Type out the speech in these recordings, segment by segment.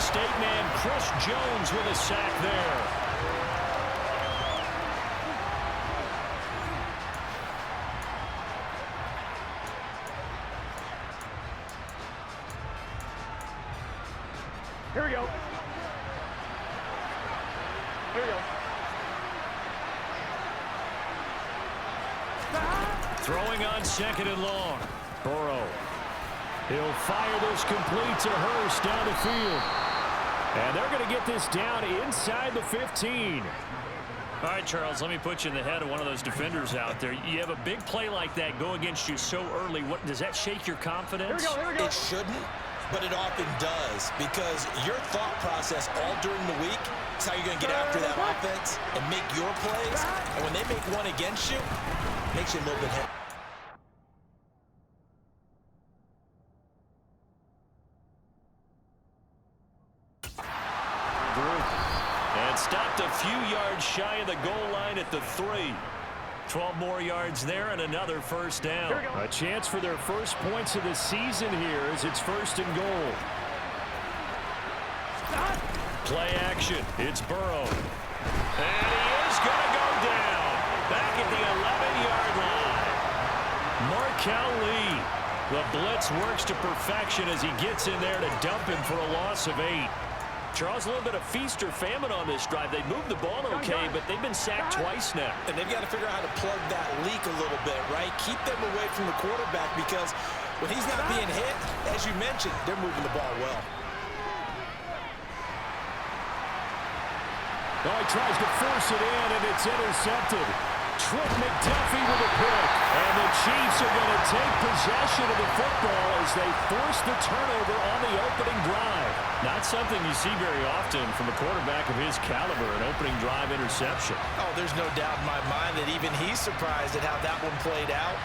State man Chris Jones with a sack there. Here we go. Here we go. Throwing on 2nd and long. Burrow. He'll fire this complete to Hurst down the field. And they're going to get this down inside the 15. All right, Charles, let me put you in the head of one of those defenders out there. You have a big play like that go against you so early. What does that shake your confidence? Here we go, here we go. It shouldn't, but it often does, because your thought process all during the week is how you're going to get after that offense and make your plays. And when they make one against you, it makes you a little bit heavy. And stopped a few yards shy of the goal line at the 3. 12 more yards there and another first down. A chance for their first points of the season here as it's 1st and goal. Play action. It's Burrow. And he is going to go down. Back at the 11-yard line. Markel Lee. The blitz works to perfection as he gets in there to dump him for a loss of 8. Charles, a little bit of feast or famine on this drive. They moved the ball okay, but they've been sacked twice now. And they've got to figure out how to plug that leak a little bit, right? Keep them away from the quarterback, because when he's not being hit, as you mentioned, they're moving the ball well. Oh, he tries to force it in, and it's intercepted. Trent McDuffie with a pick. And the Chiefs are going to take possession of the football as they force the turnover on the opening drive. Not something you see very often from a quarterback of his caliber, an opening drive interception. Oh, there's no doubt in my mind that even he's surprised at how that one played out.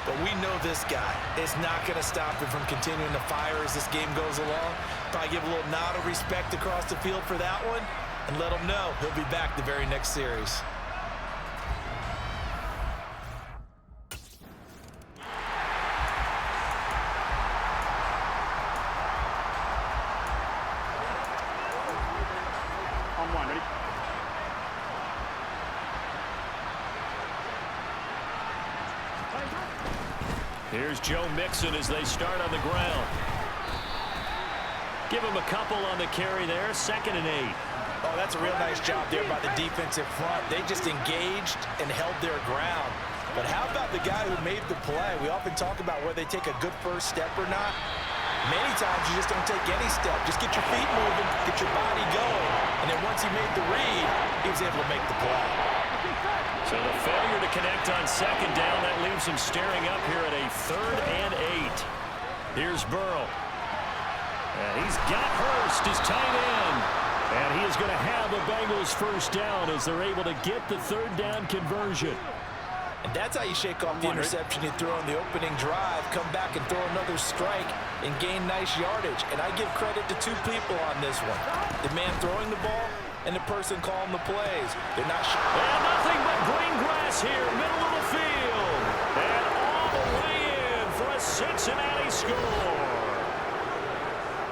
But we know this guy is not going to stop him from continuing to fire as this game goes along. Probably give a little nod of respect across the field for that one and let him know he'll be back the very next series. Here's Joe Mixon as they start on the ground. Give him a couple on the carry there. 2nd and 8. Oh, that's a real nice job there by the defensive front. They just engaged and held their ground. But how about the guy who made the play? We often talk about whether they take a good first step or not. Many times you just don't take any step. Just get your feet moving, get your body going. And then once he made the read, he was able to make the play. So the failure to connect on 2nd down, that leaves him staring up here at a 3rd and 8. Here's Burrow. And he's got Hurst, his tight end. And he is going to have the Bengals first down as they're able to get the 3rd down conversion. And that's how you shake off the interception you throw on the opening drive, come back and throw another strike and gain nice yardage. And I give credit to two people on this one. The man throwing the ball and the person calling the plays. They're not sure. And nothing but green grass here, middle of the field. And all the way in for a Cincinnati score.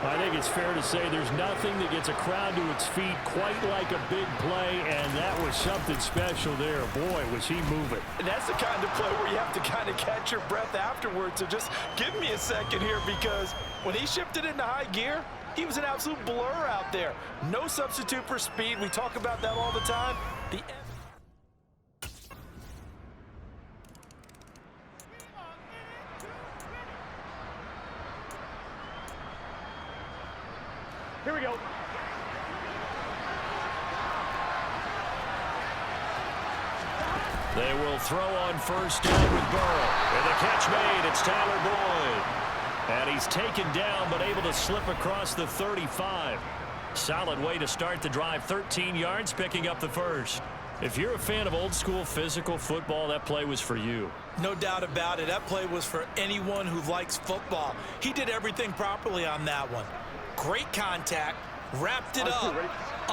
I think it's fair to say there's nothing that gets a crowd to its feet quite like a big play, and that was something special there. Boy, was he moving. And that's the kind of play where you have to kind of catch your breath afterwards. So just give me a second here, because when he shifted into high gear, he was an absolute blur out there. No substitute for speed. We talk about that all the time. Here we go. They will throw on 1st down with Burrow. And the catch made. It's Tyler Boyd. And he's taken down but able to slip across the 35. Solid way to start the drive. 13 yards, picking up the first. If you're a fan of old-school physical football, that play was for you. No doubt about it. That play was for anyone who likes football. He did everything properly on that one. Great contact, wrapped it up,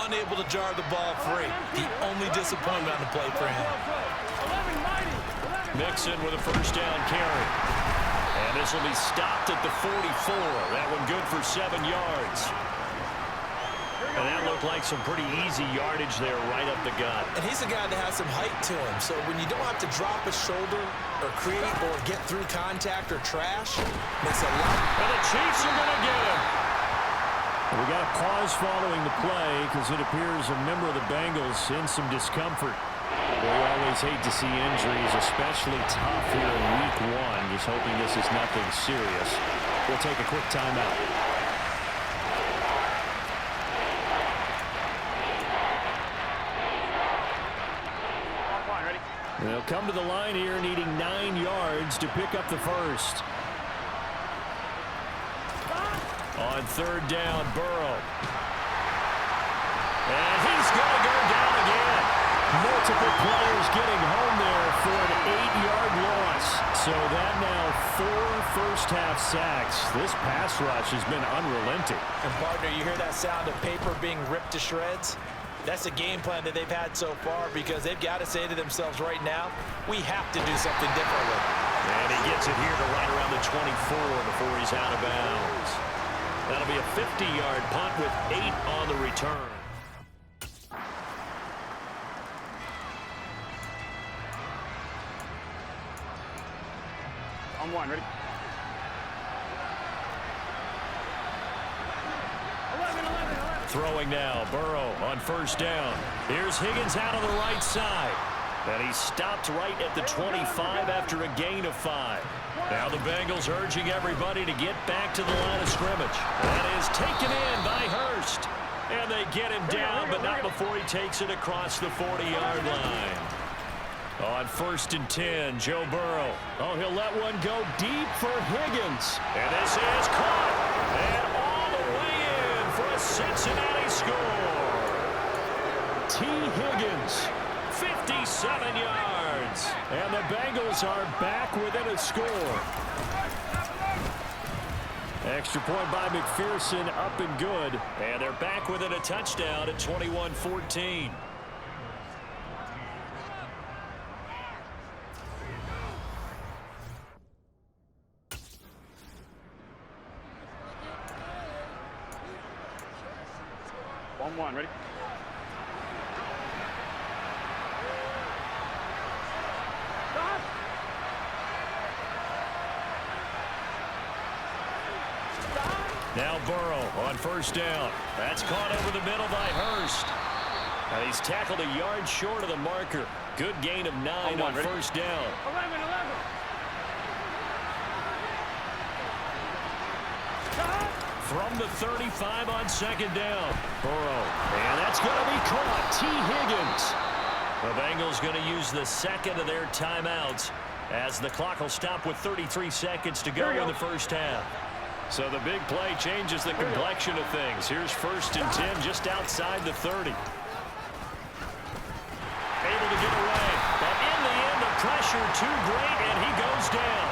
unable to jar the ball free. The only disappointment on the play for him. Mixon with a first down carry. And this will be stopped at the 44. That one good for 7 yards. And that looked like some pretty easy yardage there right up the gut. And he's a guy that has some height to him, so when you don't have to drop a shoulder or create or get through contact or trash, makes a lot. And the Chiefs are going to get him. We got a pause following the play because it appears a member of the Bengals in some discomfort. We always hate to see injuries, especially tough here in week one. Just hoping this is nothing serious. We'll take a quick timeout. They'll come to the line here needing 9 yards to pick up the first. On third down, Burrow. And he's going to go down again. Multiple players getting home there for an 8-yard loss. So that now 4 first-half sacks. This pass rush has been unrelenting. And, partner, you hear that sound of paper being ripped to shreds? That's the game plan that they've had so far because they've got to say to themselves right now, we have to do something differently. And he gets it here to right around the 24 before he's out of bounds. That'll be a 50-yard punt with 8 on the return. On one, ready? 11. Throwing now, Burrow on first down. Here's Higgins out on the right side. And he stopped right at the 25 after a gain of 5. Now the Bengals urging everybody to get back to the line of scrimmage. That is taken in by Hurst. And they get him down, but not before he takes it across the 40-yard line. On first and 10, Joe Burrow. Oh, he'll let one go deep for Higgins. And this is caught. And all the way in for a Cincinnati score. T. Higgins, 57 yards. And the Bengals are back within a score. Extra point by McPherson, up and good. And they're back within a touchdown at 21-14. One, ready? Stop! Now Burrow on first down. That's caught over the middle by Hurst. And he's tackled a yard short of the marker. Good gain of 9 on first down. 11. From the 35 on second down. Burrow. And that's going to be caught. T. Higgins. The Bengals going to use the second of their timeouts as the clock will stop with 33 seconds to go in the first half. So the big play changes the complexion of things. Here's first and 10 just outside the 30. Able to get away. But in the end, the pressure too great, and he goes down.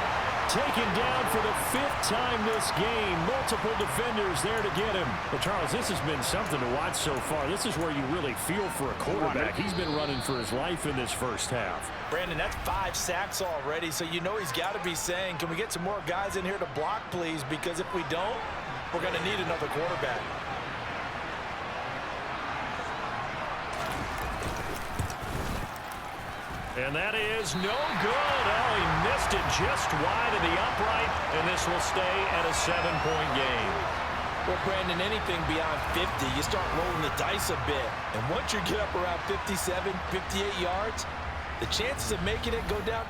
Taken down for the 5th time this game. Multiple defenders there to get him. Well, Charles, this has been something to watch so far. This is where you really feel for a quarterback. He's been running for his life in this first half. Brandon, that's 5 sacks already, so you know he's got to be saying, can we get some more guys in here to block, please? Because if we don't, we're going to need another quarterback. And that is no good. Oh, he missed it just wide of the upright, and this will stay at a 7-point game. Well, Brandon, anything beyond 50, you start rolling the dice a bit. And once you get up around 57, 58 yards, the chances of making it go down.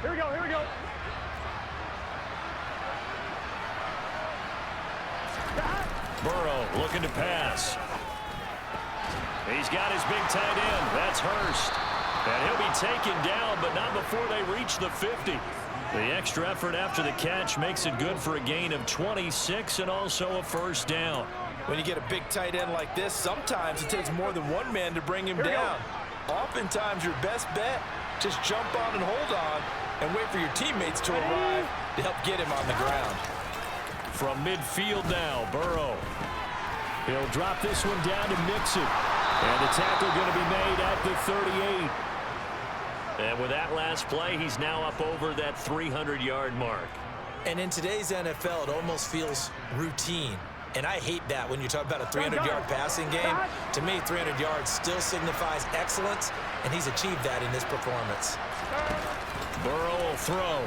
Here we go. Burrow looking to pass. He's got his big tight end. That's Hurst. And he'll be taken down, but not before they reach the 50. The extra effort after the catch makes it good for a gain of 26 and also a first down. When you get a big tight end like this, sometimes it takes more than one man to bring him down. Oftentimes, your best bet, just jump on and hold on and wait for your teammates to arrive to help get him on the ground. From midfield now, Burrow. He'll drop this one down to Mixon. And the tackle going to be made at the 38. And with that last play, he's now up over that 300-yard mark. And in today's NFL, it almost feels routine. And I hate that when you talk about a 300-yard passing game. To me, 300 yards still signifies excellence, and he's achieved that in this performance. Burrow will throw.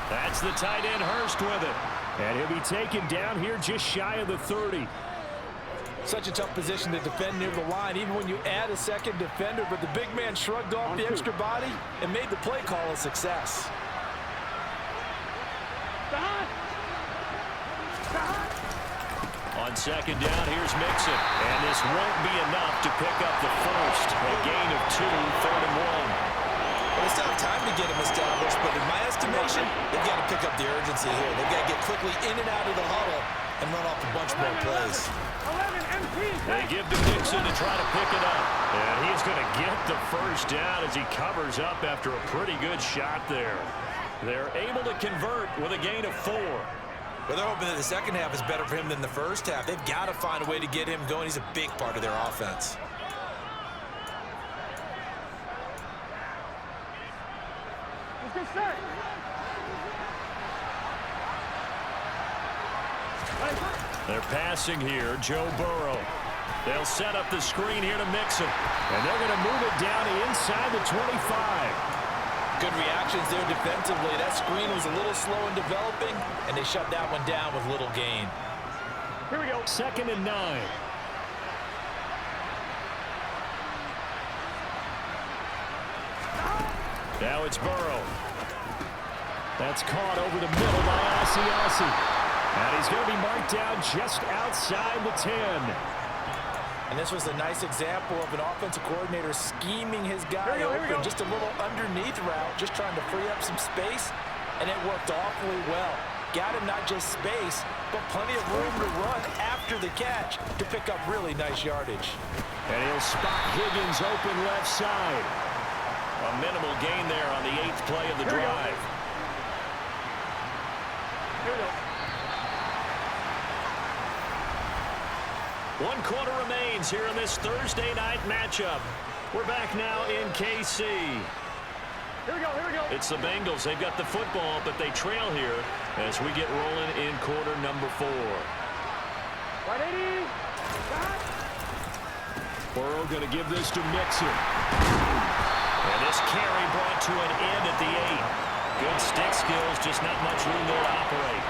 That's the tight end Hurst with it. And he'll be taken down here just shy of the 30. Such a tough position to defend near the line, even when you add a second defender, but the big man shrugged off the extra body and made the play call a success. On second down, here's Mixon. And this won't be enough to pick up the first. A gain of 2, 3rd and 1. Well, they still have time to get him established, but in my estimation, they've got to pick up the urgency here. They've got to get quickly in and out of the huddle and run off a bunch more plays. They give to Mixon to try to pick it up. And he's going to get the first down as he covers up after a pretty good shot there. They're able to convert with a gain of 4. Well, they're hoping that the second half is better for him than the first half. They've got to find a way to get him going. He's a big part of their offense. They're passing here, Joe Burrow. They'll set up the screen here to Mixon. And they're going to move it down inside the 25. Good reactions there defensively. That screen was a little slow in developing, and they shut that one down with little gain. Here we go. 2nd and 9. Now it's Burrow. That's caught over the middle by Asiasi. And he's going to be marked down just outside the 10. And this was a nice example of an offensive coordinator scheming his guy open. Just a little underneath route, just trying to free up some space, and it worked awfully well. Got him not just space, but plenty of room to run after the catch to pick up really nice yardage. And he'll spot Higgins open left side. A minimal gain there on the 8th play of the drive. Here we go. 1 quarter remains here in this Thursday night matchup. We're back now in KC. Here we go, here we go. It's the Bengals. They've got the football, but they trail here as we get rolling in quarter number 4. 180. Burrow going to give this to Mixon. And this carry brought to an end at the 8. Good stick skills, just not much room there to operate.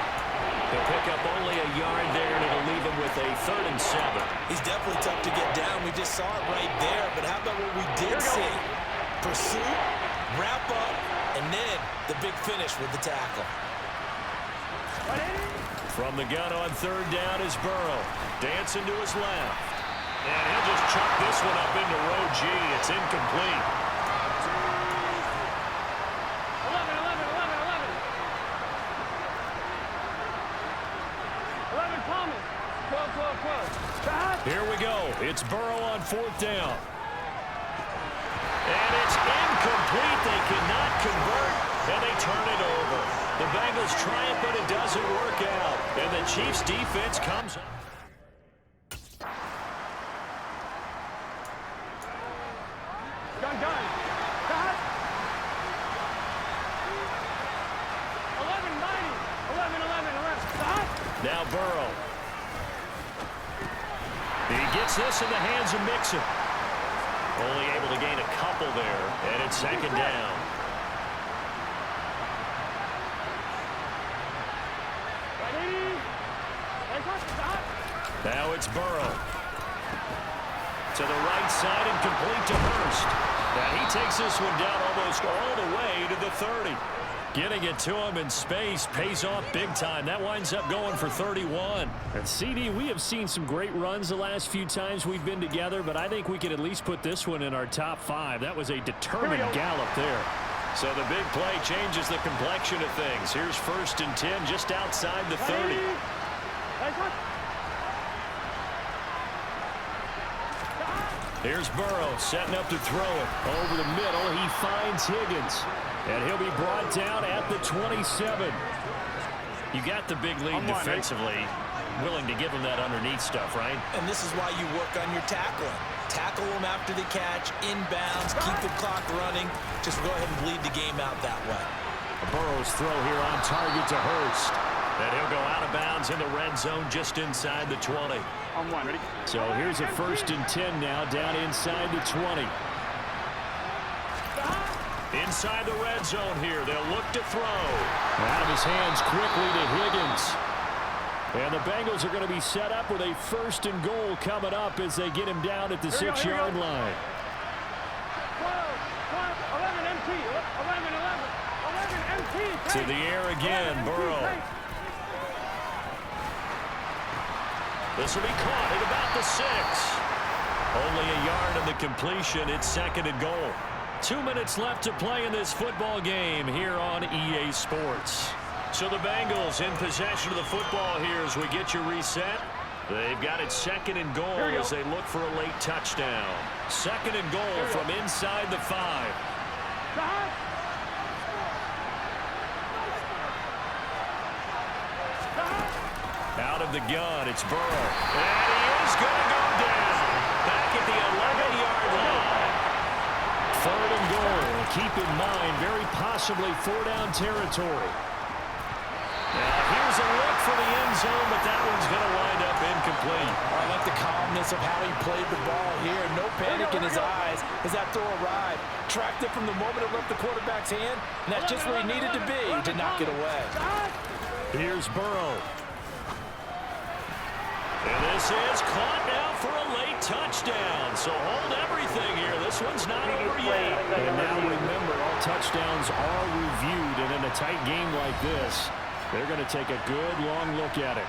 He'll pick up only a yard there, and it'll leave him with a 3rd and 7. He's definitely tough to get down. We just saw it right there. But how about what we did see? Pursuit, wrap up, and then the big finish with the tackle. From the gun on 3rd down is Burrow. Dancing to his left. And he'll just chuck this one up into row G. It's incomplete. 12. Here we go. It's Burrow on 4th down. And it's incomplete. They cannot convert, and they turn it over. The Bengals try it, but it doesn't work out. And the Chiefs' defense comes up. Gun. 11. Now Burrow. He gets this in the hands of Mixon. Only able to gain a couple there, and it's 2nd down. Now it's Burrow. To the right side and complete to Hurst. And he takes this one down almost all the way to the 30. Getting it to him in space pays off big time. That winds up going for 31. And CD, we have seen some great runs the last few times we've been together, but I think we could at least put this one in our top 5. That was a determined gallop there. So the big play changes the complexion of things. Here's 1st and 10 just outside the 30. Here's Burrow setting up to throw it. Over the middle, he finds Higgins. And he'll be brought down at the 27. You got the big lead defensively. Willing to give him that underneath stuff, right? And this is why you work on your tackling. Tackle them after the catch, inbounds, keep the clock running. Just go ahead and bleed the game out that way. Burrow's throw here on target to Hurst. And he'll go out of bounds in the red zone just inside the 20. On one, ready? So here's a 1st and 10 now, down inside the 20. Inside the red zone here, they'll look to throw. Out of his hands quickly to Higgins. And the Bengals are going to be set up with a 1st and goal coming up as they get him down at the 6-yard line. 11 MT, 11 MT. To the air again, Burrow. This will be caught at about the 6. Only a yard of the completion. It's 2nd and goal. 2 minutes left to play in this football game here on EA Sports. So the Bengals in possession of the football here as we get you reset. They've got it 2nd and goal as they look for a late touchdown. 2nd and goal from inside the 5. Out of the gun, it's Burrow. And he is going to go down. Back at the 11-yard line. 3rd and goal. Keep in mind, very possibly 4-down territory. Now, here's a look for the end zone, but that one's going to wind up incomplete. I like the calmness of how he played the ball here. No panic in his eyes as that throw arrived. Tracked it from the moment it left the quarterback's hand, and that's just where he needed to be to knock it away. Here's Burrow. And this is caught now for a late touchdown. So hold everything here. This one's not over yet. And now remember, all touchdowns are reviewed. And in a tight game like this, they're going to take a good long look at it.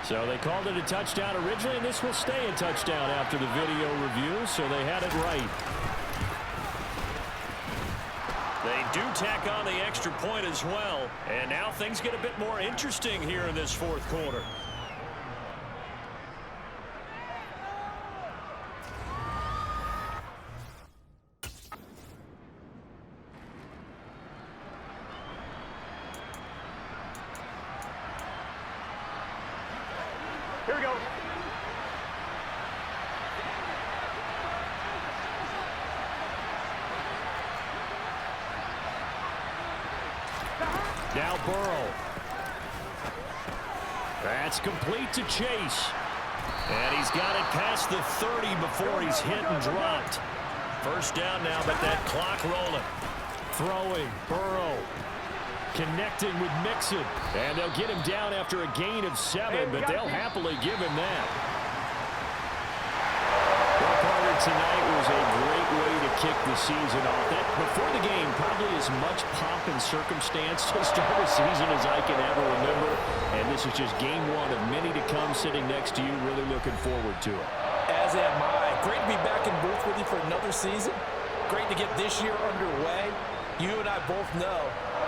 So they called it a touchdown originally, and this will stay a touchdown after the video review, so they had it right. They do tack on the extra point as well, and now things get a bit more interesting here in this 4th quarter. Here we go. Now Burrow. That's complete to Chase. And he's got it past the 30 before he's hit and dropped. 1st down now, but that clock rolling. Throwing, Burrow. Connecting with Mixon. And they'll get him down after a gain of 7, but they'll happily give him that. Well, Carter, tonight was a great way to kick the season off. That, before the game, probably as much pomp and circumstance to start a season as I can ever remember. And this is just game 1 of many to come sitting next to you. Really looking forward to it. As am I. Great to be back in booth with you for another season. Great to get this year underway. You and I both know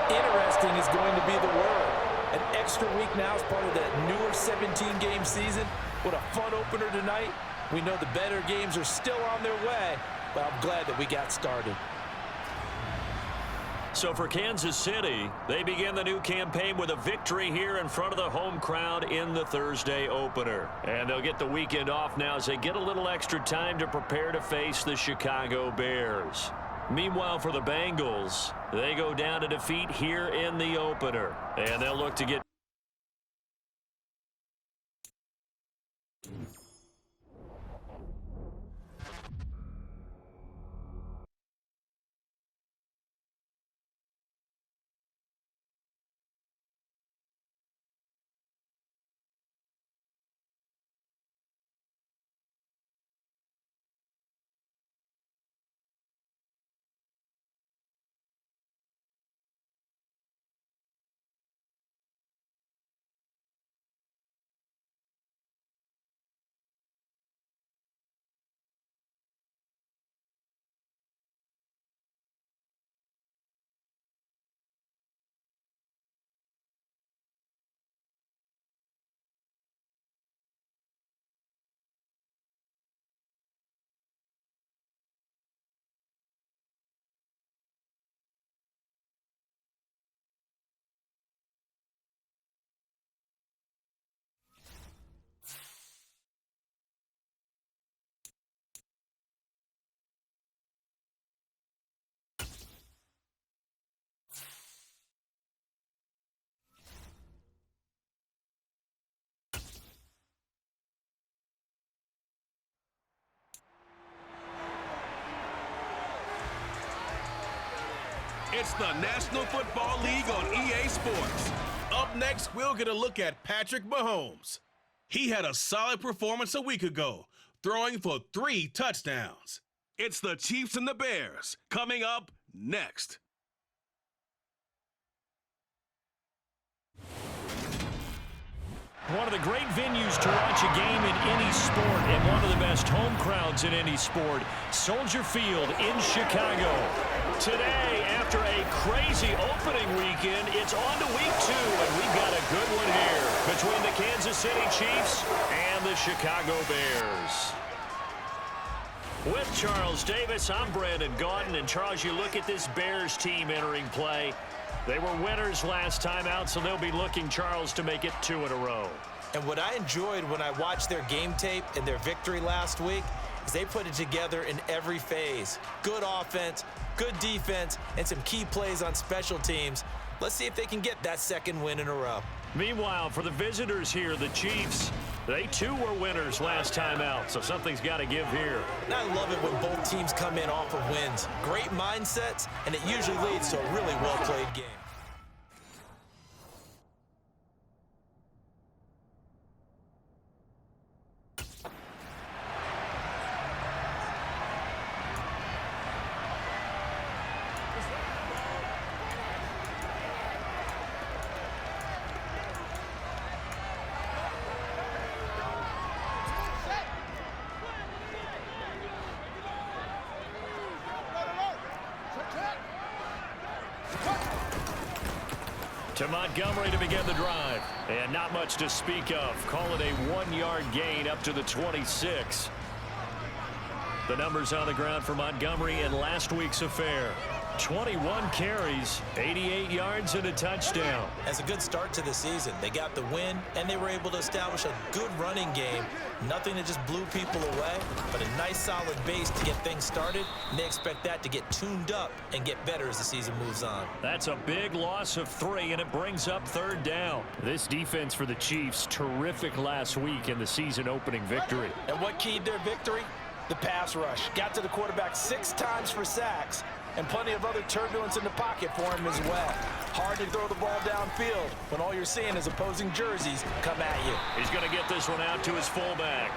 interesting is going to be the word. An extra week now as part of that newer 17-game season. What a fun opener tonight. We know the better games are still on their way, but I'm glad that we got started. So for Kansas City, they begin the new campaign with a victory here in front of the home crowd in the Thursday opener. And they'll get the weekend off now as they get a little extra time to prepare to face the Chicago Bears. Meanwhile, for the Bengals, they go down to defeat here in the opener. And they'll look to get It's the National Football League on EA Sports. Up next, we'll get a look at Patrick Mahomes. He had a solid performance a week ago, throwing for 3 touchdowns. It's the Chiefs and the Bears coming up next. One of the great venues to watch a game in any sport and one of the best home crowds in any sport, Soldier Field in Chicago. Today, after a crazy opening weekend, it's on to week 2, and we've got a good one here between the Kansas City Chiefs and the Chicago Bears. With Charles Davis, I'm Brandon Gaudin, and Charles, you look at this Bears team entering play. They were winners last time out, so they'll be looking, Charles, to make it 2 in a row. And what I enjoyed when I watched their game tape and their victory last week is they put it together in every phase. Good offense, good defense, and some key plays on special teams. Let's see if they can get that 2nd win in a row. Meanwhile, for the visitors here, the Chiefs, they too were winners last time out, so something's got to give here. And I love it when both teams come in off of wins. Great mindsets, and it usually leads to a really well-played game. To Montgomery to begin the drive. And not much to speak of. Call it a 1-yard gain up to the 26. The numbers on the ground for Montgomery in last week's affair. 21 carries, 88 yards, and a touchdown. That's a good start to the season. They got the win, and they were able to establish a good running game. Nothing that just blew people away, but a nice solid base to get things started, and they expect that to get tuned up and get better as the season moves on. That's a big loss of 3, and it brings up 3rd down. This defense for the Chiefs, terrific last week in the season-opening victory. And what keyed their victory? The pass rush. Got to the quarterback 6 times for sacks, and plenty of other turbulence in the pocket for him as well. Hard to throw the ball downfield when all you're seeing is opposing jerseys come at you. He's going to get this one out to his fullback.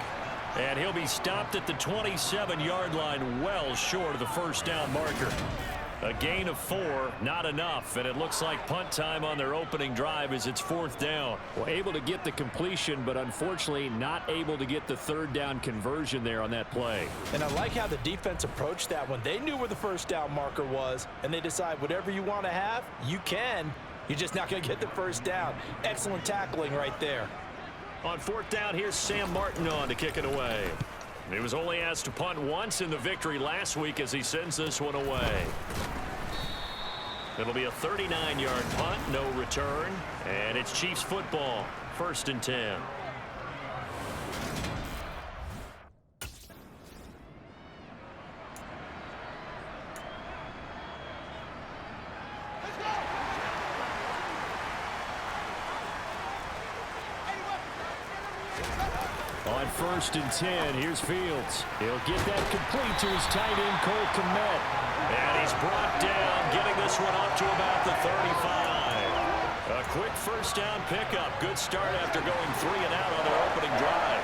And he'll be stopped at the 27-yard line, well short of the 1st down marker. A gain of 4, not enough, and it looks like punt time on their opening drive as it's 4th down. Well, able to get the completion, but unfortunately not able to get the 3rd down conversion there on that play. And I like how the defense approached that one. They knew where the 1st down marker was, and they decide whatever you want to have, you can. You're just not going to get the 1st down. Excellent tackling right there. On 4th down, here's Sam Martin on to kick it away. He was only asked to punt once in the victory last week as he sends this one away. It'll be a 39-yard punt, no return, and it's Chiefs football, 1st and 10. On 1st and 10, here's Fields. He'll get that complete to his tight end, Cole Kmet. And he's brought down, getting this one up to about the 35. A quick 1st down pickup. Good start after going 3 and out on their opening drive.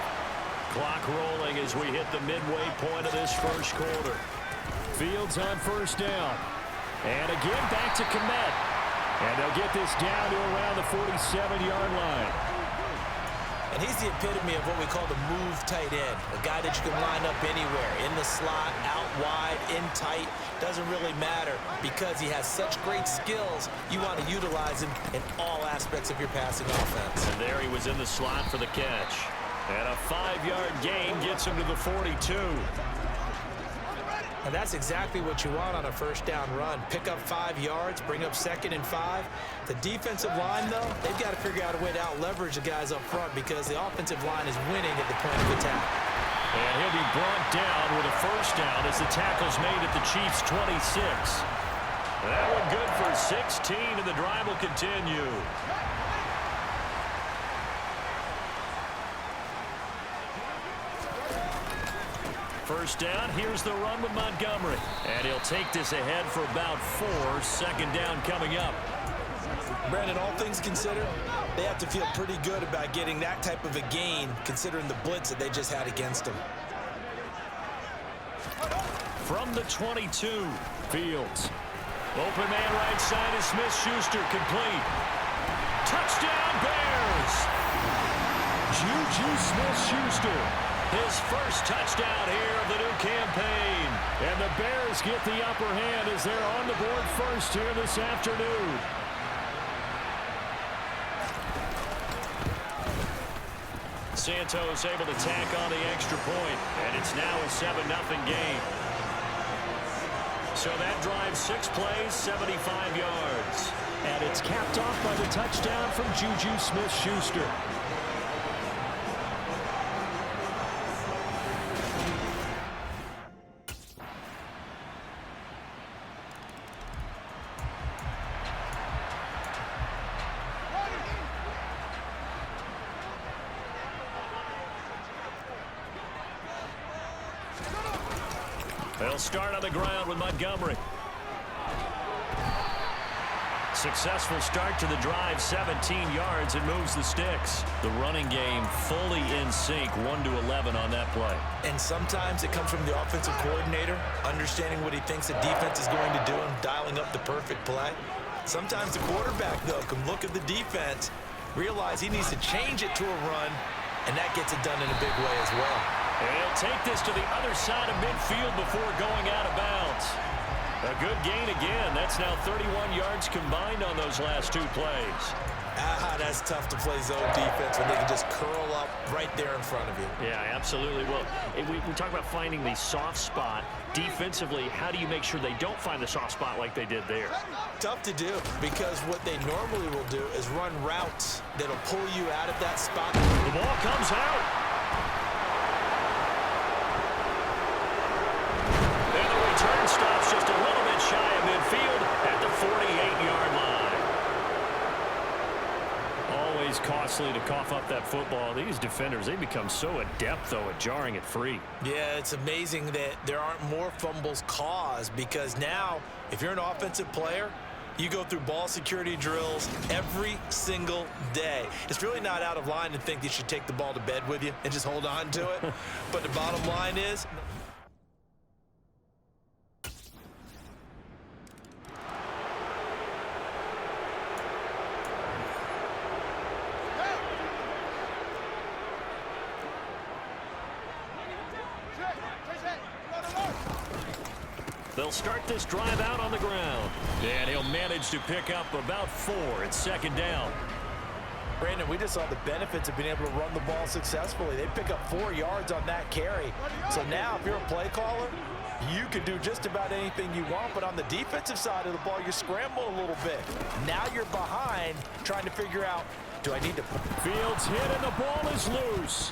Clock rolling as we hit the midway point of this 1st quarter. Fields on 1st down. And again back to Kmet. And they'll get this down to around the 47-yard line. And he's the epitome of what we call the move tight end. A guy that you can line up anywhere, in the slot, out wide, in tight. Doesn't really matter because he has such great skills. You want to utilize him in all aspects of your passing offense. And there he was in the slot for the catch. And a 5-yard gain gets him to the 42. And that's exactly what you want on a 1st down run. Pick up 5 yards, bring up 2nd and 5. The defensive line, though, they've got to figure out a way to out-leverage the guys up front because the offensive line is winning at the point of attack. And he'll be brought down with a 1st down as the tackle's made at the Chiefs' 26. That one good for 16, and the drive will continue. First down, here's the run with Montgomery. And he'll take this ahead for about 4. Second down coming up. Brandon, all things considered, they have to feel pretty good about getting that type of a gain, considering the blitz that they just had against them. From the 22, Fields. Open man right side is Smith-Schuster, complete. Touchdown, Bears! Juju Smith-Schuster, his first touchdown here of the new campaign. And the Bears get the upper hand as they're on the board first here this afternoon. Santos able to tack on the extra point, and it's now a 7-0 game. So that drive 6 plays, 75 yards. And it's capped off by the touchdown from Juju Smith-Schuster. They'll start on the ground with Montgomery. Successful start to the drive, 17 yards, and moves the sticks. The running game fully in sync, 1-11 on that play. And sometimes it comes from the offensive coordinator, understanding what he thinks the defense is going to do and dialing up the perfect play. Sometimes the quarterback, though, can look at the defense, realize he needs to change it to a run, and that gets it done in a big way as well. And he'll take this to the other side of midfield before going out of bounds. A good gain again. That's now 31 yards combined on those last 2 plays. That's tough to play zone defense when they can just curl up right there in front of you. Yeah, absolutely. Well, we talk about finding the soft spot. Defensively, how do you make sure they don't find the soft spot like they did there? Tough to do, because what they normally will do is run routes that'll pull you out of that spot. The ball comes out. Turn stops just a little bit shy of midfield at the 48-yard line. Always costly to cough up that football. These defenders, they become so adept, though, at jarring it free. Yeah, it's amazing that there aren't more fumbles caused, because now, if you're an offensive player, you go through ball security drills every single day. It's really not out of line to think you should take the ball to bed with you and just hold on to it. But the bottom line is, they'll start this drive out on the ground. And he'll manage to pick up about 4. It's second down. Brandon, we just saw the benefits of being able to run the ball successfully. They pick up 4 yards on that carry. So now, if you're a play caller, you can do just about anything you want. But on the defensive side of the ball, you scramble a little bit. Now you're behind, trying to figure out, do I need to... Fields hit and the ball is loose.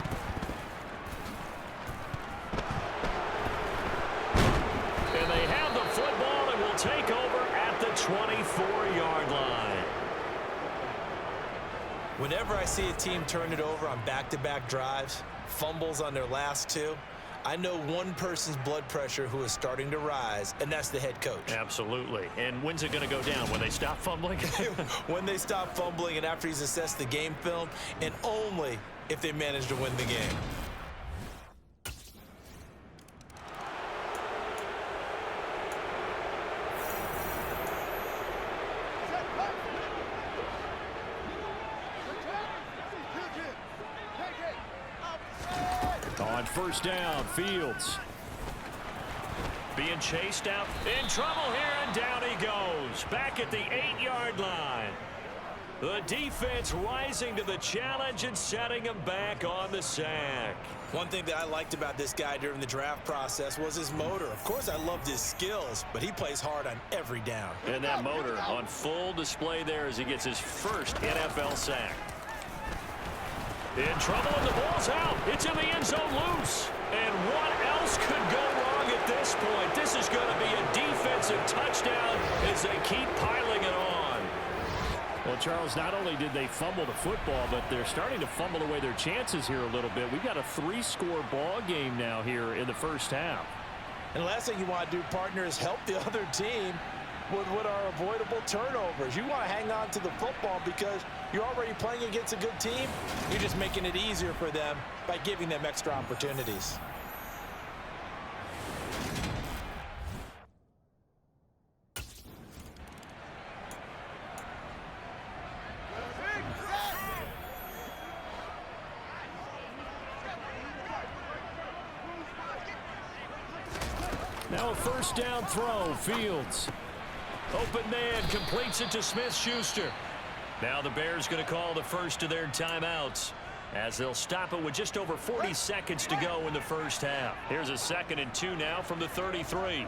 And they have the football and will take over at the 24-yard line. Whenever I see a team turn it over on back-to-back drives, fumbles on their last 2, I know one person's blood pressure who is starting to rise, and that's the head coach. Absolutely. And when's it going to go down? When they stop fumbling? When they stop fumbling and after he's assessed the game film, and only if they manage to win the game. On first down, Fields. Being chased out. In trouble here, and down he goes. Back at the 8-yard line. The defense rising to the challenge and setting him back on the sack. One thing that I liked about this guy during the draft process was his motor. Of course, I loved his skills, but he plays hard on every down. And that motor on full display there as he gets his first NFL sack. In trouble, and the ball's out. It's in the end zone loose. And what else could go wrong at this point? This is going to be a defensive touchdown as they keep piling it on. Well, Charles, not only did they fumble the football, but they're starting to fumble away their chances here a little bit. We've got a 3-score ball game now here in the first half. And the last thing you want to do, partner, is help the other team with what are avoidable turnovers. You want to hang on to the football because you're already playing against a good team. You're just making it easier for them by giving them extra opportunities. Now a first down throw. Fields. Open man, completes it to Smith-Schuster. Now the Bears going to call the first of their timeouts as they'll stop it with just over 40 seconds to go in the first half. Here's a 2nd and 2 now from the 33.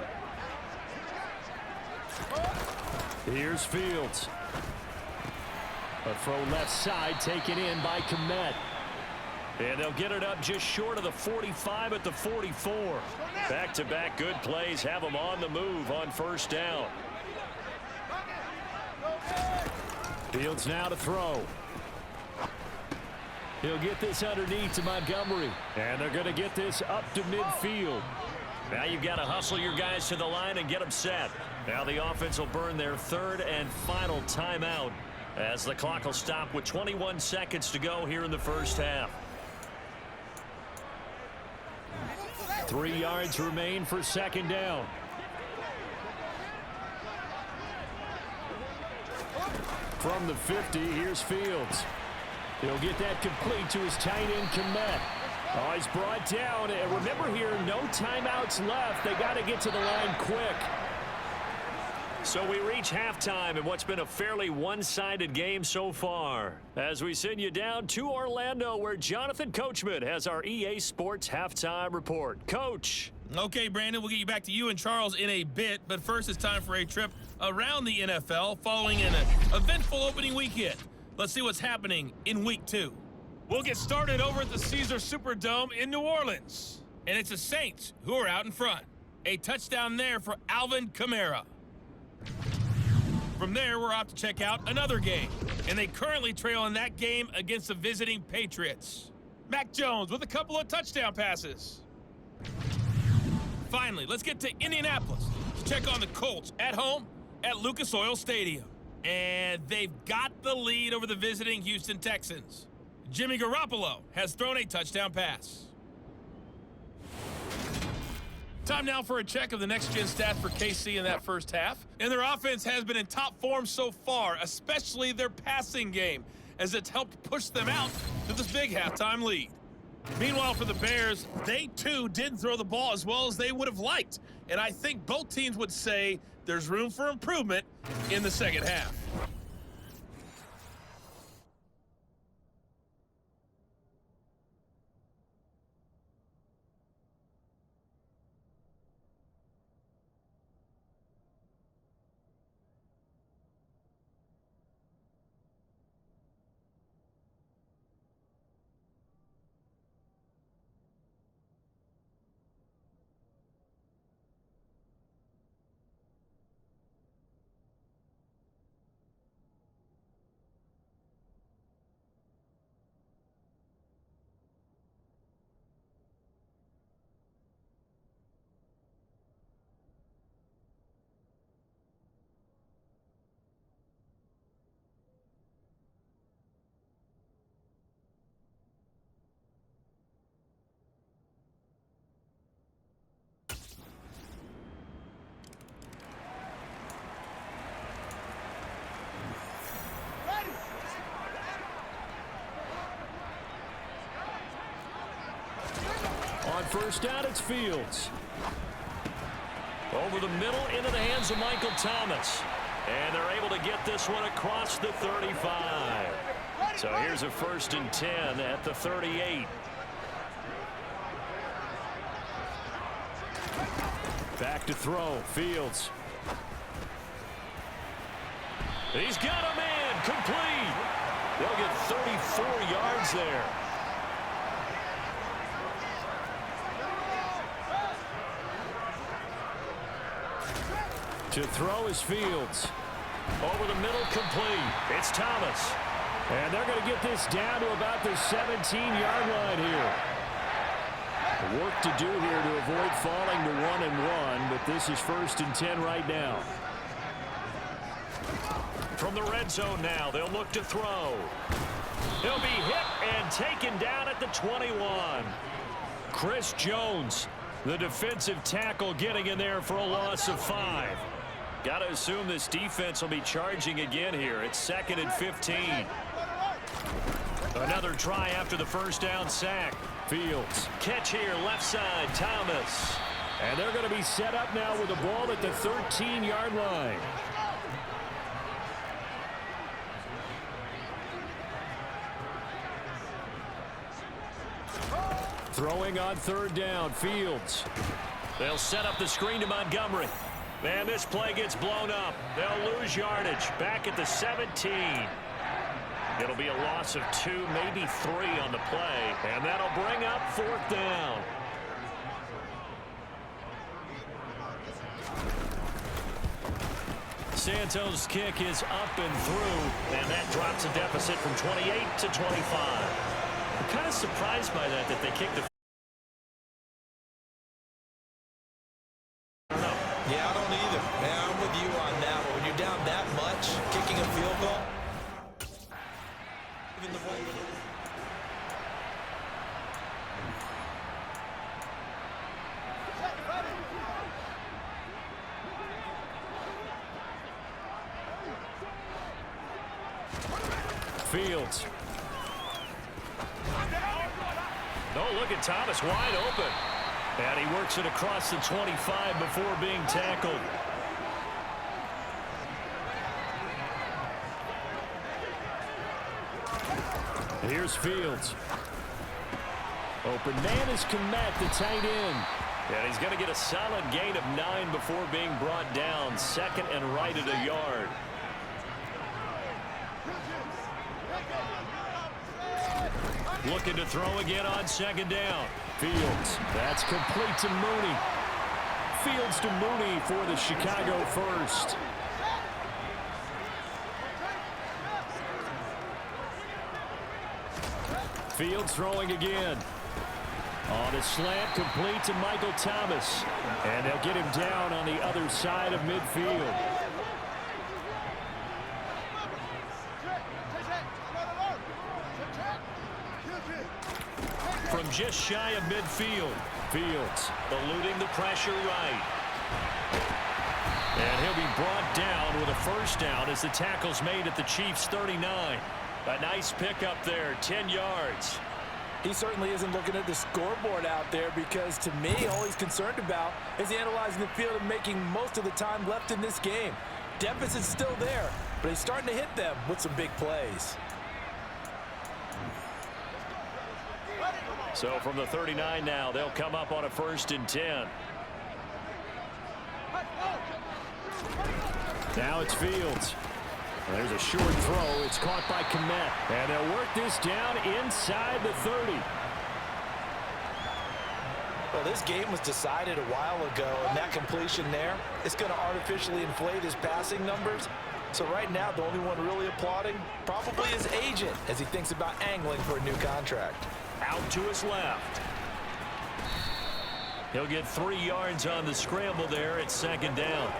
Here's Fields. A throw left side taken in by Kmet. And they'll get it up just short of the 45 at the 44. Back-to-back good plays have them on the move on first down. Fields now to throw. He'll get this underneath to Montgomery. And they're going to get this up to midfield. Now you've got to hustle your guys to the line and get them set. Now the offense will burn their 3rd and final timeout as the clock will stop with 21 seconds to go here in the first half. 3 yards remain for 2nd down. From the 50, here's Fields. He'll get that complete to his tight end, Kmet. Oh, he's brought down. And remember here, no timeouts left. They got to get to the line quick. So we reach halftime in what's been a fairly one-sided game so far. As we send you down to Orlando, where Jonathan Coachman has our EA Sports halftime report. Coach. Okay, Brandon, we'll get you back to you and Charles in a bit, but first it's time for a trip around the NFL following an eventful opening weekend. Let's see what's happening in Week 2. We'll get started over at the Caesars Superdome in New Orleans, and it's the Saints who are out in front. A touchdown there for Alvin Kamara. From there, we're off to check out another game, and they currently trail in that game against the visiting Patriots. Mac Jones with a couple of touchdown passes. Finally, let's get to Indianapolis to check on the Colts at home at Lucas Oil Stadium. And they've got the lead over the visiting Houston Texans. Jimmy Garoppolo has thrown a touchdown pass. Time now for a check of the next-gen stats for KC in that first half. And their offense has been in top form so far, especially their passing game, as it's helped push them out to this big halftime lead. Meanwhile, for the Bears, they too didn't throw the ball as well as they would have liked. And I think both teams would say there's room for improvement in the second half. On first down, it's Fields. Over the middle, into the hands of Michael Thomas. And they're able to get this one across the 35. So here's a 1st and 10 at the 38. Back to throw, Fields. He's got a man, complete. They'll get 34 yards there. To throw is Fields. Over the middle, complete. It's Thomas. And they're going to get this down to about the 17-yard line here. Work to do here to avoid falling to 1-1, but this is 1st and 10 right now. From the red zone now, they'll look to throw. He'll be hit and taken down at the 21. Chris Jones, the defensive tackle, getting in there for a loss of 5. Got to assume this defense will be charging again here. It's 2nd and 15. Another try after the first down sack. Fields. Catch here, left side, Thomas. And they're going to be set up now with the ball at the 13-yard line. Throwing on 3rd down, Fields. They'll set up the screen to Montgomery. Man, this play gets blown up. They'll lose yardage back at the 17. It'll be a loss of 2, maybe 3 on the play, and that'll bring up 4th down. Santos' kick is up and through, and that drops a deficit from 28 to 25. I'm kind of surprised by that they kicked the. Yeah, I don't either. Man, I'm with you on that. But when you're down that much, kicking a field goal. Even the Fields. Oh, look at Thomas wide open. And he works it across the 25 before being tackled. Here's Fields. Open man is Komet, the tight end. And he's going to get a solid gain of 9 before being brought down. 2nd and right at a yard. Looking to throw again on 2nd down. Fields. That's complete to Mooney. Fields to Mooney for the Chicago first. Fields throwing again. On a slant, complete to Michael Thomas. And they'll get him down on the other side of midfield. From just shy of midfield, Fields eluding the pressure right. And he'll be brought down with a first down as the tackle's made at the Chiefs' 39. A nice pickup there, 10 yards. He certainly isn't looking at the scoreboard out there because, to me, all he's concerned about is analyzing the field and making most of the time left in this game. Deficit's still there, but he's starting to hit them with some big plays. So from the 39 now, they'll come up on a 1st and 10. Now it's Fields. There's a short throw. It's caught by Komet. And they'll work this down inside the 30. Well, this game was decided a while ago, and that completion there, it's going to artificially inflate his passing numbers. So right now, the only one really applauding probably his agent as he thinks about angling for a new contract. Out to his left. He'll get 3 yards on the scramble there at 2nd down.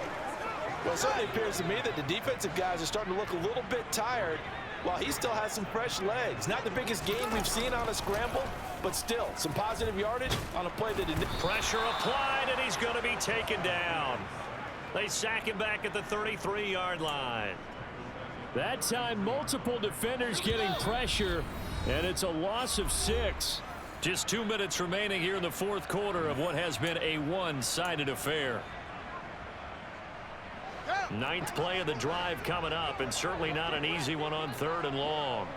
Well, it certainly appears to me that the defensive guys are starting to look a little bit tired while he still has some fresh legs. Not the biggest gain we've seen on a scramble, but still some positive yardage on a play that didn't. Pressure applied, and he's going to be taken down. They sack him back at the 33-yard line. That time, multiple defenders getting pressure, and it's a loss of 6. Just 2 minutes remaining here in the 4th quarter of what has been a one-sided affair. 9th play of the drive coming up, and certainly not an easy one on 3rd and long.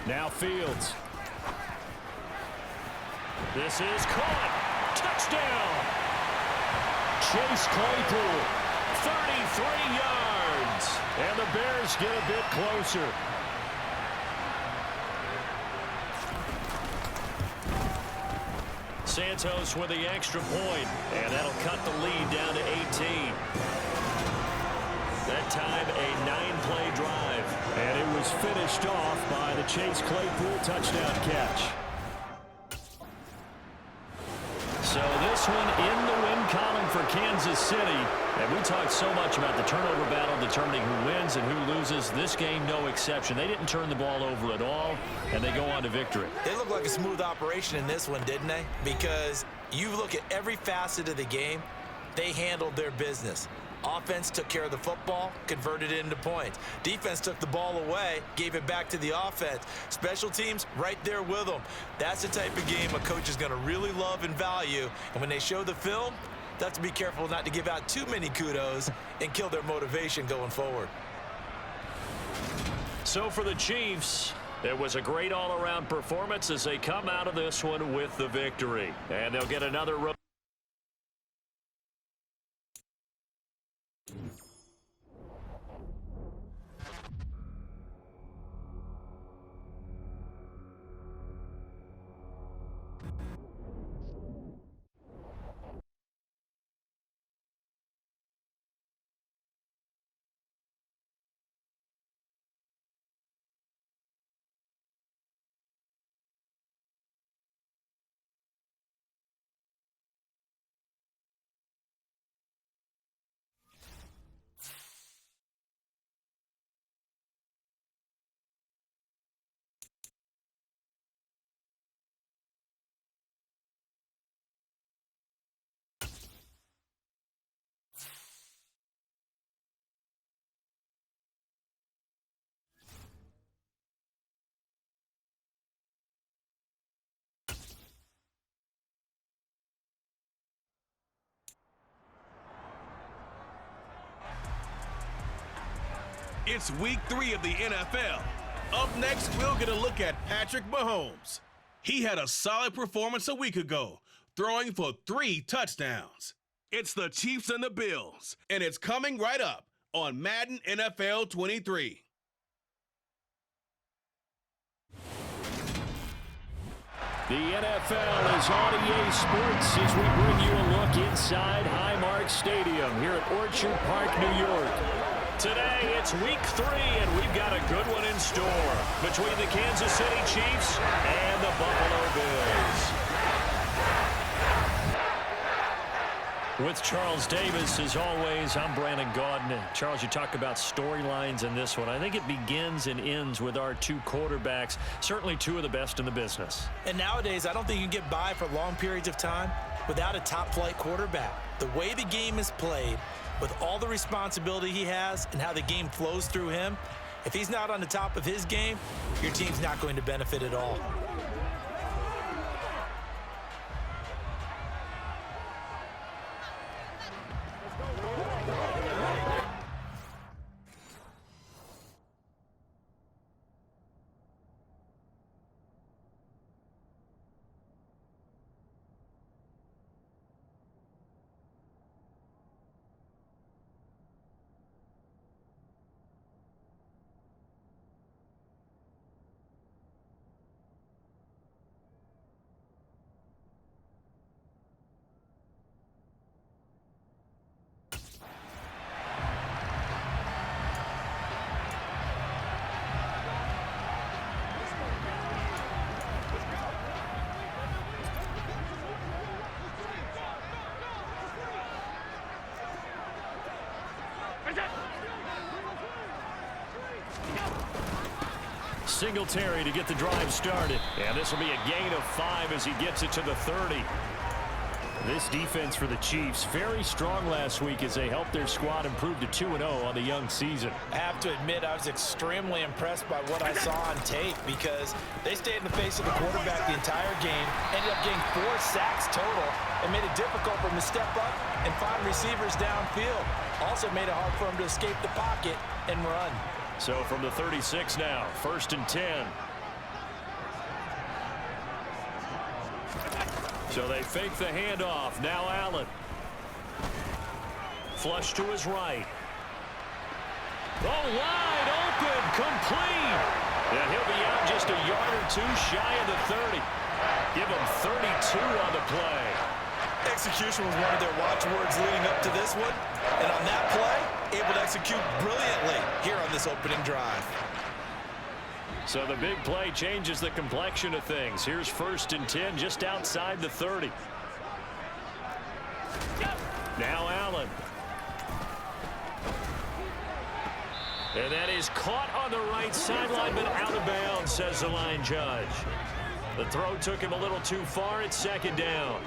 Now Fields. This is caught. Touchdown. Chase Claypool, 33 yards. And the Bears get a bit closer. Santos with the extra point, and that'll cut the lead down to 18. that time a 9-play drive. And it was finished off by the Chase Claypool touchdown catch. So this one in the win column for Kansas City. And we talked so much about the turnover battle determining who wins and who loses. This game, no exception. They didn't turn the ball over at all, and they go on to victory. They looked like a smooth operation in this one, didn't they? Because you look at every facet of the game, they handled their business. Offense took care of the football, converted it into points. Defense took the ball away, gave it back to the offense. Special teams, right there with them. That's the type of game a coach is going to really love and value. And when they show the film, they have to be careful not to give out too many kudos and kill their motivation going forward. So for the Chiefs, it was a great all-around performance as they come out of this one with the victory. And they'll get another road. It's week 3 of the NFL. Up next, we'll get a look at Patrick Mahomes. He had a solid performance a week ago, throwing for 3 touchdowns. It's the Chiefs and the Bills, and it's coming right up on Madden NFL 23. The NFL is on EA Sports as we bring you a look inside Highmark Stadium here at Orchard Park, New York. Today, it's week 3, and we've got a good one in store between the Kansas City Chiefs and the Buffalo Bills. With Charles Davis, as always, I'm Brandon Gaudin. Charles, you talk about storylines in this one. I think it begins and ends with our 2 quarterbacks, certainly 2 of the best in the business. And nowadays, I don't think you can get by for long periods of time without a top-flight quarterback. The way the game is played, with all the responsibility he has and how the game flows through him, if he's not on the top of his game, your team's not going to benefit at all. Singletary to get the drive started. And this will be a gain of 5 as he gets it to the 30. This defense for the Chiefs, very strong last week as they helped their squad improve to 2-0 on the young season. I have to admit, I was extremely impressed by what I saw on tape because they stayed in the face of the quarterback the entire game, ended up getting 4 sacks total, and made it difficult for him to step up and find receivers downfield. Also made it hard for him to escape the pocket and run. So from the 36 now, 1st and 10. So they fake the handoff. Now Allen. Flush to his right. Oh, wide open, complete. And he'll be out just a yard or 2 shy of the 30. Give him 32 on the play. Execution was one of their watchwords leading up to this one. And on that play, able to execute brilliantly here on this opening drive. So the big play changes the complexion of things. Here's 1st and 10 just outside the 30. Now Allen. And that is caught on the right sideline, but out of bounds, says the line judge. The throw took him a little too far. It's 2nd down.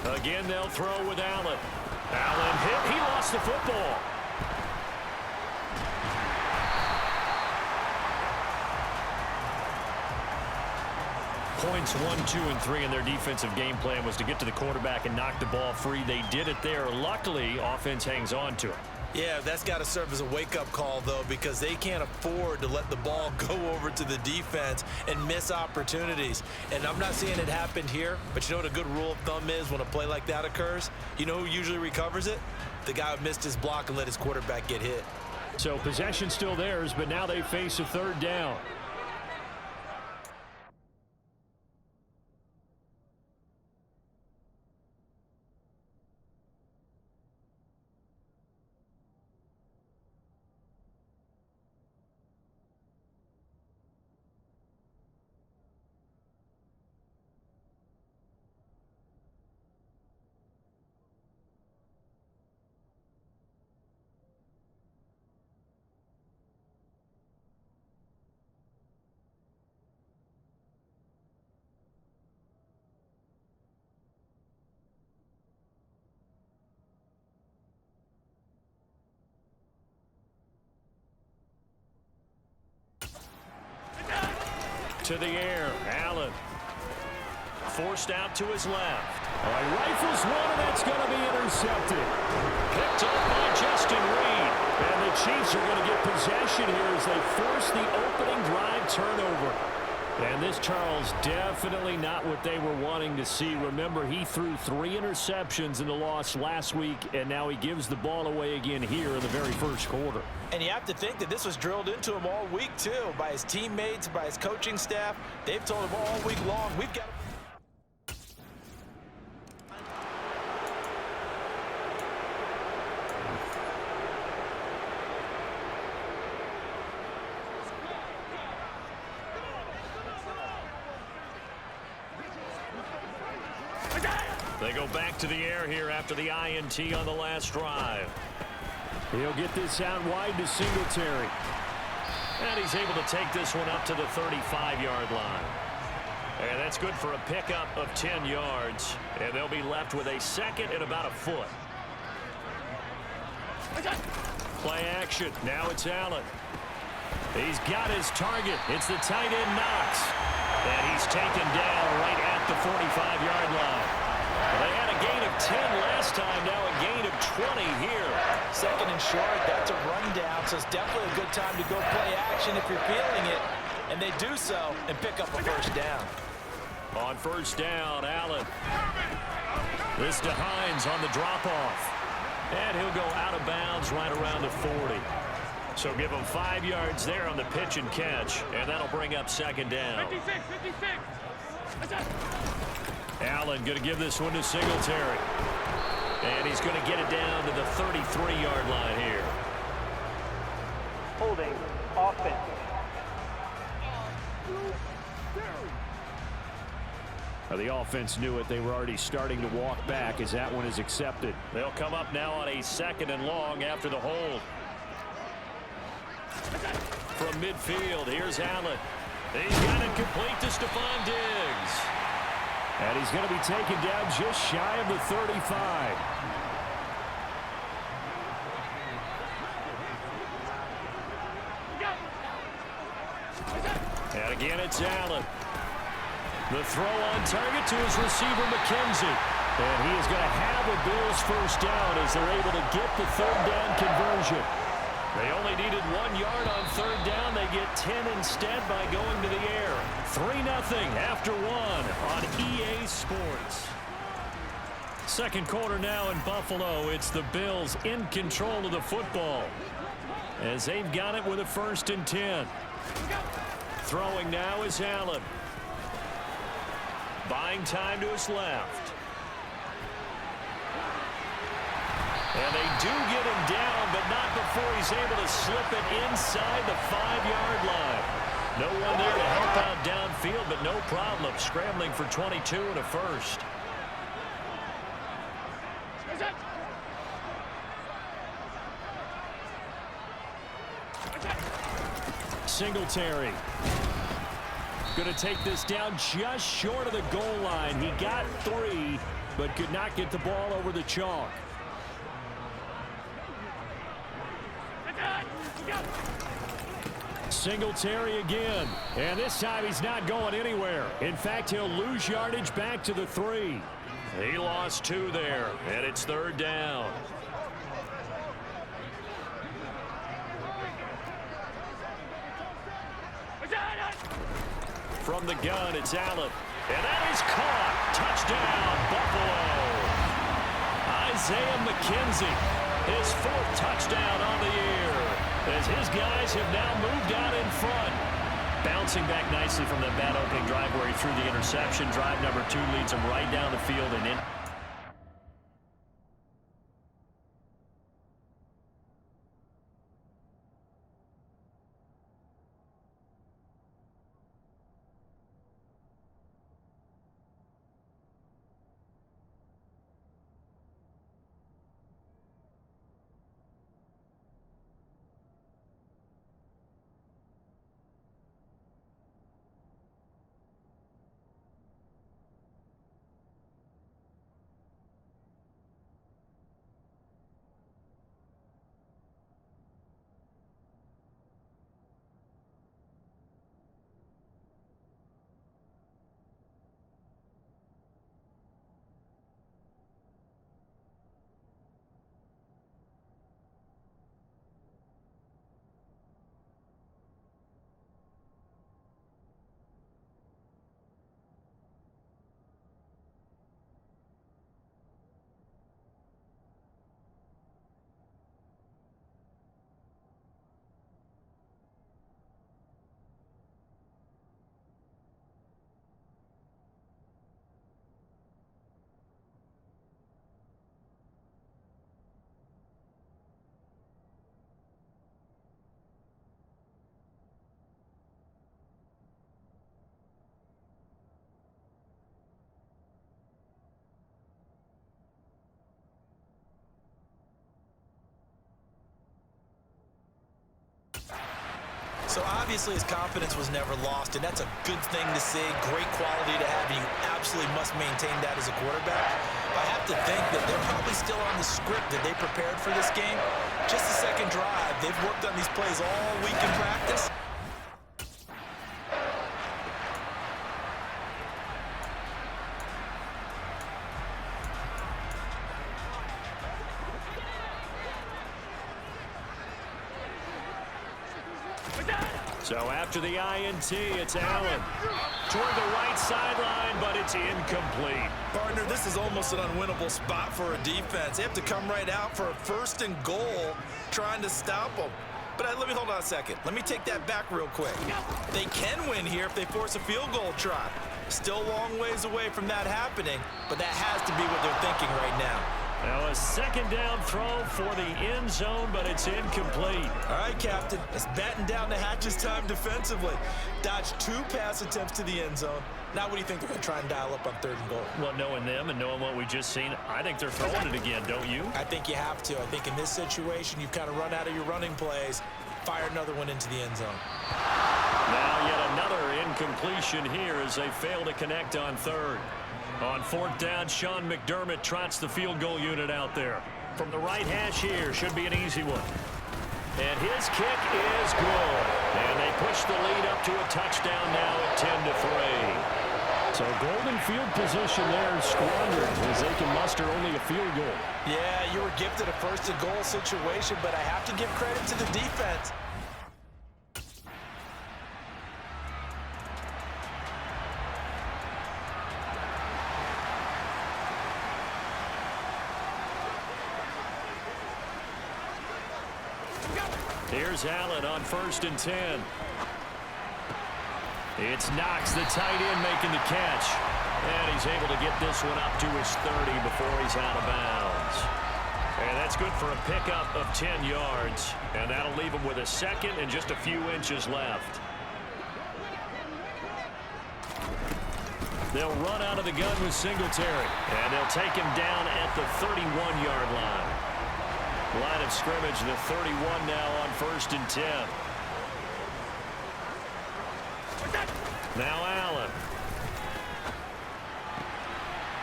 Again, they'll throw with Allen. Allen hit. He lost the football. Points 1, 2, and 3 in their defensive game plan was to get to the quarterback and knock the ball free. They did it there. Luckily, offense hangs on to it. Yeah, that's got to serve as a wake-up call, though, because they can't afford to let the ball go over to the defense and miss opportunities. And I'm not saying it happened here, but you know what a good rule of thumb is when a play like that occurs? You know who usually recovers it? The guy who missed his block and let his quarterback get hit. So possession still theirs, but now they face a 3rd down. To the air, Allen. Forced out to his left. He rifles one, and that's going to be intercepted. Picked up by Justin Reed. And the Chiefs are going to get possession here as they force the opening drive turnover. And this, Charles, definitely not what they were wanting to see. Remember, he threw 3 interceptions in the loss last week, and now he gives the ball away again here in the very first quarter. And you have to think that this was drilled into him all week, too, by his teammates, by his coaching staff. They've told him all week long, we've got... They go back to the air here after the INT on the last drive. He'll get this out wide to Singletary. And he's able to take this one up to the 35-yard line. And that's good for a pickup of 10 yards. And they'll be left with a 2nd and about a foot. Play action. Now it's Allen. He's got his target. It's the tight end Knox. And he's taken down right at the 45-yard line. They had a gain of 10 last time, now a gain of 20 here. 2nd and short, that's a rundown, so it's definitely a good time to go play action if you're feeling it. And they do so and pick up a 1st down. On 1st down, Allen. This to Hines on the drop-off. And he'll go out of bounds right around the 40. So give him 5 yards there on the pitch and catch, and that'll bring up 2nd down. 56. Allen going to give this one to Singletary. And he's going to get it down to the 33-yard line here. Holding offense. Now the offense knew it. They were already starting to walk back as that one is accepted. They'll come up now on a 2nd and long after the hold. From midfield, here's Allen. He's got it complete to Stephon Diggs. And he's going to be taken down just shy of the 35. And again, it's Allen. The throw on target to his receiver, McKenzie. And he is going to have a Bills 1st down as they're able to get the 3rd down conversion. They only needed 1 yard on 3rd down. They get 10 instead by going to the air. 3-0 after 1 on EA Sports. 2nd quarter now in Buffalo. It's the Bills in control of the football as they've got it with a 1st and 10. Throwing now is Allen. Buying time to his left. And they do get him down, but not before he's able to slip it inside the 5-yard line. No one there to help out downfield, but no problem. Scrambling for 22 and a first. Singletary. Going to take this down just short of the goal line. He got 3, but could not get the ball over the chalk. Singletary again. And this time he's not going anywhere. In fact, he'll lose yardage back to the 3. He lost 2 there, and it's 3rd down. From the gun, it's Allen. And that is caught. Touchdown, Buffalo. Isaiah McKenzie, his 4th touchdown on the year, as his guys have now moved out in front. Bouncing back nicely from that bad opening drive where he threw the interception. Drive number 2 leads him right down the field and in. So obviously his confidence was never lost, and that's a good thing to see. Great quality to have, and you absolutely must maintain that as a quarterback. I have to think that they're probably still on the script that they prepared for this game. Just the second drive. They've worked on these plays all week in practice. So after the INT, it's Allen. Toward the right sideline, but it's incomplete. Partner, this is almost an unwinnable spot for a defense. They have to come right out for a 1st and goal, trying to stop them. But let me hold on a second. Let me take that back real quick. They can win here if they force a field goal try. Still a long ways away from that happening, but that has to be what they're thinking right now. Now a 2nd down throw for the end zone, but it's incomplete. All right, Captain. It's batten down the hatches time defensively. Dodged 2 pass attempts to the end zone. Now what do you think they're going to try and dial up on 3rd and goal? Well, knowing them and knowing what we just seen, I think they're throwing it again, don't you? I think you have to. I think in this situation, you've kind of run out of your running plays. Fire another one into the end zone. Now yet another incompletion here as they fail to connect on 3rd. On 4th down, Sean McDermott trots the field goal unit out there. From the right hash here, should be an easy one. And his kick is good. And they push the lead up to a touchdown now at 10-3. So golden field position there squandered as they can muster only a field goal. Yeah, you were gifted a 1st and goal situation, but I have to give credit to the defense. Here's Allen on 1st and 10. It's Knox, the tight end, making the catch. And he's able to get this one up to his 30 before he's out of bounds. And And that's good for a pickup of 10 yards. And that'll leave him with a second and just a few inches left. They'll run out of the gun with Singletary. And they'll take him down at the 31-yard line. Line of scrimmage, the 31 now on 1st and 10. Now Allen.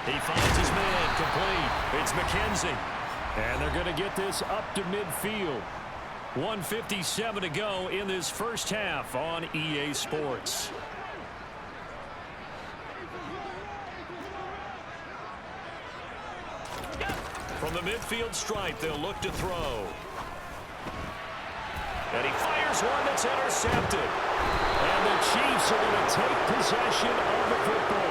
He finds his man complete. It's McKenzie. And they're going to get this up to midfield. 1:57 to go in this first half on EA Sports. From the midfield stripe, they'll look to throw. And he fires one that's intercepted. And the Chiefs are going to take possession of the football.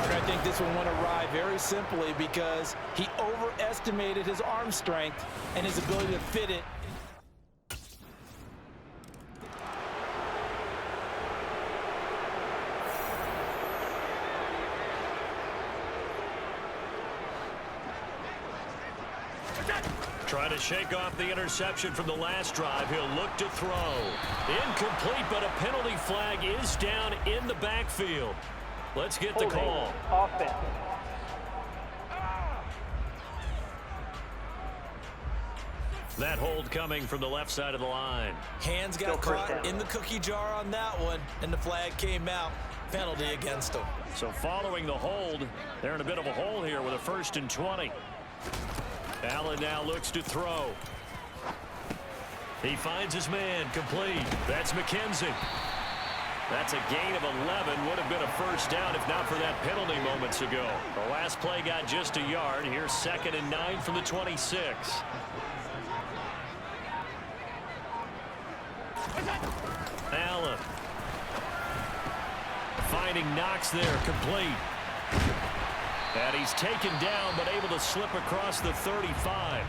I think this one went awry very simply because he overestimated his arm strength and his ability to fit it. Trying to shake off the interception from the last drive. He'll look to throw. Incomplete, but a penalty flag is down in the backfield. Let's get the call. Offense. That hold coming from the left side of the line. Hands got caught in the cookie jar on that one, and the flag came out. Penalty against him. So following the hold, they're in a bit of a hole here with a 1st and 20. Allen now looks to throw. He finds his man complete. That's McKenzie. That's a gain of 11. Would have been a first down if not for that penalty moments ago. The last play got just a yard. Here's 2nd and 9 from the 26. Allen. Finding Knox there, complete. And he's taken down, but able to slip across the 35.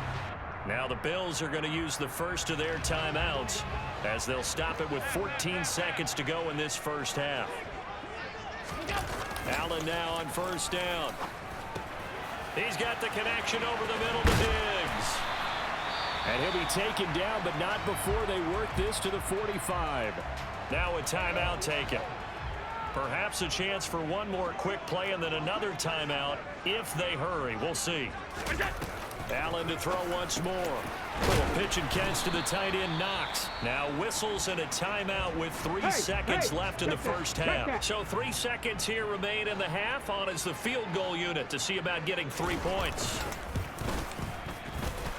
Now the Bills are going to use the first of their timeouts as they'll stop it with 14 seconds to go in this first half. Allen now on 1st down. He's got the connection over the middle to Diggs. And he'll be taken down, but not before they work this to the 45. Now a timeout taken. Perhaps a chance for one more quick play and then another timeout if they hurry. We'll see. Allen to throw once more. Little pitch and catch to the tight end Knox. Now whistles and a timeout with 3 seconds left in the first half. So 3 seconds here remain in the half. On is the field goal unit to see about getting 3 points.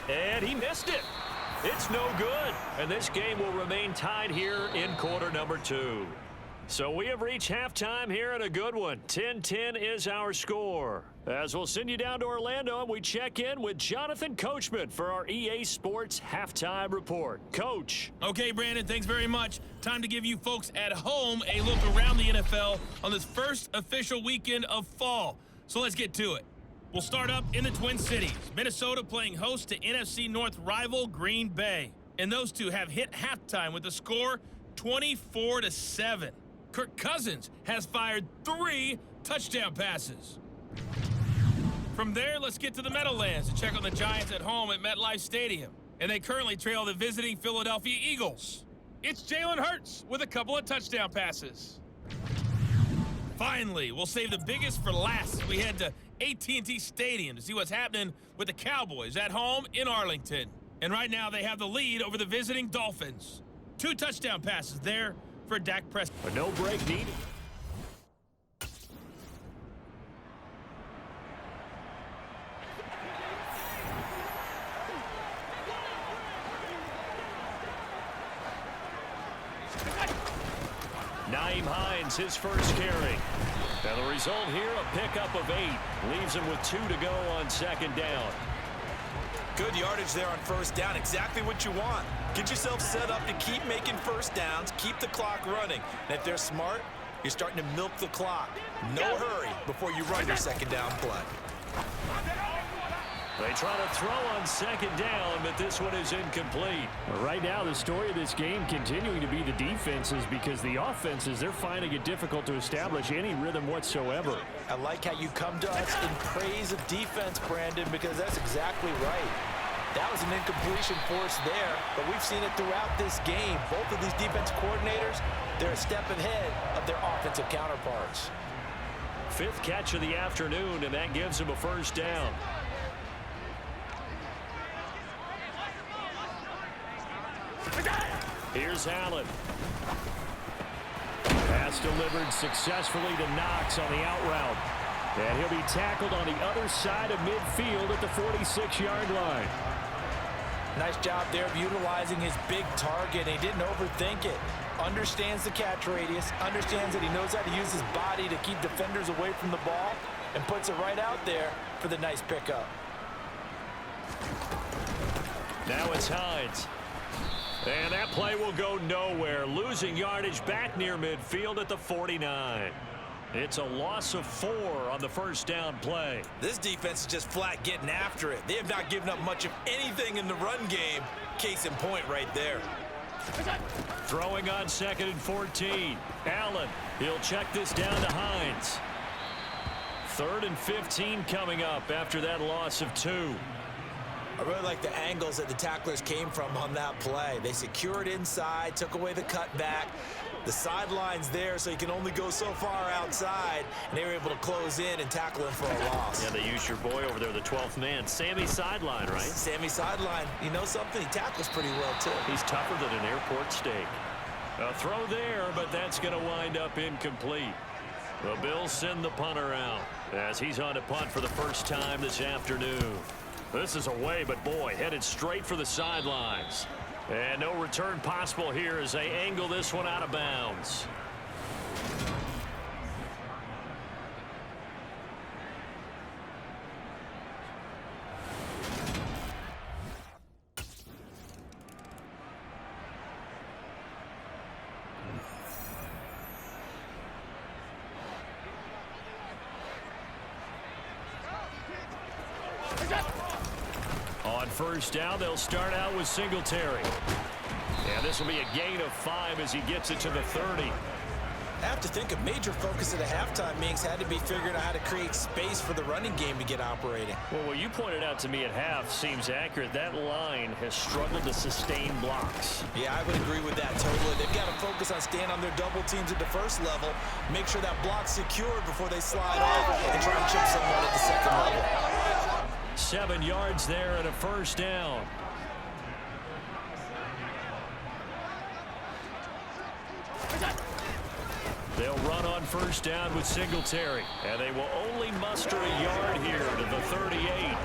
And he missed it. It's no good. And this game will remain tied here in quarter number 2. So we have reached halftime here in a good one. 10-10 is our score. As we'll send you down to Orlando, and we check in with Jonathan Coachman for our EA Sports Halftime Report. Coach. Okay, Brandon, thanks very much. Time to give you folks at home a look around the NFL on this first official weekend of fall. So let's get to it. We'll start up in the Twin Cities. Minnesota playing host to NFC North rival Green Bay. And those two have hit halftime with the score 24-7. Kirk Cousins has fired 3 touchdown passes. From there, let's get to the Meadowlands to check on the Giants at home at MetLife Stadium. And they currently trail the visiting Philadelphia Eagles. It's Jalen Hurts with a couple of touchdown passes. Finally, we'll save the biggest for last as we head to AT&T Stadium to see what's happening with the Cowboys at home in Arlington. And right now, they have the lead over the visiting Dolphins. 2 touchdown passes there for Dak Prescott. But no break needed. Nyheim Hines, his first carry. And the result here, a pickup of 8. Leaves him with 2 to go on 2nd down. Good yardage there on 1st down. Exactly what you want. Get yourself set up to keep making first downs, keep the clock running. And if they're smart, you're starting to milk the clock. No hurry before you run your 2nd down play. They try to throw on second down, but this one is incomplete. Right now, the story of this game continuing to be the defenses, because the offenses, they're finding it difficult to establish any rhythm whatsoever. I like how you come to us in praise of defense, Brandon, because that's exactly right. That was an incompletion force there, but we've seen it throughout this game. Both of these defense coordinators, they're a step ahead of their offensive counterparts. 5th catch of the afternoon, and that gives them a first down. Here's Allen. Pass delivered successfully to Knox on the out route. And he'll be tackled on the other side of midfield at the 46-yard line. Nice job there of utilizing his big target. He didn't overthink it. Understands the catch radius, understands that he knows how to use his body to keep defenders away from the ball, and puts it right out there for the nice pickup. Now it's Hines. And that play will go nowhere, losing yardage back near midfield at the 49. It's a loss of 4 on the first down play. This defense is just flat getting after it. They have not given up much of anything in the run game. Case in point right there. Throwing on 2nd and 14. Allen, he'll check this down to Hines. 3rd and 15 coming up after that loss of 2. I really like the angles that the tacklers came from on that play. They secured inside, took away the cutback. The sideline's there, so you can only go so far outside, and they were able to close in and tackle him for a loss. Yeah, they used your boy over there, the 12th man, Sammy Sideline, right? Sammy Sideline. You know something? He tackles pretty well, too. He's tougher than an airport steak. A throw there, but that's going to wind up incomplete. The Bills send the punter out as he's on to punt for the first time this afternoon. This is away, but boy, headed straight for the sidelines. And no return possible here as they angle this one out of bounds. On first down, they'll start out with Singletary. And this will be a gain of 5 as he gets it to the 30. I have to think a major focus at the halftime meetings had to be figuring out how to create space for the running game to get operating. Well, what you pointed out to me at half seems accurate. That line has struggled to sustain blocks. Yeah, I would agree with that totally. They've got to focus on staying on their double teams at the first level, make sure that block's secured before they slide off and try and chip someone at the second level. 7 yards there and a first down. They'll run on first down with Singletary, and they will only muster a yard here to the 38.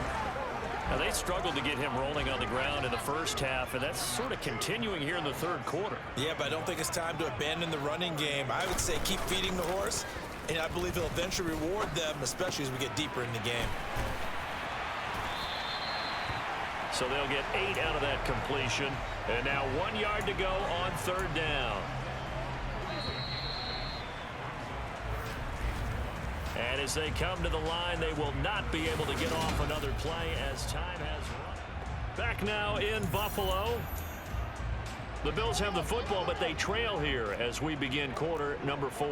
Now, they struggled to get him rolling on the ground in the first half, and that's sort of continuing here in the third quarter. Yeah, but I don't think it's time to abandon the running game. I would say keep feeding the horse, and I believe he'll eventually reward them, especially as we get deeper in the game. So they'll get 8 out of that completion, and now 1 yard to go on third down. And as they come to the line, they will not be able to get off another play as time has run. Back now in Buffalo. The Bills have the football, but they trail here as we begin quarter number 4.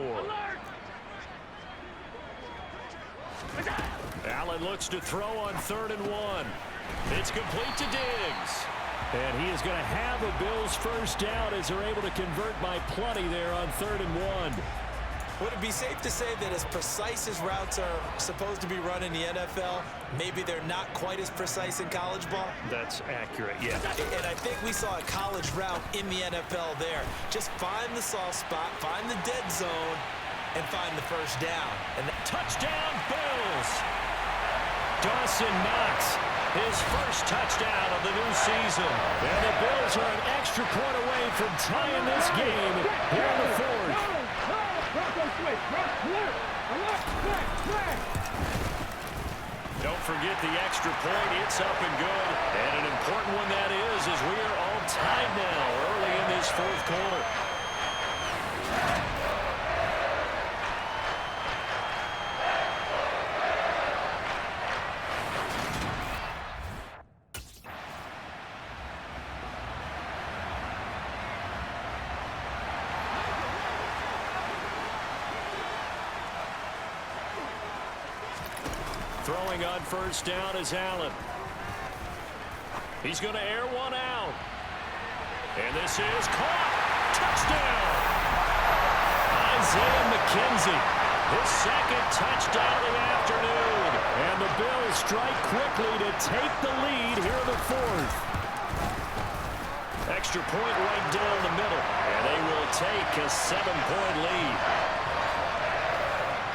Allen looks to throw on 3rd and 1. It's complete to Diggs. And he is going to have a Bills first down as they're able to convert by plenty there on 3rd and 1. Would it be safe to say that as precise as routes are supposed to be run in the NFL, maybe they're not quite as precise in college ball? That's accurate, yeah. And I think we saw a college route in the NFL there. Just find the soft spot, find the dead zone, and find the first down. And touchdown, Bills! Dawson Knox, his first touchdown of the new season. And the Bills are an extra point away from tying this game here in the 4th. Don't forget the extra point. It's up and good. And an important one that is, as we are all tied now early in this 4th quarter. Throwing on first down is Allen. He's going to air one out. And this is caught. Touchdown. Isaiah McKenzie, his second touchdown of the afternoon. And the Bills strike quickly to take the lead here in the fourth. Extra point right down the middle. And they will take a 7-point lead.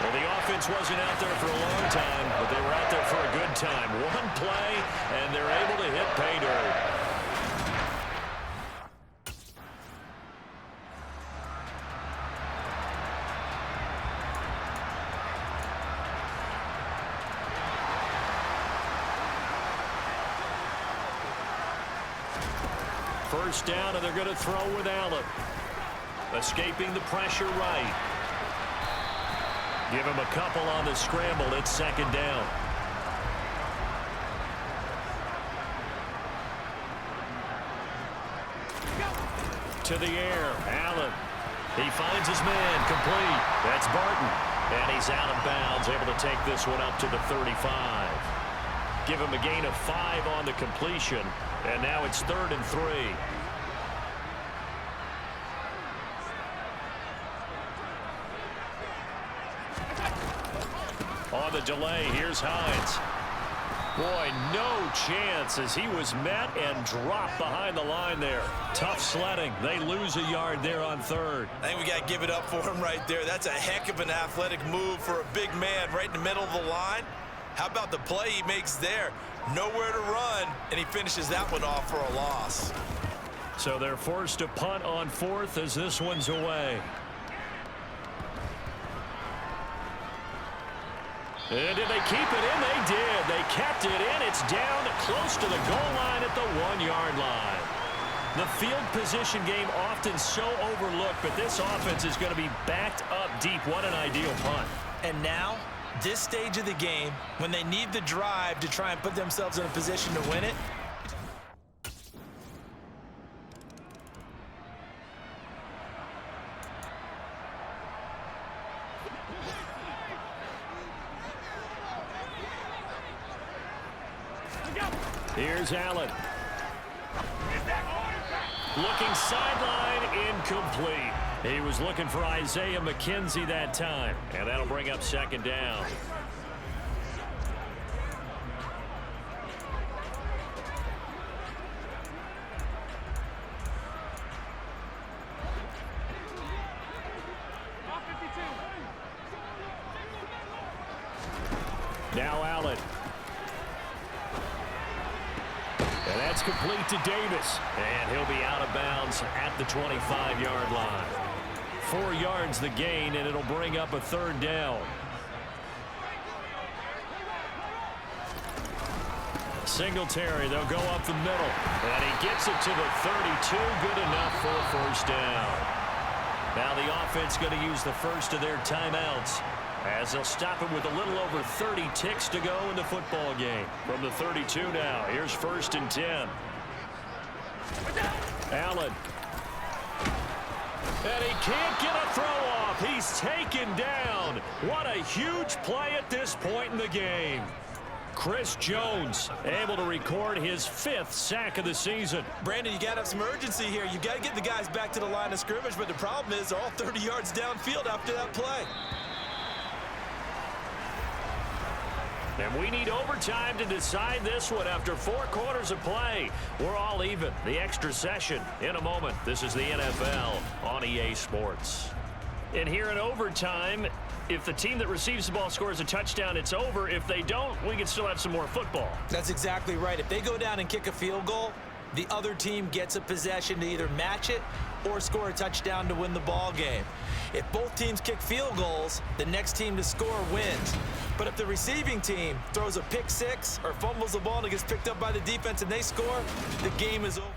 Well, the offense wasn't out there for a long time, but they were out there for a good time. One play, and they're able to hit pay dirt. First down, and they're going to throw with Allen. Escaping the pressure right. Give him a couple on the scramble. It's second down. To the air. Allen. He finds his man. Complete. That's Barton. And he's out of bounds. Able to take this one up to the 35. Give him a gain of 5 on the completion. And now it's 3rd and 3. On the delay, here's Hines. Boy, no chance as he was met and dropped behind the line there. Tough sledding. They lose a yard there on 3rd. I think we got to give it up for him right there. That's a heck of an athletic move for a big man right in the middle of the line. How about the play he makes there? Nowhere to run, and he finishes that one off for a loss. So they're forced to punt on 4th as this one's away. And did they keep it in? They did. They kept it in. It's down close to the goal line at the 1-yard line. The field position game often so overlooked, but this offense is going to be backed up deep. What an ideal punt. And now, this stage of the game, when they need the drive to try and put themselves in a position to win it, here's Allen. Looking sideline, incomplete. He was looking for Isaiah McKenzie that time, and that'll bring up second down. Now Allen. And that's complete to Davis. And he'll be out of bounds at the 25-yard line. 4 yards the gain, and it'll bring up a 3rd down. Singletary, they'll go up the middle. And he gets it to the 32. Good enough for a 1st down. Now the offense going to use the first of their timeouts, as they'll stop it with a little over 30 ticks to go in the football game. From the 32 now, here's 1st and 10. Allen. And he can't get a throw off. He's taken down. What a huge play at this point in the game. Chris Jones able to record his 5th sack of the season. Brandon, you got to have some urgency here. You got to get the guys back to the line of scrimmage, but the problem is they're all 30 yards downfield after that play. And we need overtime to decide this one after 4 quarters of play. We're all even. The extra session in a moment. This is the NFL on EA Sports. And here in overtime, if the team that receives the ball scores a touchdown, it's over. If they don't, we can still have some more football. That's exactly right. If they go down and kick a field goal, the other team gets a possession to either match it or score a touchdown to win the ball game. If both teams kick field goals, the next team to score wins. But if the receiving team throws a pick six or fumbles the ball and it gets picked up by the defense and they score, the game is over.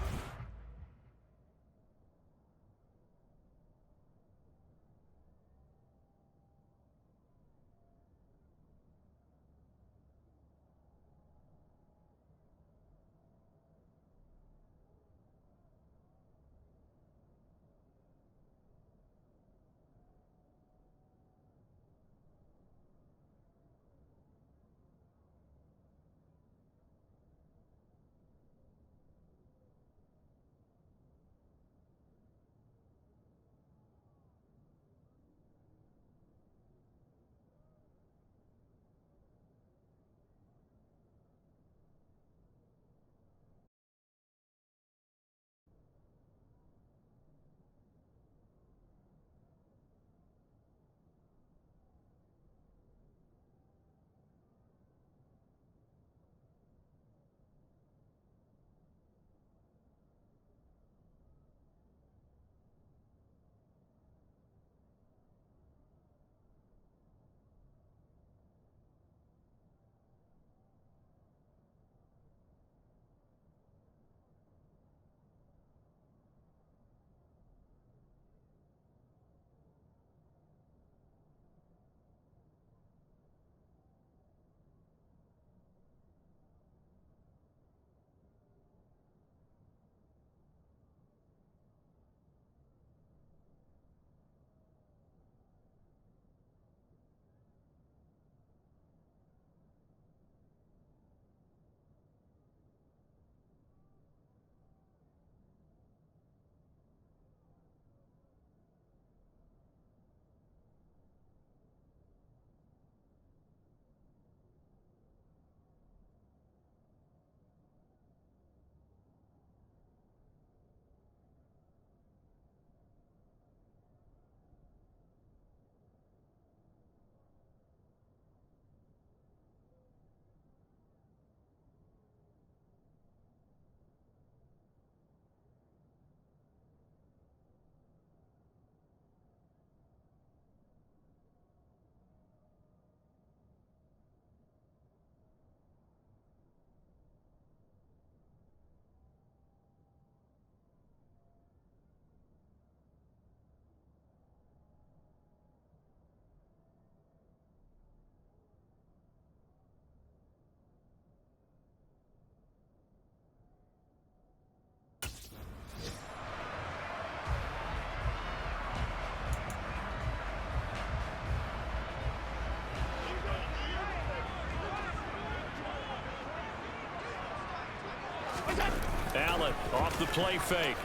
Allen off the play fake.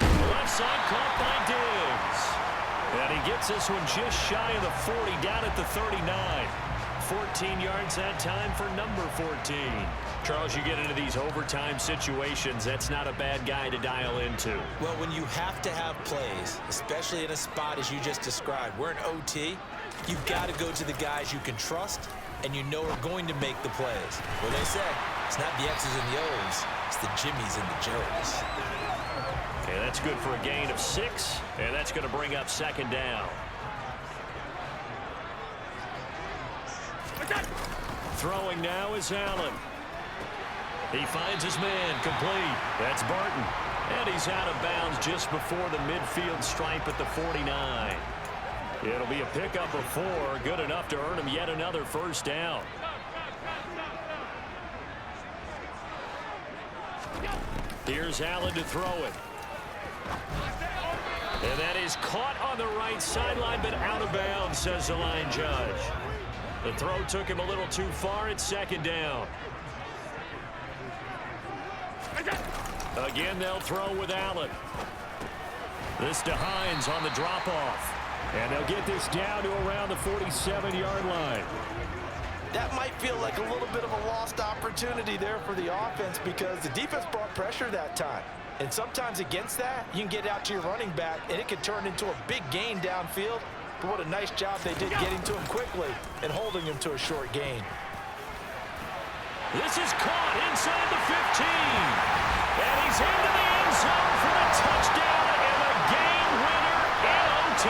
Left side caught by Diggs. And he gets this one just shy of the 40, down at the 39. 14 yards that time for number 14. Charles, you get into these overtime situations, that's not a bad guy to dial into. Well, when you have to have plays, especially in a spot as you just described, we're in OT, you've got to go to the guys you can trust and you know are going to make the plays. Well, they say it's not the X's and the O's, it's the Jimmies and the Joes. Okay, that's good for a gain of 6, and that's going to bring up second down. Throwing now is Allen. He finds his man, complete. That's Barton. And he's out of bounds just before the midfield stripe at the 49. It'll be a pickup of 4, good enough to earn him yet another first down. Here's Allen to throw it. And that is caught on the right sideline, but out of bounds, says the line judge. The throw took him a little too far at second down. Again, they'll throw with Allen. This to Hines on the drop-off. And they'll get this down to around the 47-yard line. That might feel like a little bit of a lost opportunity there for the offense because the defense brought pressure that time. And sometimes against that, you can get out to your running back, and it can turn into a big gain downfield. But what a nice job they did getting to him quickly and holding him to a short gain. This is caught inside the 15. And he's into the end zone for the touchdown and the game winner in OT.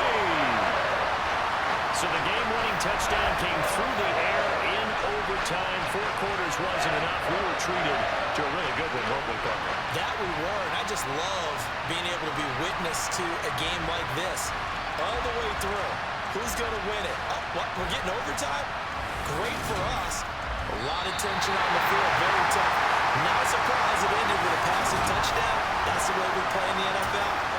So the game-winning touchdown came through the air in overtime. 4 quarters wasn't enough. We were treated to a really good one, weren't we, Parker? That we were, and I just love being able to be witness to a game like this all the way through. Who's going to win it? What? We're getting overtime? Great for us. A lot of tension on the field, very tough. Not a surprise it ended with a passing touchdown. That's the way we play in the NFL.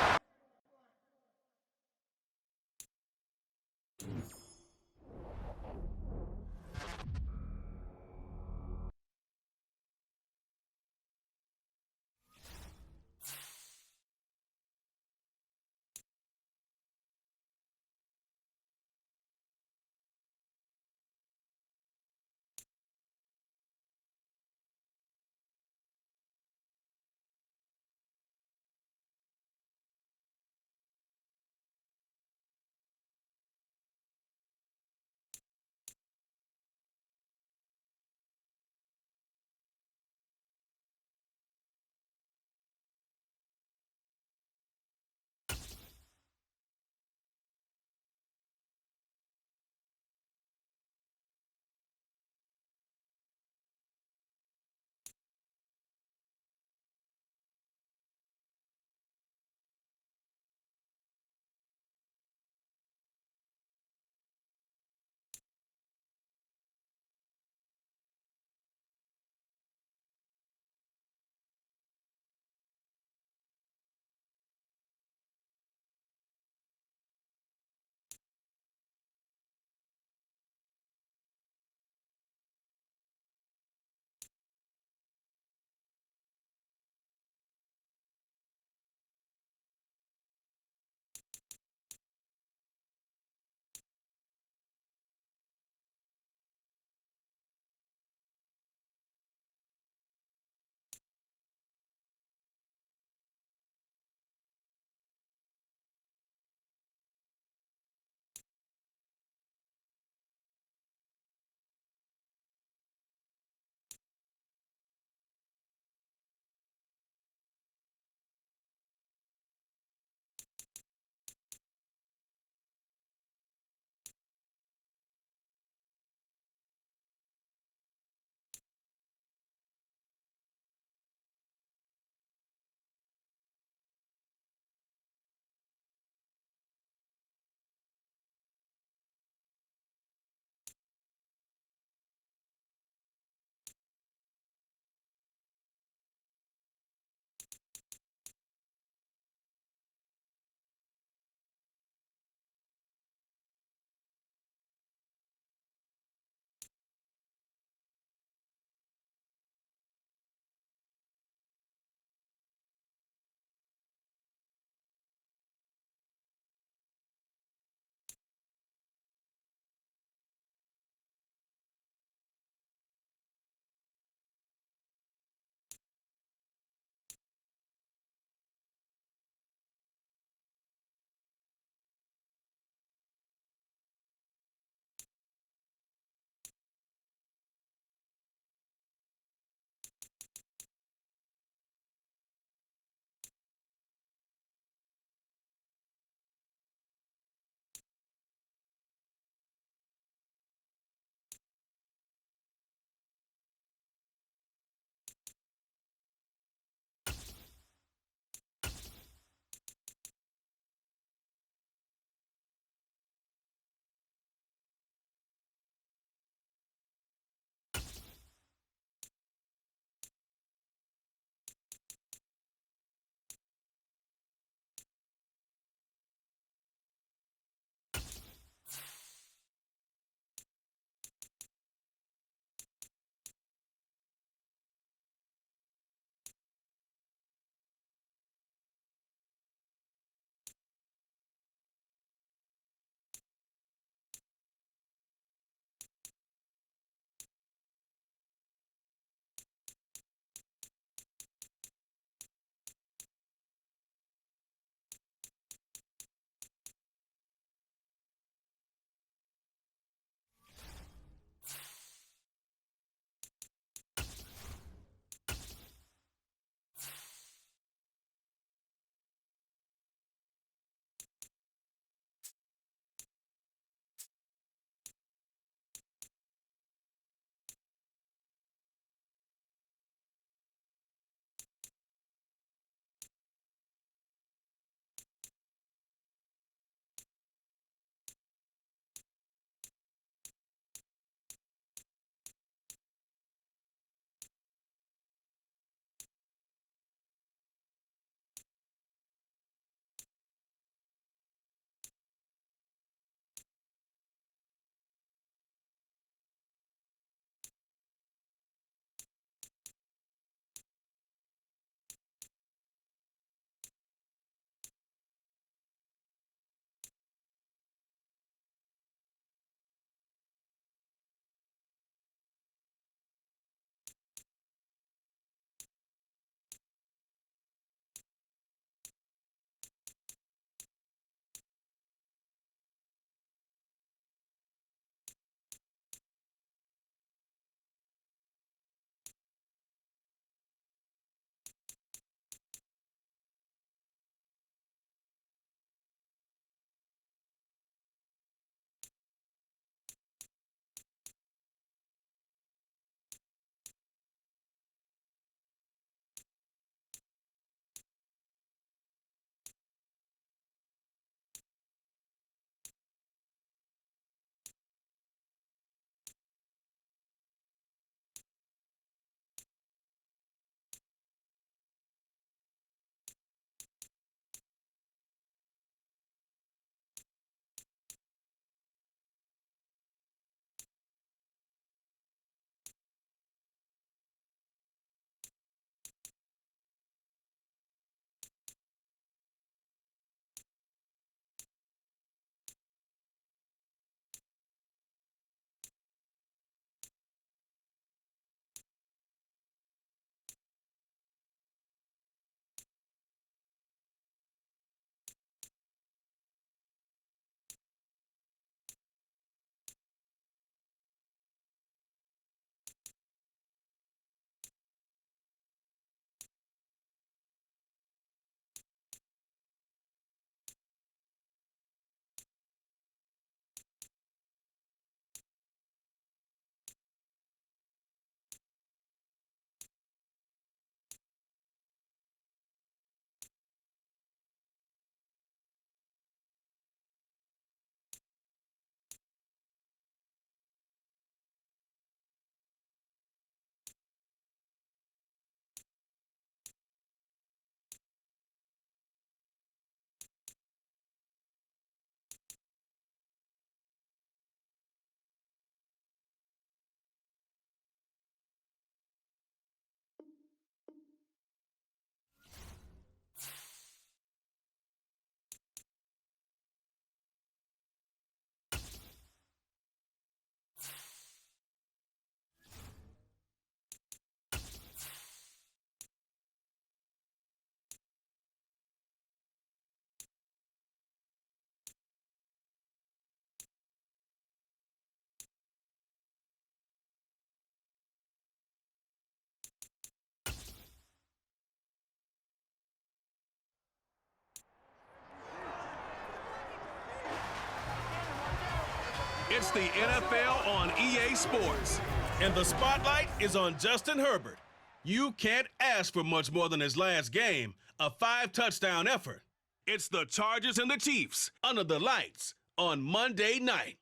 It's the NFL on EA Sports, and the spotlight is on Justin Herbert. You can't ask for much more than his last game, a 5-touchdown effort. It's the Chargers and the Chiefs under the lights on Monday night.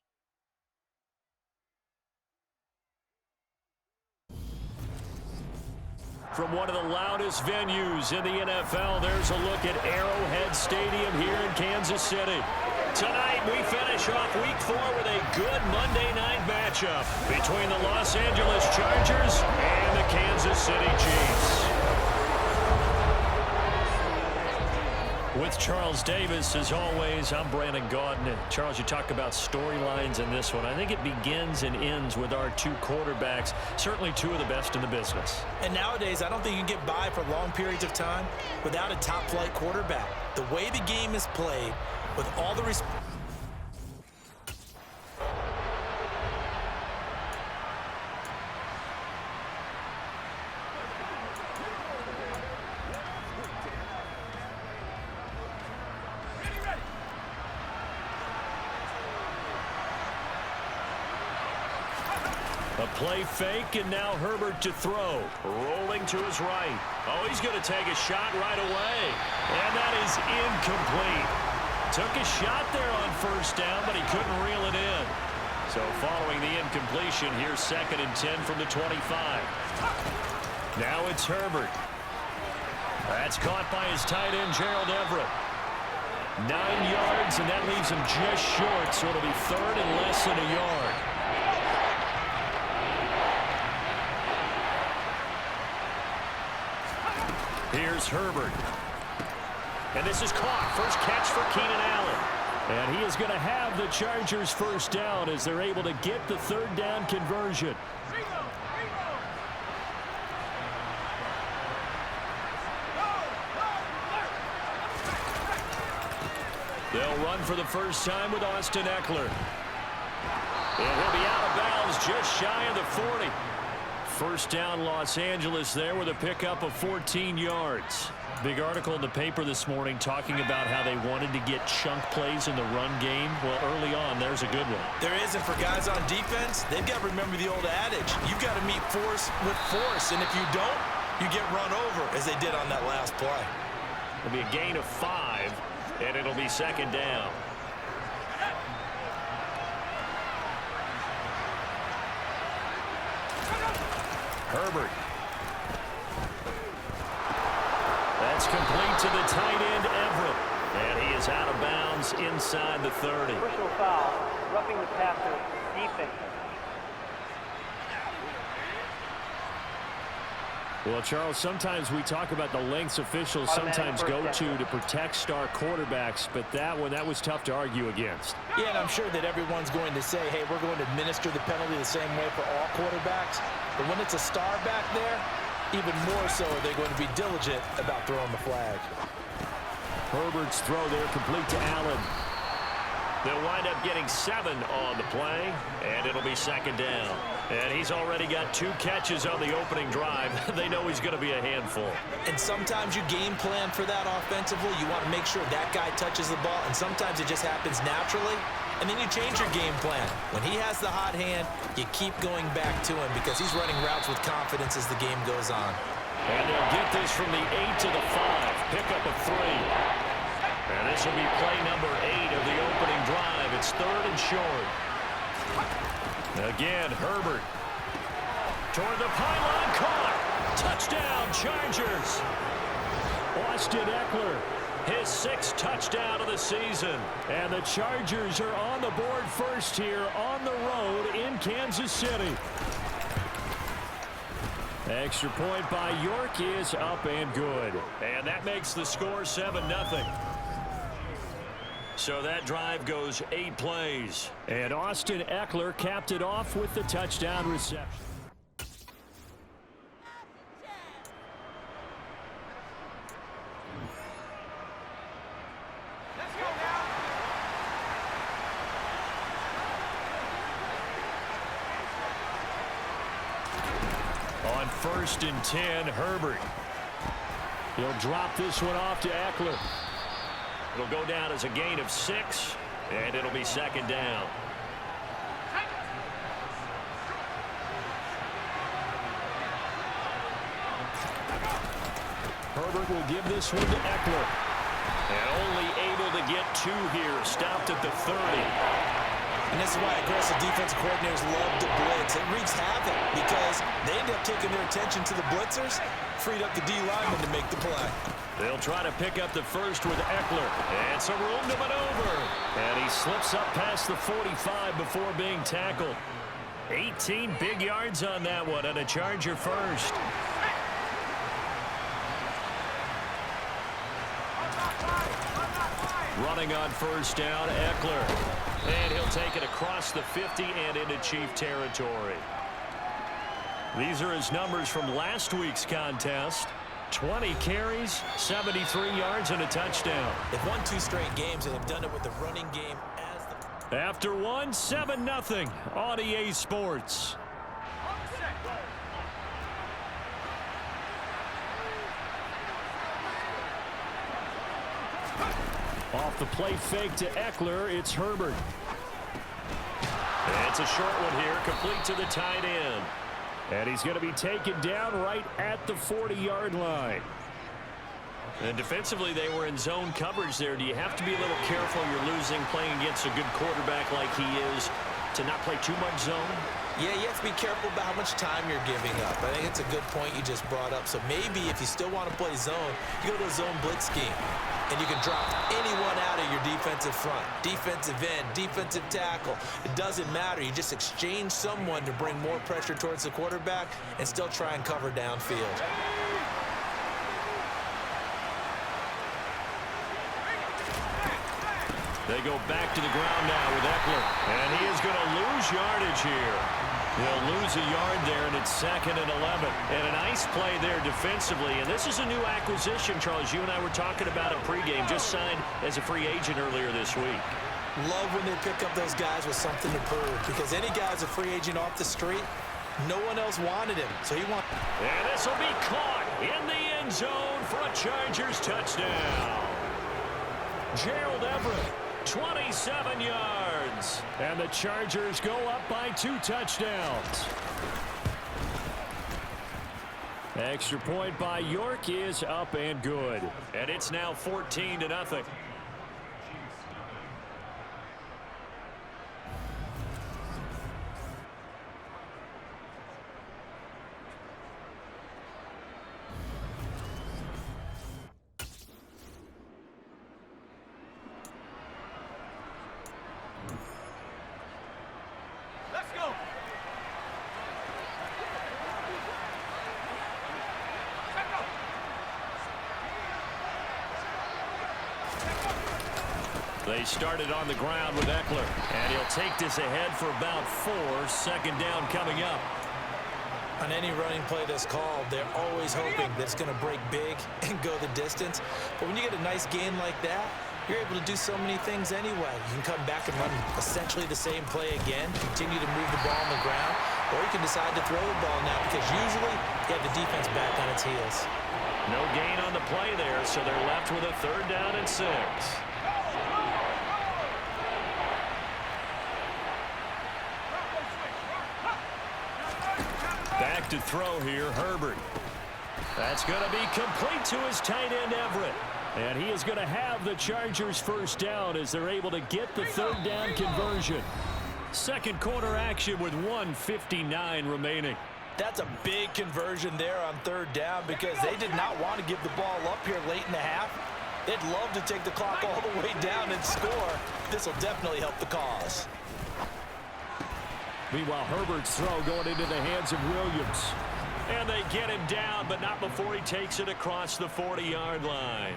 From one of the loudest venues in the NFL, there's a look at Arrowhead Stadium here in Kansas City. Tonight, we finish off Week 4 with a good Monday night matchup between the Los Angeles Chargers and the Kansas City Chiefs. With Charles Davis, as always, I'm Brandon Gaudin. Charles, you talk about storylines in this one. I think it begins and ends with our two quarterbacks, certainly two of the best in the business. And nowadays, I don't think you can get by for long periods of time without a top-flight quarterback. The way the game is played, with all the respect. A play fake, and now Herbert to throw. Rolling to his right. Oh, he's going to take a shot right away. And that is incomplete. Took a shot there on first down, but he couldn't reel it in. So following the incompletion, here's 2nd and 10 from the 25. Now it's Herbert. That's caught by his tight end, Gerald Everett. 9 yards, and that leaves him just short, so it'll be 3rd and less than a yard. Here's Herbert. And this is caught. First catch for Keenan Allen. And he is going to have the Chargers first down as they're able to get the 3rd down conversion. They'll run for the first time with Austin Eckler. And he'll be out of bounds just shy of the 40. First down, Los Angeles there with a pickup of 14 yards. Big article in the paper this morning talking about how they wanted to get chunk plays in the run game. Well, early on, there's a good one. There is, and for guys on defense, they've got to remember the old adage. You've got to meet force with force, and if you don't, you get run over, as they did on that last play. It'll be a gain of 5, and it'll be 2nd down. Herbert. That's complete to the tight end, Everett. And he is out of bounds inside the 30. Personal foul, roughing the passer, defense. Well, Charles, sometimes we talk about the lengths officials sometimes go to protect star quarterbacks, but that one, that was tough to argue against. Yeah, and I'm sure that everyone's going to say, hey, we're going to administer the penalty the same way for all quarterbacks. But when it's a star back there, even more so they're going to be diligent about throwing the flag. Herbert's throw there complete to Allen. They'll wind up getting 7 on the play, and it'll be 2nd down. And he's already got 2 catches on the opening drive. They know he's going to be a handful. And sometimes you game plan for that offensively. You want to make sure that guy touches the ball, and sometimes it just happens naturally. And then you change your game plan. When he has the hot hand, you keep going back to him because he's running routes with confidence as the game goes on. And they'll get this from the 8 to the 5. Pickup of 3. And this will be play number 8 of the opening drive. It's 3rd and short. Again, Herbert. Toward the pylon, caught. Touchdown, Chargers. Austin Eckler, his 6th touchdown of the season. And the Chargers are on the board first here on the road in Kansas City. Extra point by York is up and good. And that makes the score 7-0. So that drive goes 8 plays. And Austin Eckler capped it off with the touchdown reception. Let's go now. On 1st and 10, Herbert. He'll drop this one off to Eckler. It'll go down as a gain of 6, and it'll be 2nd down. Herbert will give this one to Eckler. And only able to get 2 here. Stopped at the 30. And this is why aggressive defensive coordinators love to blitz. It wreaks havoc because they end up taking their attention to the blitzers, freed up the D lineman to make the play. They'll try to pick up the first with Eckler. And some room to maneuver. And he slips up past the 45 before being tackled. 18 big yards on that one, and a Charger first. Running on first down, Eckler. And he'll take it across the 50 and into Chief territory. These are his numbers from last week's contest. 20 carries, 73 yards, and a touchdown. They've won 2 straight games, and they've done it with the running game as the... After one, 7-0 on EA Sports. Off the play fake to Eckler, it's Herbert. And it's a short one here, complete to the tight end. And he's going to be taken down right at the 40-yard line. And defensively, they were in zone coverage there. Do you have to be a little careful? You're losing playing against a good quarterback like he is to not play too much zone? Yeah, you have to be careful about how much time you're giving up. I think it's a good point you just brought up. So maybe if you still want to play zone, you go to a zone blitz scheme. And you can drop anyone out of your defensive front, defensive end, defensive tackle. It doesn't matter. You just exchange someone to bring more pressure towards the quarterback and still try and cover downfield. They go back to the ground now with Eckler. And he is going to lose yardage here. He'll lose a yard there, and it's 2nd and 11. And a nice play there defensively. And this is a new acquisition, Charles. You and I were talking about it pregame. Just signed as a free agent earlier this week. Love when they pick up those guys with something to prove. Because any guy's a free agent off the street, no one else wanted him. So he wants... And this will be caught in the end zone for a Chargers touchdown. Gerald Everett. 27 yards. And the Chargers go up by 2 touchdowns. Extra point by York is up and good. And it's now 14-0. They started on the ground with Eckler, and he'll take this ahead for about 4. 2nd down coming up. On any running play that's called, they're always hoping that it's going to break big and go the distance. But when you get a nice gain like that, you're able to do so many things anyway. You can come back and run essentially the same play again, continue to move the ball on the ground, or you can decide to throw the ball now because usually you have the defense back on its heels. No gain on the play there, so they're left with a 3rd down and 6. Back to throw here, Herbert. That's going to be complete to his tight end, Everett. And he is going to have the Chargers 1st down as they're able to get the 3rd down conversion. 2nd quarter action with 1:59 remaining. That's a big conversion there on 3rd down because they did not want to give the ball up here late in the half. They'd love to take the clock all the way down and score. This will definitely help the cause. Meanwhile, Herbert's throw going into the hands of Williams. And they get him down, but not before he takes it across the 40-yard line.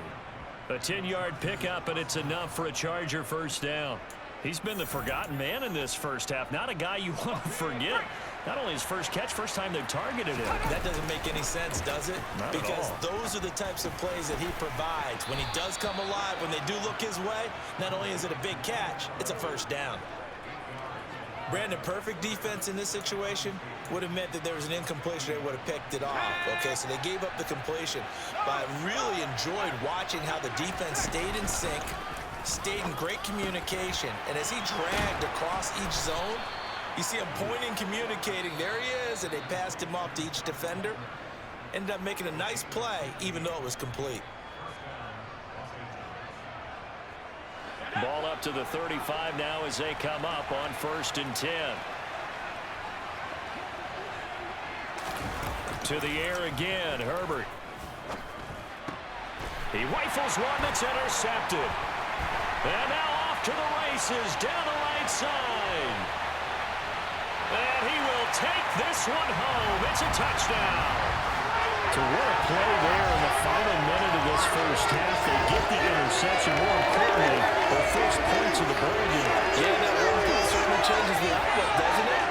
A 10-yard pickup, and it's enough for a Charger 1st down. He's been the forgotten man in this first half. Not a guy you want to forget. Not only his first catch, first time they've targeted him. That doesn't make any sense, does it? Not because at all. Those are the types of plays that he provides. When he does come alive, when they do look his way, not only is it a big catch, it's a 1st down. Brandon, perfect defense in this situation would have meant that there was an incompletion. They would have picked it off. Okay, so they gave up the completion. But I really enjoyed watching how the defense stayed in sync, stayed in great communication. And as he dragged across each zone, you see him pointing, communicating. There he is, and they passed him off to each defender. ended up making a nice play, even though it was complete. Ball up to the 35 now as they come up on 1st and 10. To the air again, Herbert. He rifles one that's intercepted. And now off to the races down the right side. And he will take this one home. It's a touchdown. So what a play there in the final minute of this first half. They get the interception. More importantly, their first points of the ball game. Yeah, that one point certainly changes the outlook, doesn't it?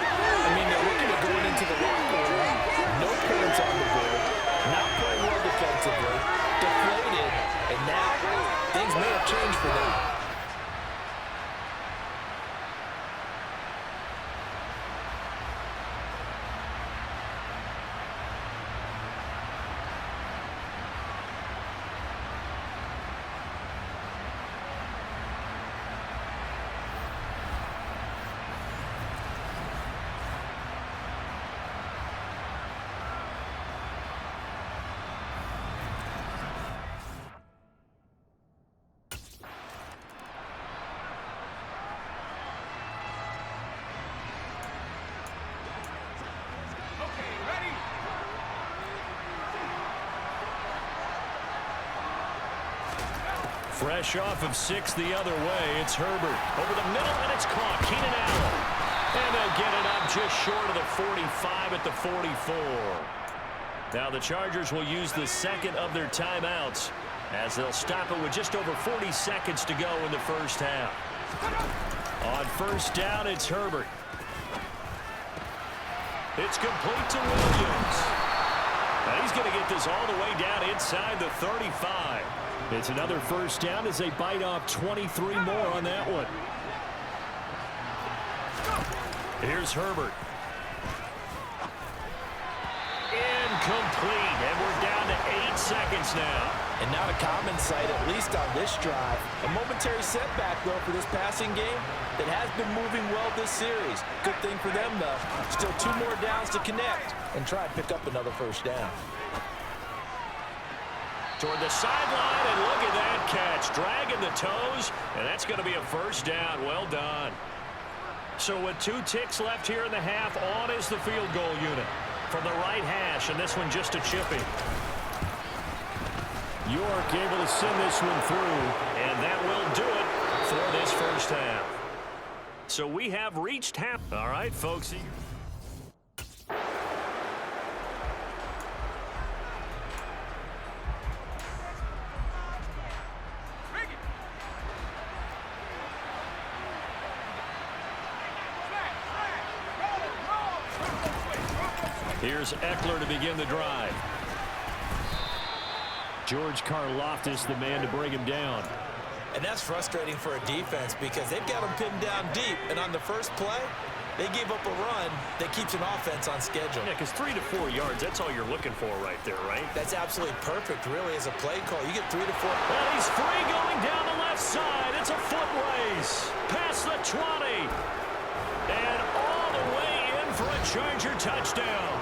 I mean, they're looking at going into the locker room. No points on the board. Not playing well defensively. Deflated. And now, things may have changed for them. Fresh off of 6 the other way, it's Herbert. Over the middle, and it's caught. Keenan Allen. And they'll get it up just short of the 45 at the 44. Now the Chargers will use the second of their timeouts as they'll stop it with just over 40 seconds to go in the first half. On 1st down, it's Herbert. It's complete to Williams. And he's going to get this all the way down inside the 35. It's another 1st down as they bite off 23 more on that one. Here's Herbert. Incomplete, and we're down to 8 seconds now. And not a common sight, at least on this drive. A momentary setback, though, for this passing game that has been moving well this series. Good thing for them, though. Still 2 more downs to connect and try and pick up another 1st down. Toward the sideline, and look at that catch. Dragging the toes, and that's going to be a 1st down. Well done. So with 2 ticks left here in the half, on is the field goal unit from the right hash, and this one just a chipping. York able to send this one through, and that will do it for this 1st half. So we have reached half. All right, folks. Here's Eckler to begin the drive. George Karlaftis, the man to bring him down. And that's frustrating for a defense because they've got him pinned down deep. And on the first play, they gave up a run that keeps an offense on schedule. Yeah, because 3 to 4 yards, that's all you're looking for right there, right? That's absolutely perfect, really, as a play call. You get 3 to 4. Well, he's free going down the left side. It's a foot race. Past the 20. And all the way in for a Charger touchdown.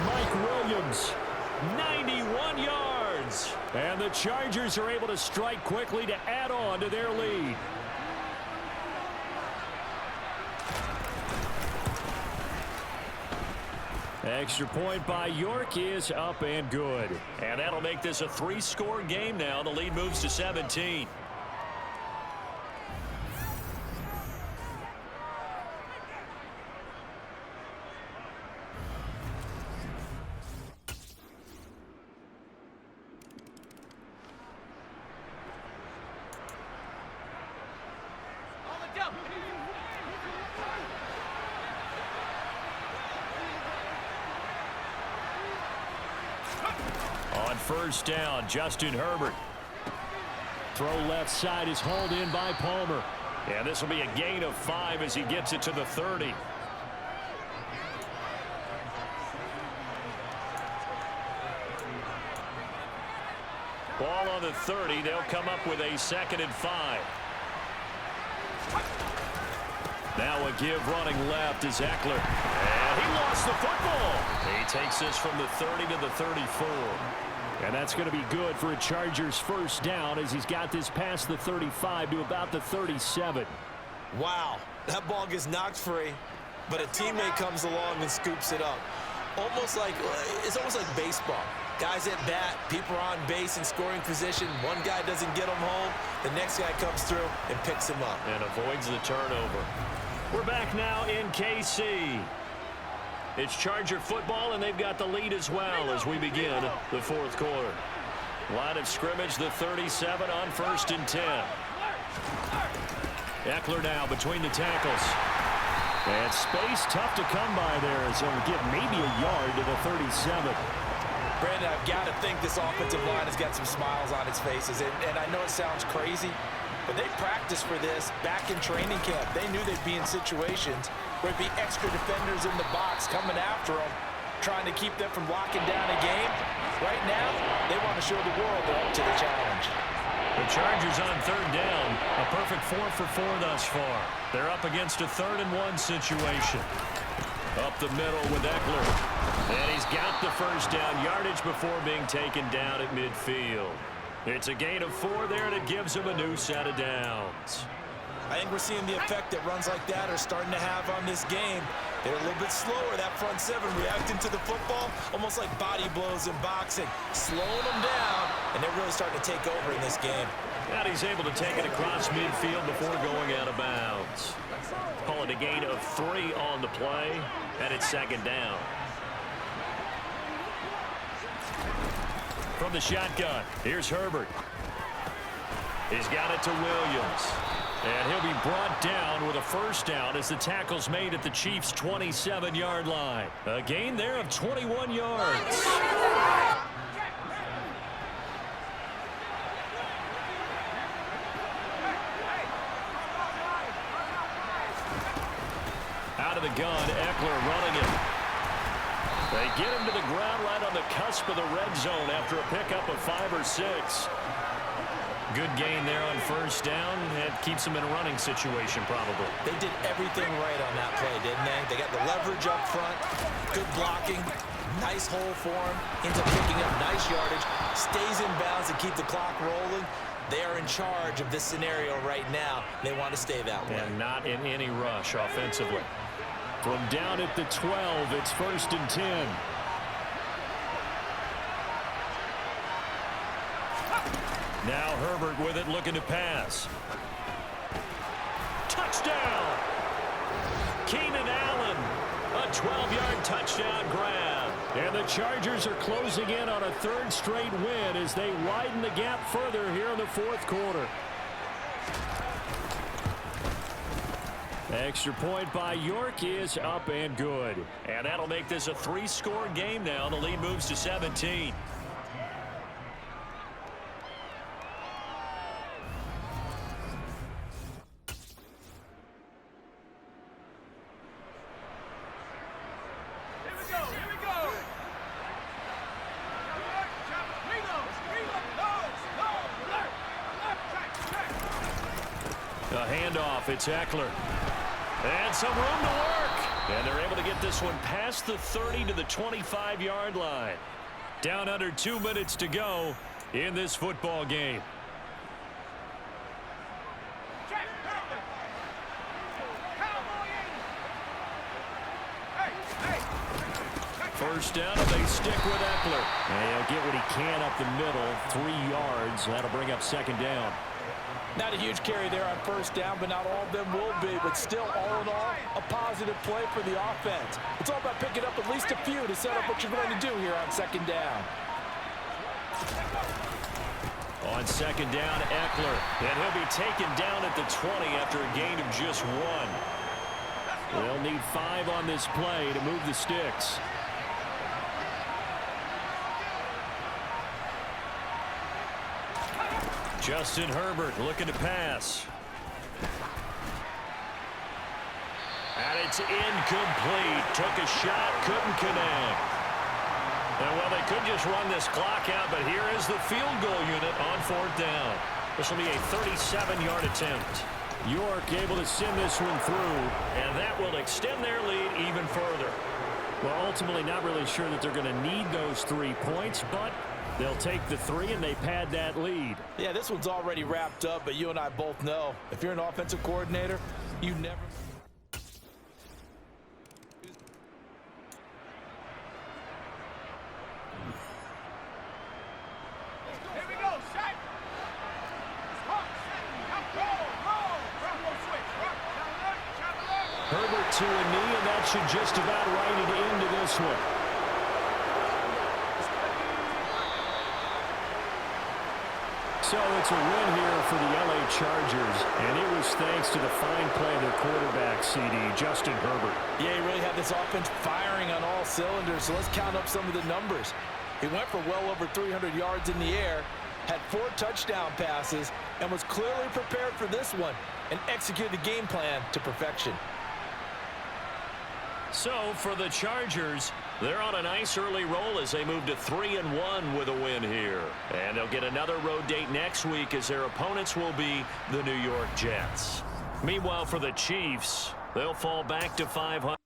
Mike Williams, 91 yards. And the Chargers are able to strike quickly to add on to their lead. Extra point by York is up and good. And that'll make this a 3-score game now. The lead moves to 17. On 1st down, Justin Herbert. Throw left side is hauled in by Palmer. And this will be a gain of 5 as he gets it to the 30. Ball on the 30. They'll come up with a 2nd and 5. Now a give running left is Eckler. And he lost the football. He takes this from the 30 to the 34. And that's going to be good for a Chargers first down as he's got this past the 35 to about the 37. Wow, that ball gets knocked free, but a teammate comes along and scoops it up. It's almost like baseball. Guys at bat, people are on base in scoring position. One guy doesn't get him home. The next guy comes through and picks him up. And avoids the turnover. We're back now in KC. It's Charger football, and they've got the lead as well as we begin the fourth quarter. Line of scrimmage, the 37 on 1st and 10. Eckler now between the tackles. And space tough to come by there as he'll get maybe a yard to the 37. Brandon, I've got to think this offensive line has got some smiles on its faces. And I know it sounds crazy, but they practiced for this back in training camp. They knew they'd be in situations where it'd be extra defenders in the box coming after them, trying to keep them from locking down a game. Right now, they want to show the world they're up to the challenge. The Chargers on 3rd down. A perfect 4 for 4 thus far. They're up against a 3rd and 1 situation. Up the middle with Eckler. And he's got the first down yardage before being taken down at midfield. It's a gain of 4 there, and it gives him a new set of downs. I think we're seeing the effect that runs like that are starting to have on this game. They're a little bit slower, that front 7, reacting to the football, almost like body blows in boxing, slowing them down, and they're really starting to take over in this game. And he's able to take it across midfield before going out of bounds. Call it a gain of 3 on the play, and it's 2nd down. From the shotgun, here's Herbert. He's got it to Williams. And he'll be brought down with a first down as the tackle's made at the Chiefs' 27-yard line. A gain there of 21 yards. Out of the gun, Eckler running it. They get him to the ground right on the cusp of the red zone after a pickup of 5 or 6. Good gain there on first down. It keeps them in a running situation, probably. They did everything right on that play, didn't they? They got the leverage up front, good blocking, nice hole for him, ends up picking up nice yardage, stays in bounds to keep the clock rolling. They are in charge of this scenario right now. They want to stay that way. And not in any rush offensively. From down at the 12, it's 1st and 10. Now Herbert with it, looking to pass. Touchdown! Keenan Allen, a 12-yard touchdown grab. And the Chargers are closing in on a 3rd straight win as they widen the gap further here in the 4th quarter. Extra point by York is up and good. And that'll make this a 3-score game now. The lead moves to 17. A handoff, it's Eckler. And some room to work. And they're able to get this one past the 30 to the 25-yard line. Down under 2 minutes to go in this football game. First down, and they stick with Eckler. And he'll get what he can up the middle, 3 yards. That'll bring up 2nd down. Not a huge carry there on first down, but not all of them will be. But still, all in all, a positive play for the offense. It's all about picking up at least a few to set up what you're going to do here on 2nd down. On 2nd down, Eckler. And he'll be taken down at the 20 after a gain of just 1. They'll need 5 on this play to move the sticks. Justin Herbert looking to pass. And it's incomplete. Took a shot, couldn't connect. And well, they could just run this clock out, but here is the field goal unit on 4th down. This will be a 37-yard attempt. York able to send this one through, and that will extend their lead even further. Well, ultimately not really sure that they're going to need those 3 points, but they'll take the 3 and they pad that lead. Yeah, this one's already wrapped up, but you and I both know if you're an offensive coordinator, you never... Here we go, shot. Herbert to a knee, and that should just about write it into this one. So it's a win here for the LA Chargers, and it was thanks to the fine play of their quarterback, CD, Justin Herbert. Yeah, he really had this offense firing on all cylinders, so let's count up some of the numbers. He went for well over 300 yards in the air, had 4 touchdown passes, and was clearly prepared for this one and executed the game plan to perfection. So for the Chargers, they're on a nice early roll as they move to 3-1 with a win here. And they'll get another road date next week as their opponents will be the New York Jets. Meanwhile, for the Chiefs, they'll fall back to 500.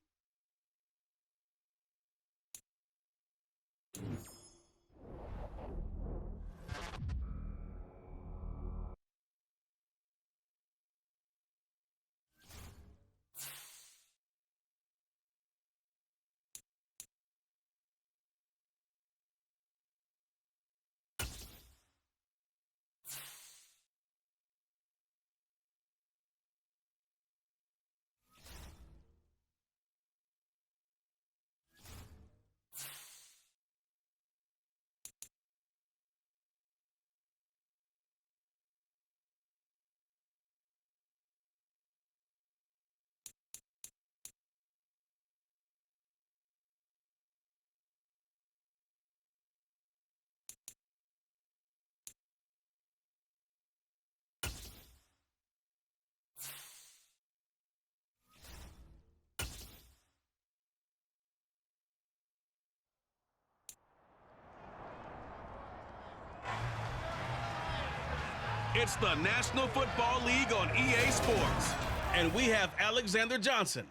It's the National Football League on EA Sports. And we have Alexander Johnson.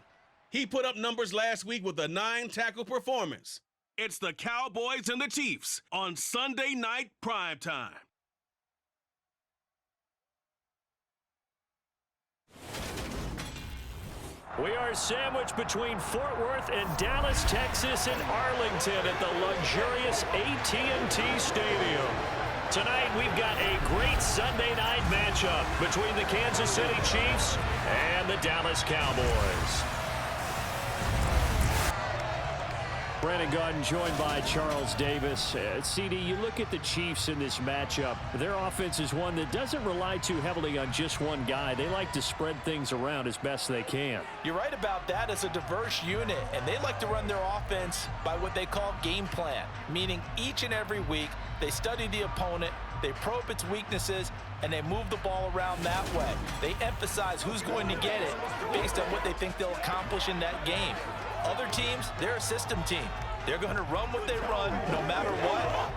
He put up numbers last week with a 9-tackle performance. It's the Cowboys and the Chiefs on Sunday night primetime. We are sandwiched between Fort Worth and Dallas, Texas, and Arlington at the luxurious AT&T Stadium. Tonight, we've got a great Sunday night matchup between the Kansas City Chiefs and the Dallas Cowboys. Brandon Gaudin joined by Charles Davis. CD, you look at the Chiefs in this matchup. Their offense is one that doesn't rely too heavily on just one guy. They like to spread things around as best they can. You're right about that. It's a diverse unit, and they like to run their offense by what they call game plan, meaning each and every week they study the opponent, they probe its weaknesses, and they move the ball around that way. They emphasize who's going to get it based on what they think they'll accomplish in that game. Other teams, they're a system team. They're going to run what they run no matter what.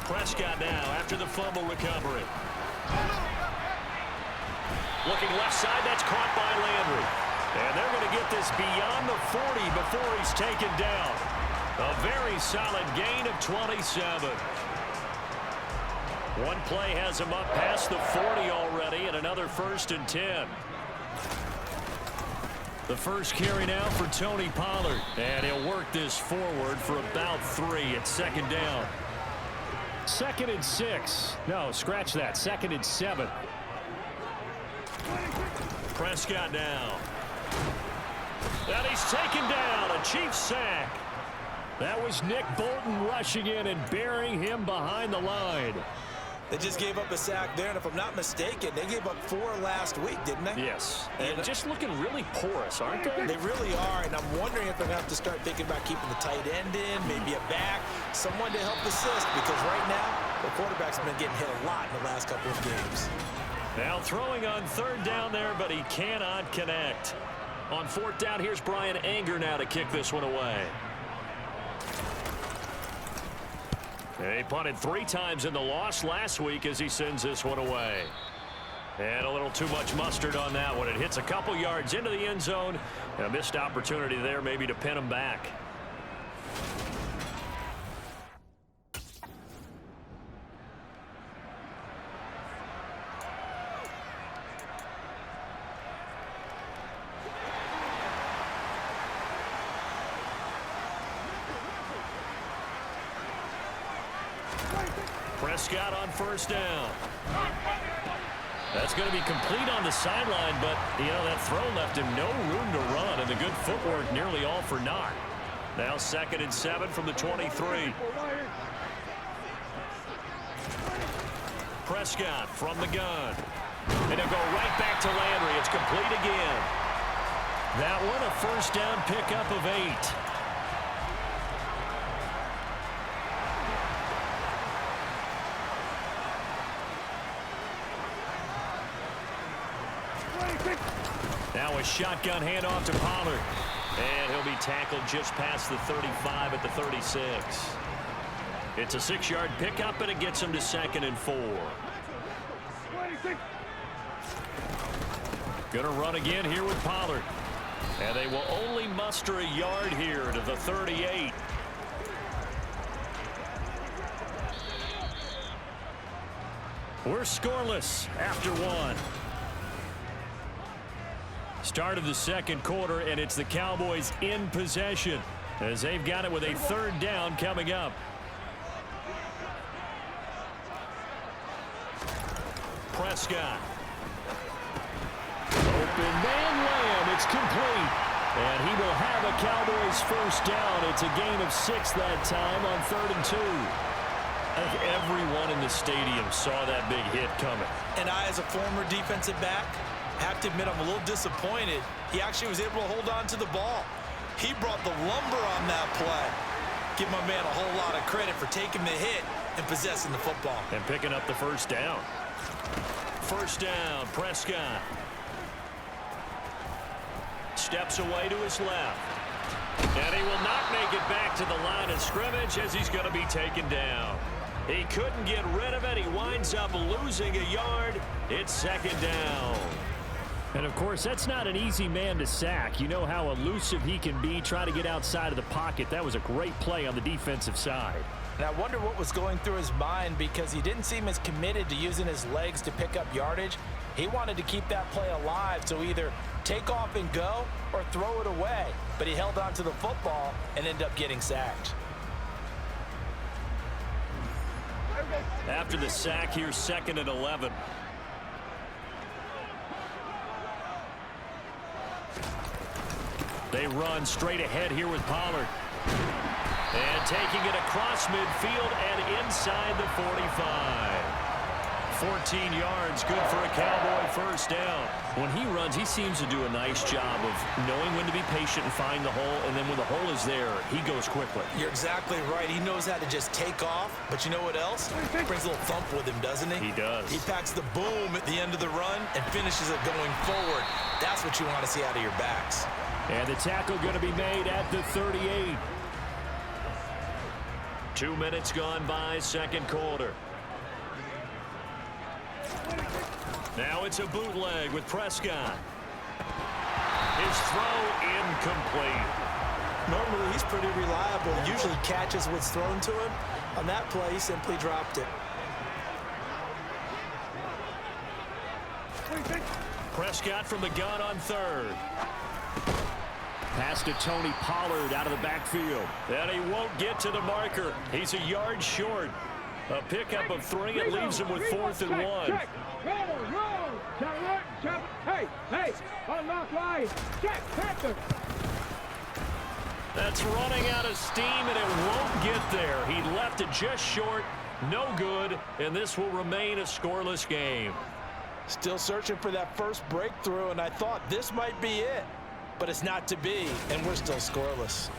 Prescott now after the fumble recovery. Looking left side, that's caught by Landry. And they're going to get this beyond the 40 before he's taken down. A very solid gain of 27. One play has him up past the 40 already, and another 1st and 10. The first carry now for Tony Pollard. And he'll work this forward for about 3 at 2nd down. 2nd and 6. No, scratch that. 2nd and 7. Prescott now. And he's taken down. A Chiefs sack. That was Nick Bolton rushing in and burying him behind the line. They just gave up a sack there, and if I'm not mistaken, they gave up 4 last week, didn't they? Yes. And just looking really porous, aren't they? They really are, and I'm wondering if they're going to have to start thinking about keeping the tight end in, maybe a back, someone to help assist, because right now, the quarterback's been getting hit a lot in the last couple of games. Now throwing on 3rd down there, but he cannot connect. On 4th down, here's Brian Anger now to kick this one away. He punted 3 times in the loss last week as he sends this one away. And a little too much mustard on that one. It hits a couple yards into the end zone. A missed opportunity there maybe to pin him back. Prescott on 1st down. That's going to be complete on the sideline, but, you know, that throw left him no room to run, and the good footwork nearly all for naught. Now 2nd and 7 from the 23. Prescott from the gun. And he'll go right back to Landry. It's complete again. That one a 1st down pickup of 8. Now a shotgun handoff to Pollard. And he'll be tackled just past the 35 at the 36. It's a 6-yard pickup, and it gets him to 2nd and 4. Going to run again here with Pollard. And they will only muster a yard here to the 38. We're scoreless after 1. Start of the 2nd quarter, and it's the Cowboys in possession as they've got it with a 3rd down coming up. Prescott. Open man Lamb. It's complete. And he will have a Cowboys 1st down. It's a gain of 6 that time on 3rd and 2. I think everyone in the stadium saw that big hit coming. And I, as a former defensive back, have to admit I'm a little disappointed. He actually was able to hold on to the ball. He brought the lumber on that play. Give my man a whole lot of credit for taking the hit and possessing the football. And picking up the 1st down. 1st down, Prescott. Steps away to his left. And he will not make it back to the line of scrimmage as he's going to be taken down. He couldn't get rid of it. He winds up losing a yard. It's 2nd down. And, of course, that's not an easy man to sack. You know how elusive he can be, try to get outside of the pocket. That was a great play on the defensive side. And I wonder what was going through his mind, because he didn't seem as committed to using his legs to pick up yardage. He wanted to keep that play alive, so either take off and go or throw it away. But he held on to the football and ended up getting sacked. After the sack, here's 2nd and 11. They run straight ahead here with Pollard. And taking it across midfield and inside the 45. 14 yards, good for a Cowboy 1st down. When he runs, he seems to do a nice job of knowing when to be patient and find the hole, and then when the hole is there, he goes quickly. You're exactly right. He knows how to just take off, but you know what else? He brings a little thump with him, doesn't he? He does. He packs the boom at the end of the run and finishes it going forward. That's what you want to see out of your backs. And the tackle going to be made at the 38. 2 minutes gone by, second quarter. Now it's a bootleg with Prescott. His throw incomplete. Normally he's pretty reliable. Usually catches what's thrown to him. On that play, he simply dropped it. Prescott from the gun on third. Pass to Tony Pollard out of the backfield. And he won't get to the marker. He's a yard short. A pickup of 3. It leaves him with 4th and 1. Check. Roll. Hey. Unlock line. Check. Panther. That's running out of steam, and it won't get there. He left it just short. No good, and this will remain a scoreless game. Still searching for that first breakthrough, and I thought this might be it. But it's not to be, and we're still scoreless.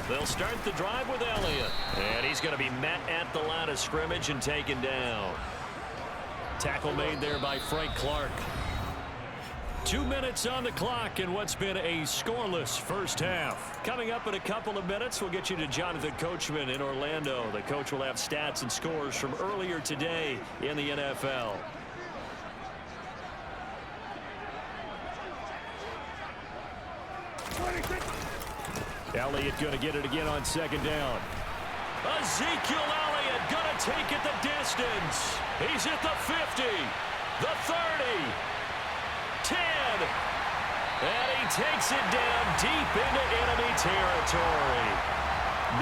They'll start the drive with Elliott. And he's going to be met at the line of scrimmage and taken down. Tackle made there by Frank Clark. 2 minutes on the clock in what's been a scoreless first half. Coming up in a couple of minutes, we'll get you to Jonathan Coachman in Orlando. The coach will have stats and scores from earlier today in the NFL. Elliott going to get it again on second down. Ezekiel Elliott going to take it the distance. He's at the 50, the 30, 10, and he takes it down deep into enemy territory.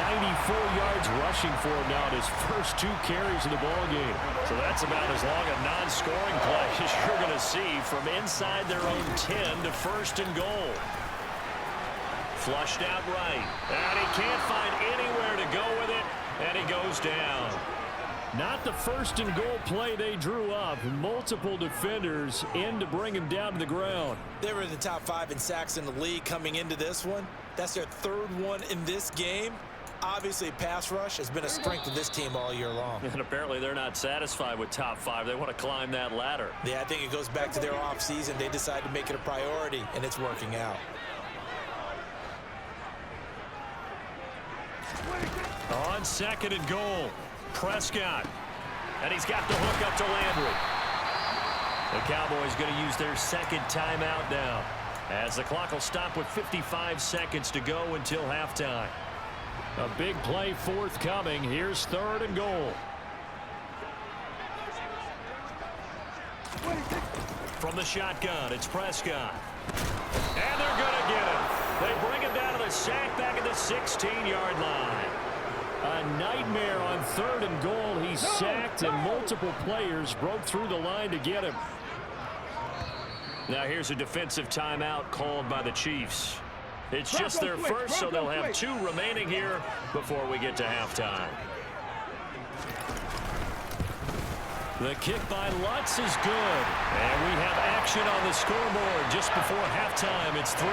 94 yards rushing for him now in his first 2 carries of the ballgame. So that's about as long a non-scoring play as you're going to see from inside their own 10 to first and goal. Flushed out right, and he can't find anywhere to go with it, and he goes down. Not the first and goal play they drew up. Multiple defenders in to bring him down to the ground. They were in the top 5 in sacks in the league coming into this one. That's their 3rd one in this game. Obviously, pass rush has been a strength of this team all year long. And apparently they're not satisfied with top 5. They want to climb that ladder. Yeah, I think it goes back to their offseason. They decided to make it a priority, and it's working out. On second and goal, Prescott. And he's got the hook up to Landry. The Cowboys going to use their second timeout now, as the clock will stop with 55 seconds to go until halftime. A big play forthcoming. Here's 3rd and goal. From the shotgun, it's Prescott. And they're going to get him. They bring him down to the sack back at the 16-yard line. A nightmare on 3rd and goal. He's sacked, and multiple players broke through the line to get him. Now here's a defensive timeout called by the Chiefs. It's just their first, so they'll have 2 remaining here before we get to halftime. The kick by Lutz is good. And we have action on the scoreboard just before halftime. It's 3-0.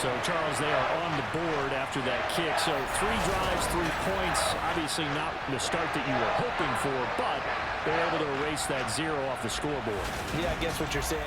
So, Charles, they are on the board after that kick. So 3 drives, 3 points. Obviously not the start that you were hoping for, but they're able to erase that 0 off the scoreboard. Yeah, I guess what you're saying.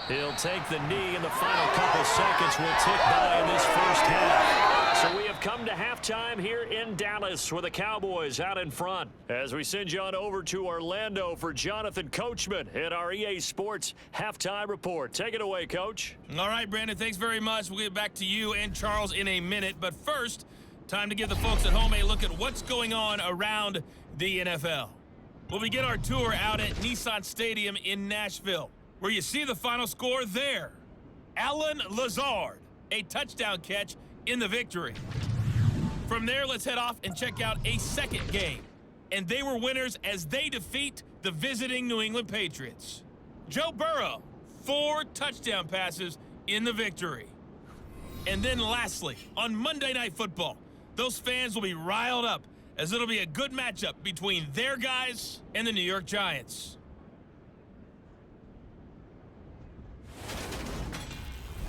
He'll take the knee, and the final couple seconds will tick by in this first half. So we have come to halftime here in Dallas with the Cowboys out in front. As we send you on over to Orlando for Jonathan Coachman in our EA Sports Halftime Report. Take it away, Coach. All right, Brandon, thanks very much. We'll get back to you and Charles in a minute. But first, time to give the folks at home a look at what's going on around the NFL. We'll begin our tour out at Nissan Stadium in Nashville, where you see the final score there. Allen Lazard, a touchdown catch in the victory. From there, let's head off and check out a second game. And they were winners as they defeat the visiting New England Patriots. Joe Burrow, 4 touchdown passes in the victory. And then lastly, on Monday Night Football, those fans will be riled up as it'll be a good matchup between their guys and the New York Giants.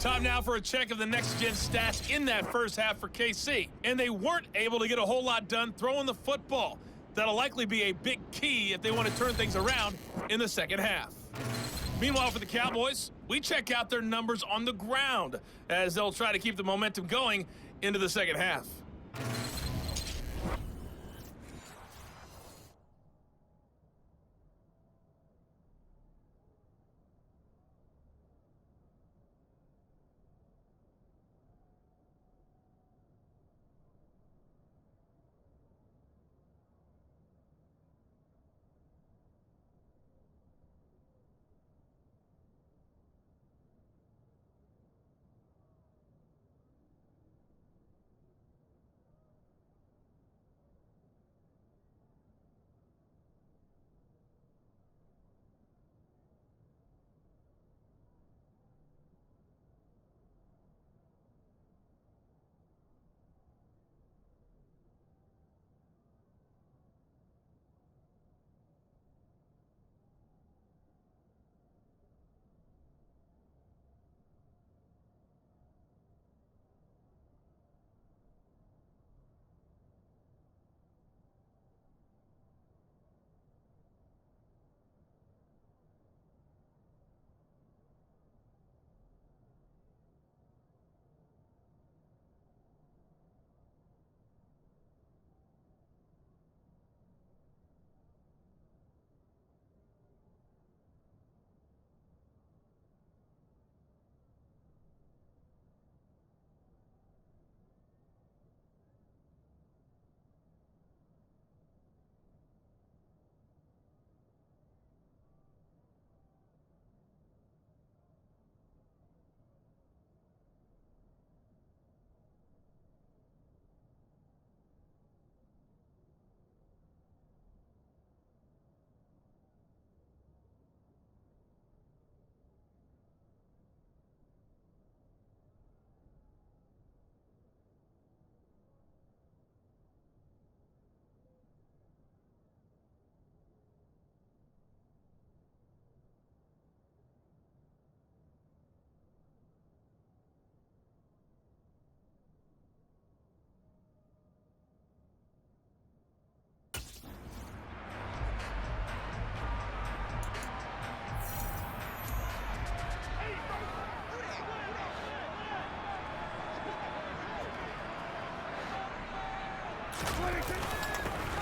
Time now for a check of the next-gen stats in that first half for KC. And they weren't able to get a whole lot done throwing the football. That'll likely be a big key if they want to turn things around in the second half. Meanwhile, for the Cowboys, we check out their numbers on the ground as they'll try to keep the momentum going into the second half.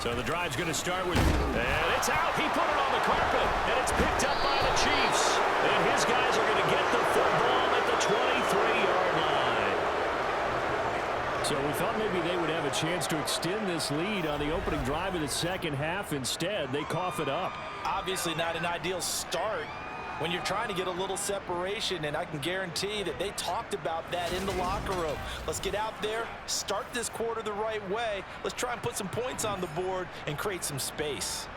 So the drive's going to start with, and it's out. He put it on the carpet, and it's picked up by the Chiefs. And his guys are going to get the football at the 23-yard line. So we thought maybe they would have a chance to extend this lead on the opening drive of the second half. Instead, they cough it up. Obviously not an ideal start when you're trying to get a little separation, and I can guarantee that they talked about that in the locker room. Let's get out there, start this quarter the right way. Let's try and put some points on the board and create some space.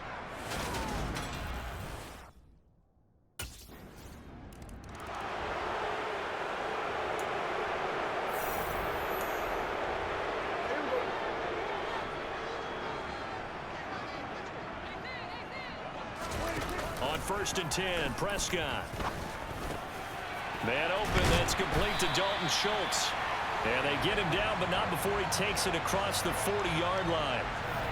On 1st and 10, Prescott. Man open, that's complete to Dalton Schultz. And they get him down, but not before he takes it across the 40-yard line.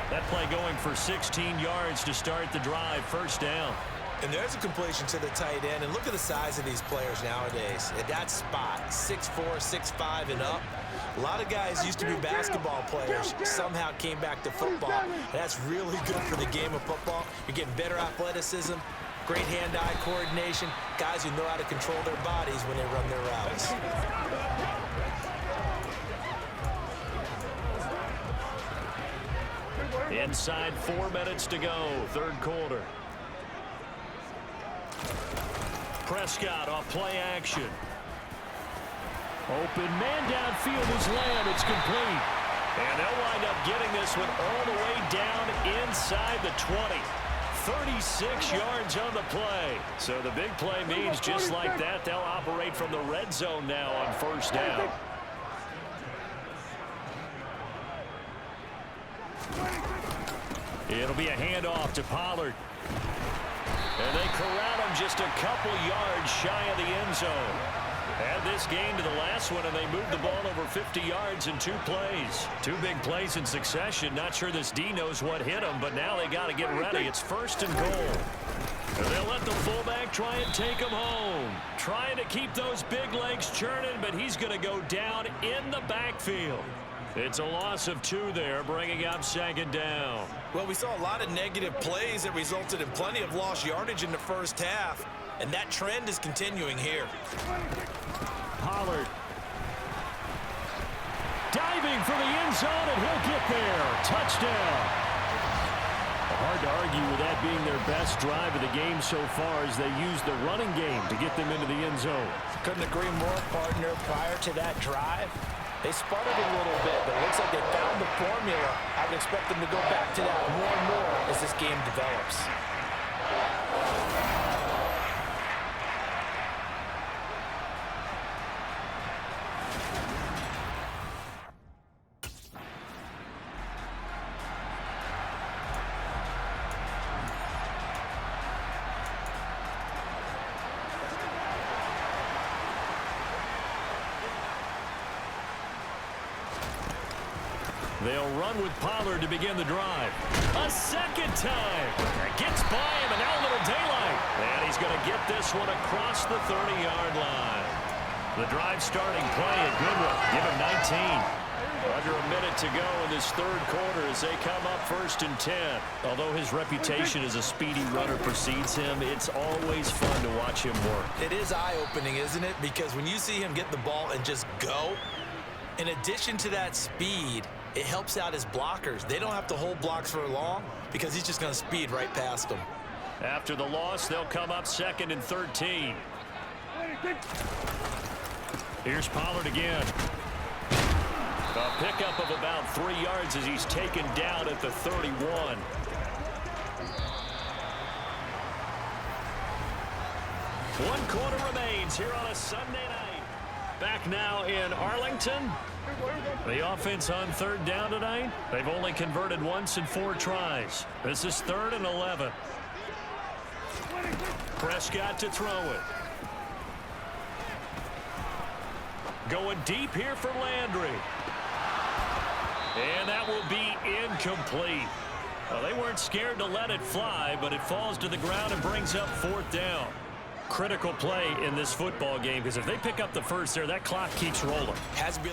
That play going for 16 yards to start the drive, first down. And there's a completion to the tight end. And look at the size of these players nowadays. At that spot, 6'4", 6'5", and up. A lot of guys used to be basketball players, somehow came back to football. And that's really good for the game of football. You're getting better athleticism, great hand-eye coordination, guys who know how to control their bodies when they run their routes. Inside 4 minutes to go, third quarter. Prescott off play action. Open man downfield is Lamb. It's complete. And they'll wind up getting this one all the way down inside the 20. 36 yards on the play. So the big play means just like that, they'll operate from the red zone now on first down. It'll be a handoff to Pollard. And they corral him just a couple yards shy of the end zone. Add this game to the last one, and they moved the ball over 50 yards in 2 plays. 2 big plays in succession. Not sure this D knows what hit him, but now they got to get ready. It's first and goal. And they'll let the fullback try and take him home. Trying to keep those big legs churning, but he's going to go down in the backfield. It's a loss of 2 there, bringing up second down. Well, we saw a lot of negative plays that resulted in plenty of lost yardage in the first half, and that trend is continuing here. Pollard diving for the end zone, and he'll get there. Touchdown. Hard to argue with that being their best drive of the game so far as they used the running game to get them into the end zone. Couldn't agree more, partner. Prior to that drive, they sputtered a little bit, but it looks like they found the formula. I would expect them to go back to that more and more as this game develops. They'll run with Pollard to begin the drive. A second time. That gets by him, and now a little daylight. And he's going to get this one across the 30-yard line. The drive starting play, a good one. Give him 19. Under a minute to go in this third quarter as they come up first and 10. Although his reputation as a speedy runner precedes him, it's always fun to watch him work. It is eye-opening, isn't it? Because when you see him get the ball and just go, in addition to that speed, it helps out his blockers. They don't have to hold blocks for long because he's just going to speed right past them. After the loss, they'll come up second and 13. Here's Pollard again. A pickup of about 3 yards as he's taken down at the 31. One quarter remains here on a Sunday night. Back now in Arlington. The offense on third down tonight. They've only converted once in 4 tries. This is 3rd and 11. Prescott to throw it. Going deep here for Landry. And that will be incomplete. Well, they weren't scared to let it fly, but it falls to the ground and brings up 4th down. Critical play in this football game because if they pick up the first there, that clock keeps rolling. Has been.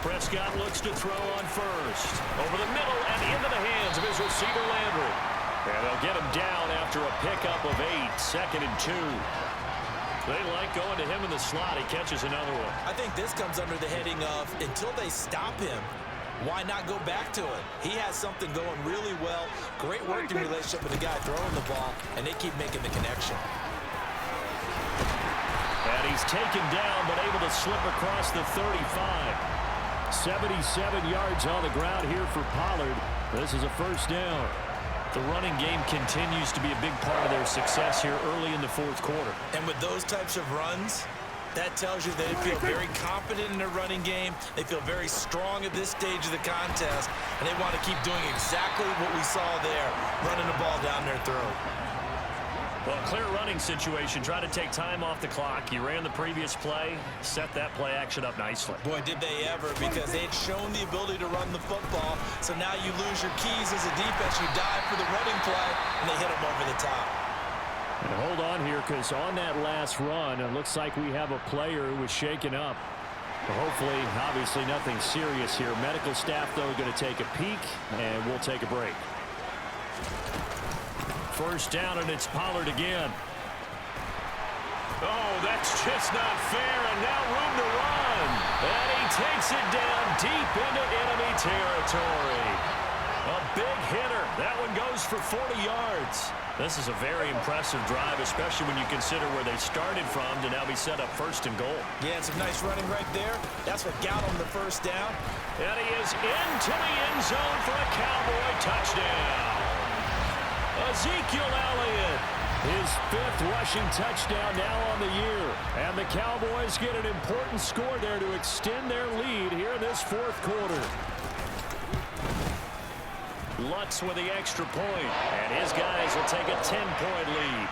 Prescott looks to throw on first. Over the middle and into the hands of his receiver, Landry. And they'll get him down after a pickup of 8, 2nd and 2. They like going to him in the slot. He catches another one. I think this comes under the heading of until they stop him, why not go back to it? He has something going really well. Great working relationship with the guy throwing the ball, and they keep making the connection. And he's taken down but able to slip across the 35. 77 yards on the ground here for Pollard. This is a first down. The running game continues to be a big part of their success here early in the 4th quarter. And with those types of runs, that tells you they feel very confident in their running game. They feel very strong at this stage of the contest, and they want to keep doing exactly what we saw there, running the ball down their throat. Well, clear running situation. Try to take time off the clock. You ran the previous play, set that play action up nicely. Boy, did they ever, because they had shown the ability to run the football. So now you lose your keys as a defense. You dive for the running play, and they hit them over the top. And hold on here, because on that last run, it looks like we have a player who was shaken up. Hopefully, obviously, nothing serious here. Medical staff, though, going to take a peek, and we'll take a break. First down, and it's Pollard again. Oh, that's just not fair, and now room to run. And he takes it down deep into enemy territory. A big hitter That one goes for 40 yards. This is a very impressive drive, especially when you consider where they started from to now be set up first and goal. Yeah, it's a nice running right there. That's what got him the first down. And he is into the end zone for a Cowboy touchdown. Ezekiel Elliott, his 5th rushing touchdown now on the year. And the Cowboys get an important score there to extend their lead here in this 4th quarter. Lutz with the extra point, and his guys will take a 10-point lead.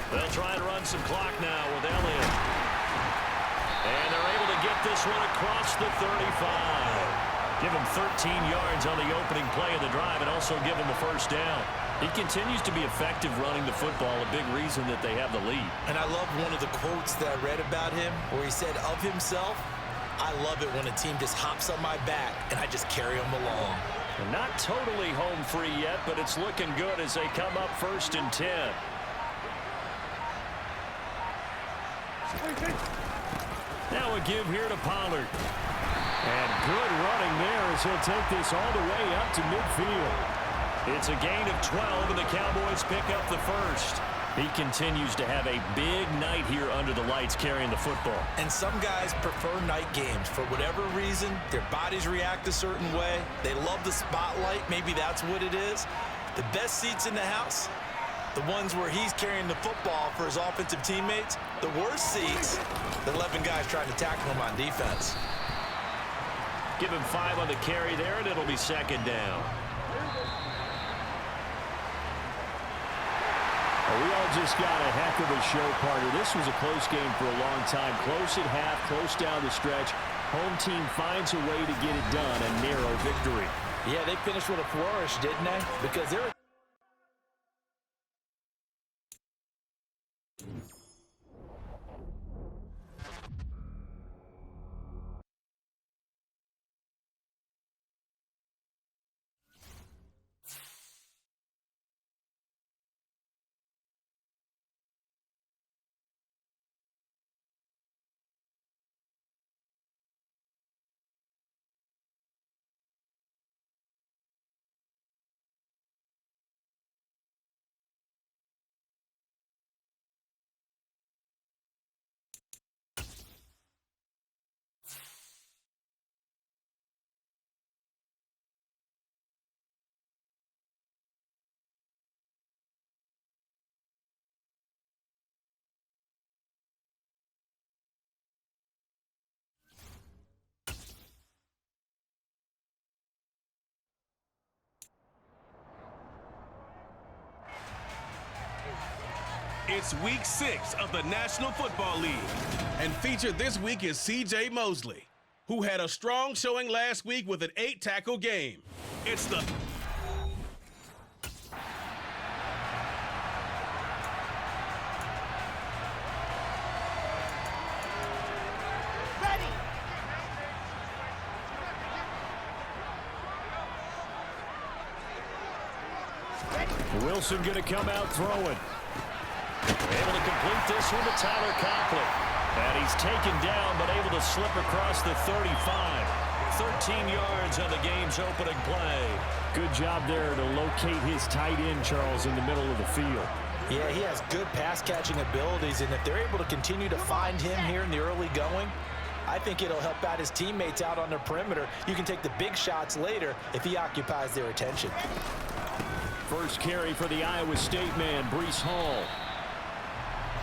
They'll try and run some clock now with Elliott. And they're able to get this one across the 35. Give him 13 yards on the opening play of the drive and also give him a first down. He continues to be effective running the football, a big reason that they have the lead. And I love one of the quotes that I read about him where he said of himself, "I love it when a team just hops on my back and I just carry them along." And not totally home free yet, but it's looking good as they come up 1st and 10. Now a give here to Pollard. And good running there as he'll take this all the way up to midfield. It's a gain of 12, and the Cowboys pick up the first. He continues to have a big night here under the lights carrying the football. And some guys prefer night games. For whatever reason, their bodies react a certain way. They love the spotlight. Maybe that's what it is. The best seats in the house, the ones where he's carrying the football for his offensive teammates. The worst seats, the 11 guys trying to tackle him on defense. Give him 5 on the carry there, and it'll be 2nd down. Well, we all just got a heck of a show, partner. This was a close game for a long time. Close at half, close down the stretch. Home team finds a way to get it done, a narrow victory. Yeah, they finished with a flourish, didn't they? Because they're... It's week 6 of the National Football League. And featured this week is C.J. Mosley, who had a strong showing last week with an 8-tackle game. It's the... Wilson going to come out throwing. Able to complete this one to Tyler Conklin. And he's taken down, but able to slip across the 35. 13 yards on the game's opening play. Good job there to locate his tight end, Charles, in the middle of the field. Yeah, he has good pass-catching abilities, and if they're able to continue to find him here in the early going, I think it'll help out his teammates out on the perimeter. You can take the big shots later if he occupies their attention. First carry for the Iowa State man, Breece Hall.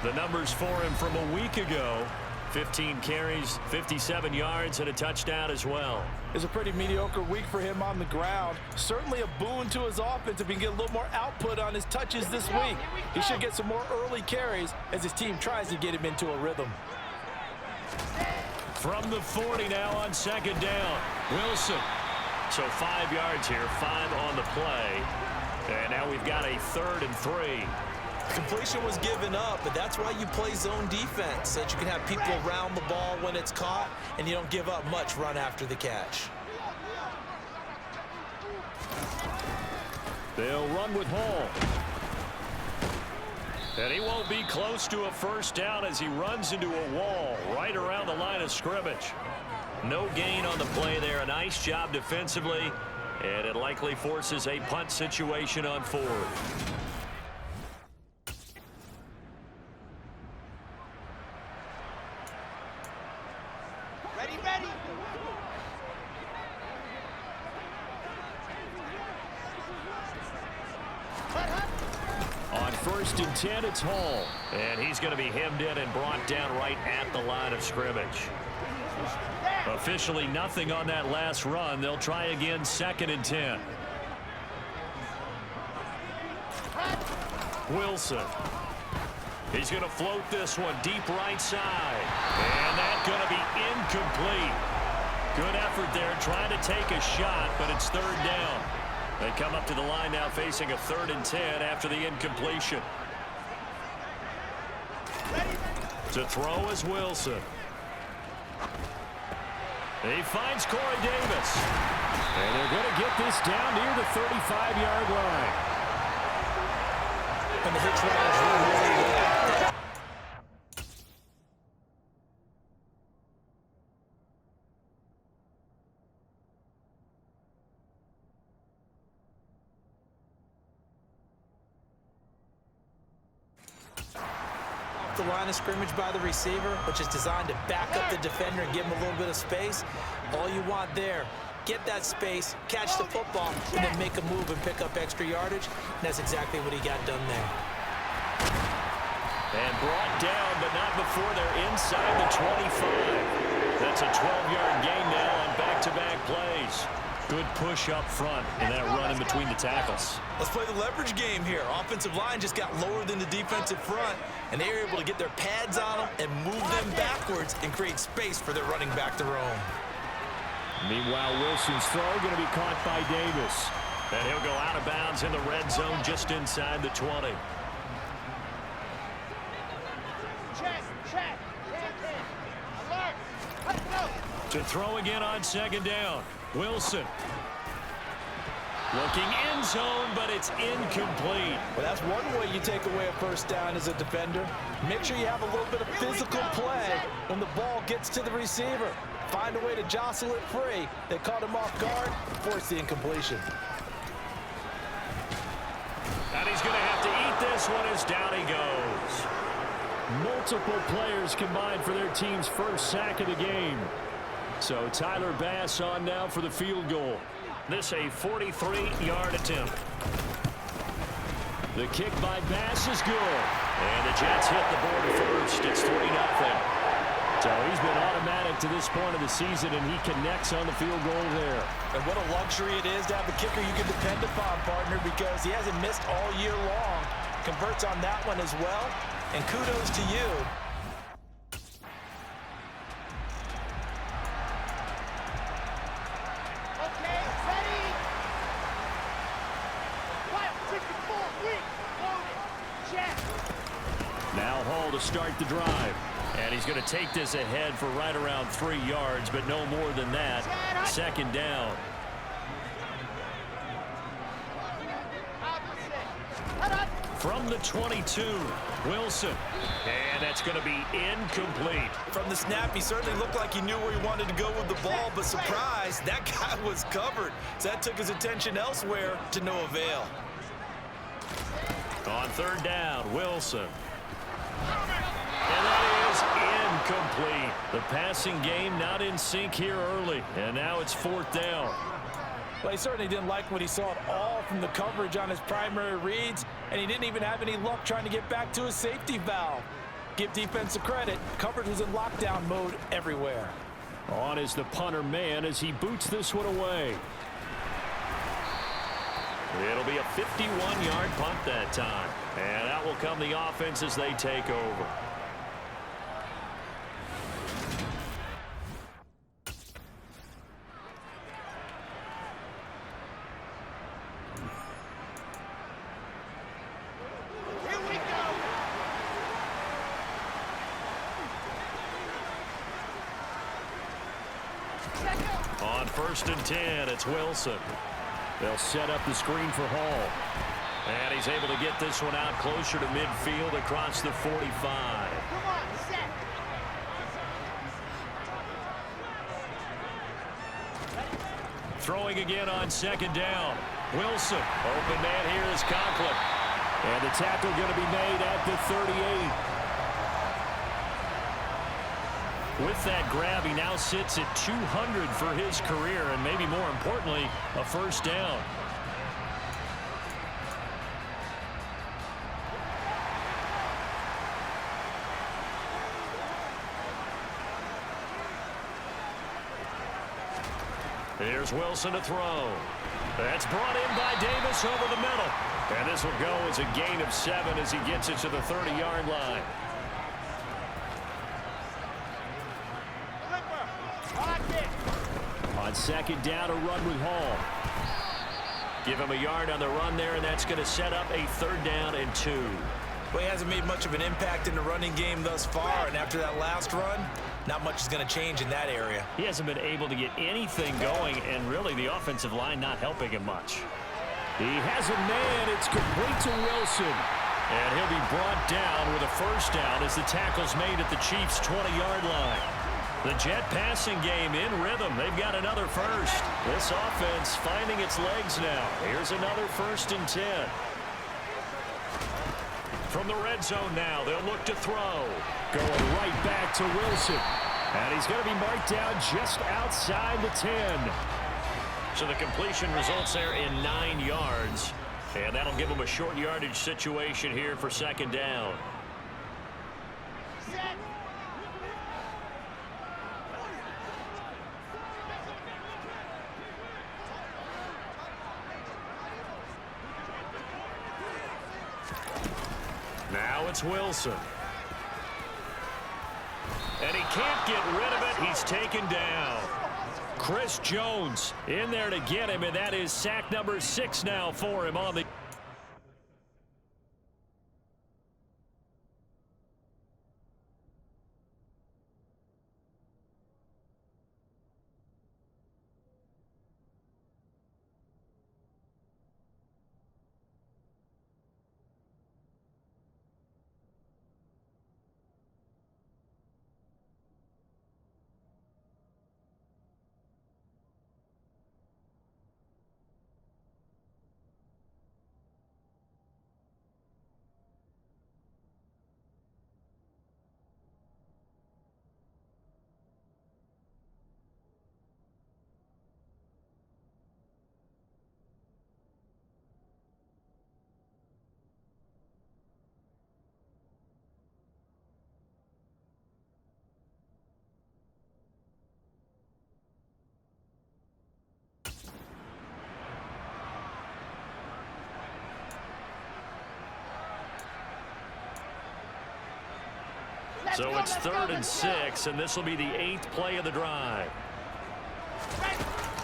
The numbers for him from a week ago. 15 carries, 57 yards, and a touchdown as well. It's a pretty mediocre week for him on the ground. Certainly a boon to his offense if he can get a little more output on his touches this week. He should get some more early carries as his team tries to get him into a rhythm. From the 40 now on 2nd down. Wilson So 5 yards here, 5 on the play. And now we've got a 3rd and 3. Completion was given up, but that's why you play zone defense, so that you can have people around the ball when it's caught, and you don't give up much run after the catch. They'll run with Hall. And he won't be close to a first down as he runs into a wall right around the line of scrimmage. No gain on the play there. A nice job defensively, and it likely forces a punt situation on 4th. On 1st and 10, it's Hall. And he's going to be hemmed in and brought down right at the line of scrimmage. Officially nothing on that last run. They'll try again 2nd and 10. Wilson. He's going to float this one deep right side. And that's going to be incomplete. Good effort there trying to take a shot, but it's 3rd down. They come up to the line now facing a 3rd and 10 after the incompletion. To throw is Wilson. He finds Corey Davis. And they're going to get this down near the 35-yard line. And the hitch route is really good. The line of scrimmage by the receiver, which is designed to back up the defender and give him a little bit of space. All you want there, get that space, catch the football, and then make a move and pick up extra yardage. And that's exactly what he got done there. And brought down, but not before they're inside the 25. That's a 12-yard gain now on back-to-back plays. Good push up front in that run in between the tackles. Let's play the leverage game here. Offensive line just got lower than the defensive front, and they were able to get their pads on them and move them backwards and create space for their running back to roam. Meanwhile, Wilson's throw going to be caught by Davis. And he'll go out of bounds in the red zone just inside the 20. To throw again on 2nd down. Wilson. Looking end zone, but it's incomplete. Well, that's one way you take away a first down as a defender. Make sure you have a little bit of physical play when the ball gets to the receiver. Find a way to jostle it free. They caught him off guard, force the incompletion. And he's going to have to eat this one as down he goes. Multiple players combined for their team's first sack of the game. So Tyler Bass on now for the field goal. This a 43-yard attempt. The kick by Bass is good. And the Jets hit the board first. It's 3-0. So he's been automatic to this point of the season, and he connects on the field goal there. And what a luxury it is to have a kicker you can depend upon, partner, because he hasn't missed all year long. Converts on that one as well. And kudos to you. Now Hall to start the drive. And he's going to take this ahead for right around 3 yards, but no more than that. 2nd down. From the 22, Wilson. And that's going to be incomplete. From the snap, he certainly looked like he knew where he wanted to go with the ball, but surprise, that guy was covered. So that took his attention elsewhere to no avail. On 3rd down, Wilson. And that is incomplete. The passing game not in sync here early. And now it's 4th down. Well, he certainly didn't like what he saw at all from the coverage on his primary reads, and he didn't even have any luck trying to get back to his safety valve. Give defense a credit. Coverage was in lockdown mode everywhere. On is the punter man as he boots this one away. It'll be a 51-yard punt that time. And that will come the offense as they take over. 1st and 10. It's Wilson. They'll set up the screen for Hall. And he's able to get this one out closer to midfield across the 45. Come on, set. Throwing again on 2nd down. Wilson. Open man here is Conklin. And the tackle going to be made at the 38. With that grab, he now sits at 200 for his career, and maybe more importantly, a 1st down. Here's Wilson to throw. That's brought in by Davis over the middle. And this will go as a gain of 7 as he gets it to the 30-yard line. On 2nd down, a run with Hall. Give him a yard on the run there, and that's going to set up a 3rd down and 2. Well, he hasn't made much of an impact in the running game thus far, and after that last run, not much is going to change in that area. He hasn't been able to get anything going, and really the offensive line not helping him much. He has a man. It's complete to Wilson. And he'll be brought down with a 1st down as the tackle's made at the Chiefs' 20-yard line. The Jet passing game in rhythm. They've got another 1st. This offense finding its legs now. Here's another 1st and 10. From the red zone now, they'll look to throw. Going right back to Wilson. And he's going to be marked down just outside the 10. So the completion results there in 9 yards. And that'll give him a short yardage situation here for 2nd down. Set. Now it's Wilson. And he can't get rid of it. He's taken down. Chris Jones in there to get him, and that is sack number 6 now for him on the... So it's 3rd and 6, and this will be the 8th play of the drive.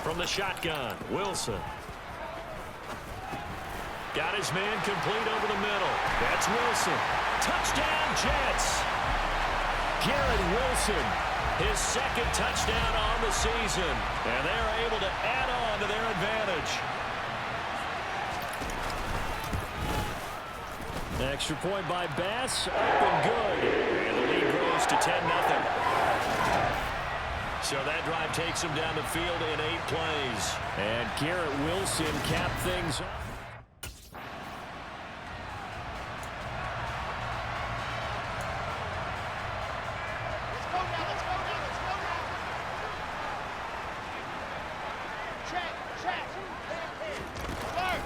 From the shotgun, Wilson. Got his man complete over the middle. That's Wilson. Touchdown, Jets. Garrett Wilson, his 2nd touchdown on the season. And they're able to add on to their advantage. Extra point by Bass, up and good. And the lead grows to 10-0. So that drive takes him down the field in 8 plays. And Garrett Wilson capped things off.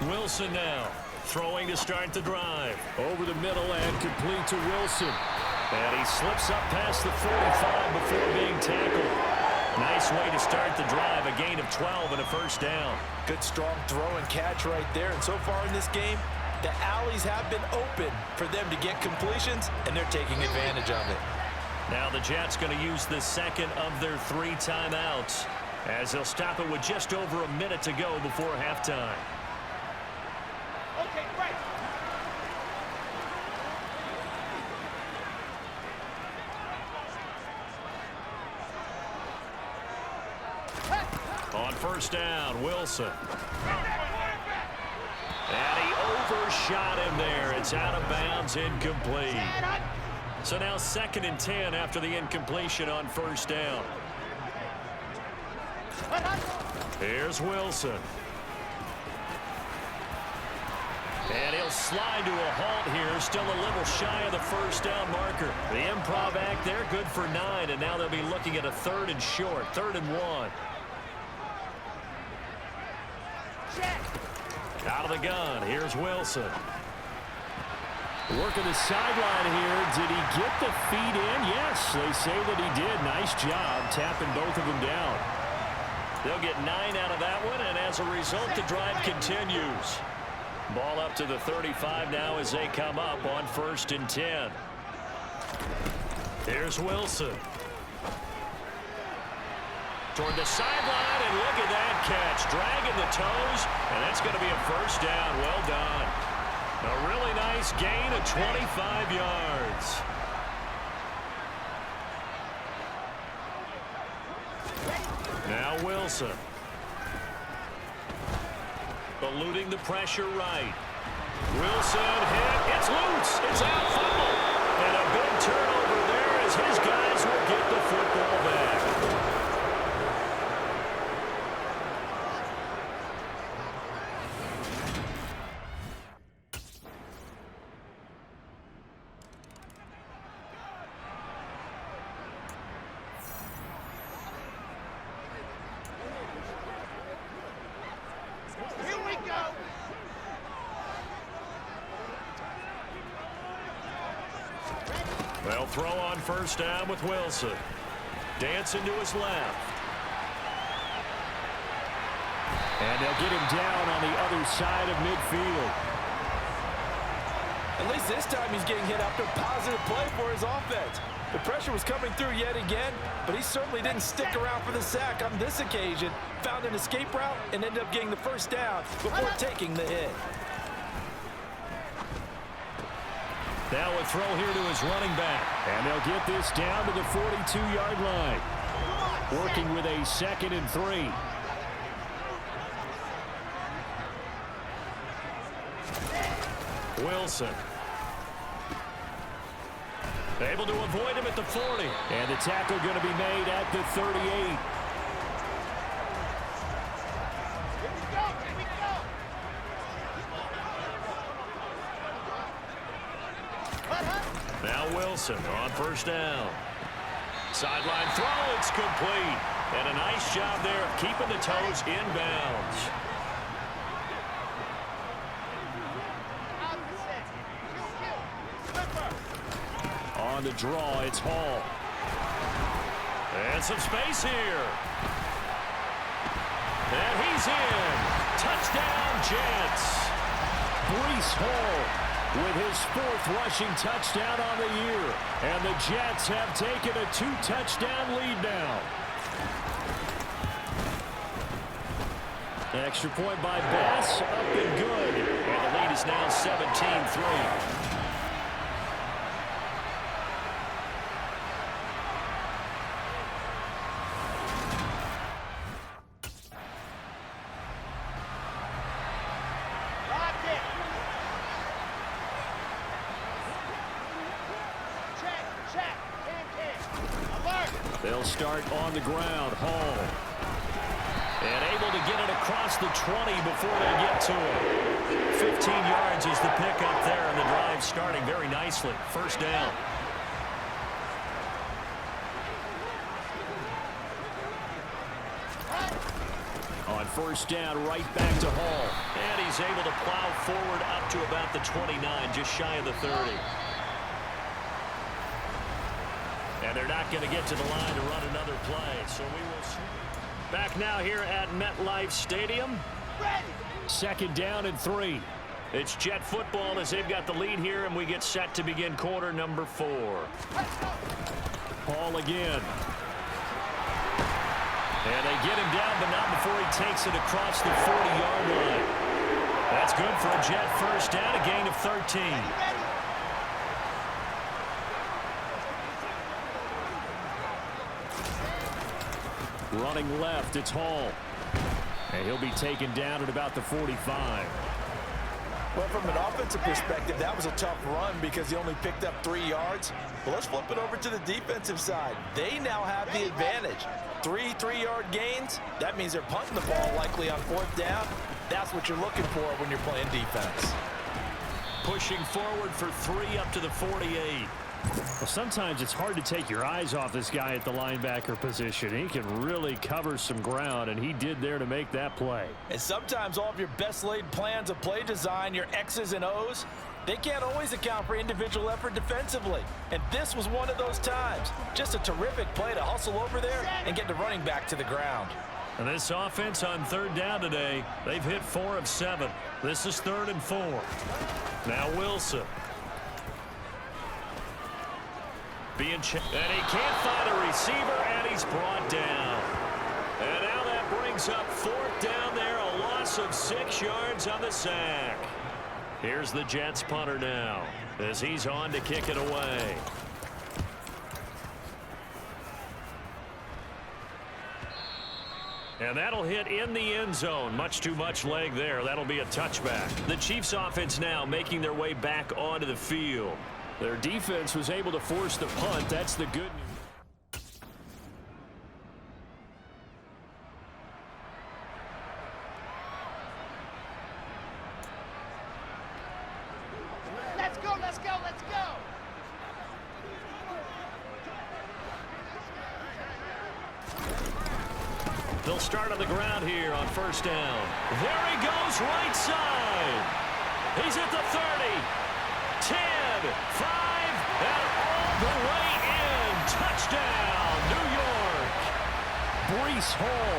Wilson now, throwing to start the drive. Over the middle and complete to Wilson. And he slips up past the 45 before being tackled. Nice way to start the drive, a gain of 12 and a 1st down. Good strong throw and catch right there. And so far in this game, the alleys have been open for them to get completions, and they're taking advantage of it. Now the Jets going to use the 2nd of their 3 timeouts, as they'll stop it with just over a minute to go before halftime. Okay, right. On first down, Wilson. And he overshot him there. It's out of bounds, incomplete. So now 2nd and 10 after the incompletion on first down. Here's Wilson. And he'll slide to a halt here. Still a little shy of the first down marker. The improv act there, good for 9. And now they'll be looking at a 3rd and short. 3rd and 1. Out of the gun. Here's Wilson. Working the sideline here. Did he get the feet in? Yes, they say that he did. Nice job tapping both of them down. They'll get 9 out of that one, and as a result, the drive continues. Ball up to the 35 now as they come up on 1st and 10. Here's Wilson. Toward the sideline, and look at that catch. Dragging the toes, and that's going to be a first down. Well done. A really nice gain of 25 yards. Now Wilson. Eluding the pressure right. Wilson hit. It's loose. It's out fumble. And a big turnover there as his guys will get the football back. They'll throw on first down with Wilson. Dancing to his left. And they'll get him down on the other side of midfield. At least this time he's getting hit after a positive play for his offense. The pressure was coming through yet again, but he certainly didn't stick around for the sack on this occasion. Found an escape route and ended up getting the first down before taking the hit. Now a throw here to his running back. And they'll get this down to the 42-yard line. Working with a 2nd and 3. Wilson. Able to avoid him at the 40. And the tackle going to be made at the 38. Now Wilson on first down. Sideline throw, it's complete. And a nice job there of keeping the toes inbounds. On the draw, it's Hall. And some space here. And he's in. Touchdown, Jets. Breece Hall with his 4th rushing touchdown on the year. And the Jets have taken a 2-touchdown lead now. Extra point by Bass, up and good. And the lead is now 17-3. They'll start on the ground. Hall. And able to get it across the 20 before they get to it. 15 yards is the pickup there, and the drive starting very nicely. First down. On first down, right back to Hall. And he's able to plow forward up to about the 29, just shy of the 30. And they're not going to get to the line to run another play, so we will see. Back now here at MetLife Stadium. 2nd down and 3. It's Jet football as they've got the lead here, and we get set to begin quarter number 4. Hall again. And they get him down, but not before he takes it across the 40-yard line. That's good for a Jet first down, a gain of 13. Running left, it's Hall. And he'll be taken down at about the 45. Well, from an offensive perspective, that was a tough run because he only picked up 3 yards. Well, let's flip it over to the defensive side. They now have the advantage. 3 3-yard gains. That means they're punting the ball likely on 4th down. That's what you're looking for when you're playing defense. Pushing forward for 3 up to the 48. Well, sometimes it's hard to take your eyes off this guy at the linebacker position. He can really cover some ground, and he did there to make that play. And sometimes all of your best laid plans of play design, your X's and O's, they can't always account for individual effort defensively. And this was one of those times. Just a terrific play to hustle over there and get the running back to the ground. And this offense on 3rd down today, they've hit 4 of 7. This is 3rd and 4. Now Wilson. And he can't find a receiver, and he's brought down. And now that brings up 4th down there, a loss of 6 yards on the sack. Here's the Jets punter now as he's on to kick it away. And that'll hit in the end zone. Much too much leg there. That'll be a touchback. The Chiefs offense now making their way back onto the field. Their defense was able to force the punt. That's the good news. Let's go, let's go, let's go. They'll start on the ground here on 1st down. There he goes, right side. He's at the 30. 10, 5, and all the way in. Touchdown, New York. Breece Hall,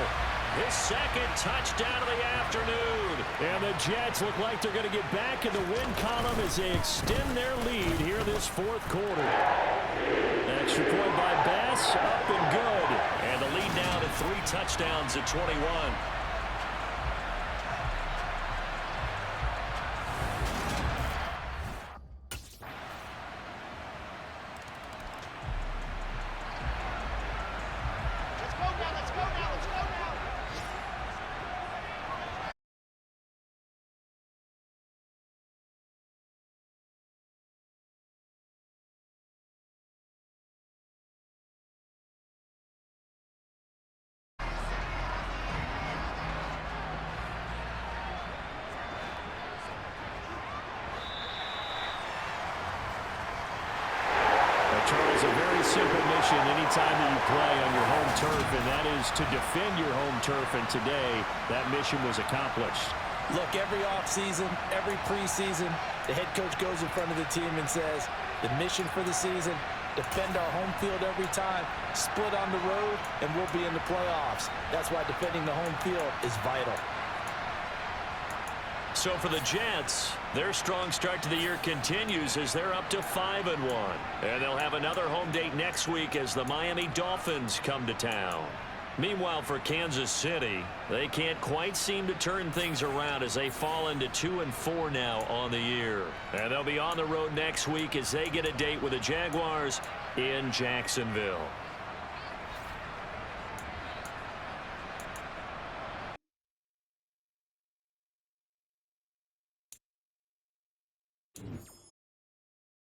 his 2nd touchdown of the afternoon. And the Jets look like they're going to get back in the win column as they extend their lead here this 4th quarter. Extra point by Bass, up and good. And the lead now to 3 touchdowns at 21. Charles, a very simple mission anytime that you play on your home turf, and that is to defend your home turf, and today that mission was accomplished. Look, every offseason, every preseason, the head coach goes in front of the team and says, the mission for the season, defend our home field every time, split on the road, and we'll be in the playoffs. That's why defending the home field is vital. So for the Jets, their strong start to the year continues as they're up to 5-1. And they'll have another home date next week as the Miami Dolphins come to town. Meanwhile, for Kansas City, they can't quite seem to turn things around as they fall into 2-4 now on the year. And they'll be on the road next week as they get a date with the Jaguars in Jacksonville.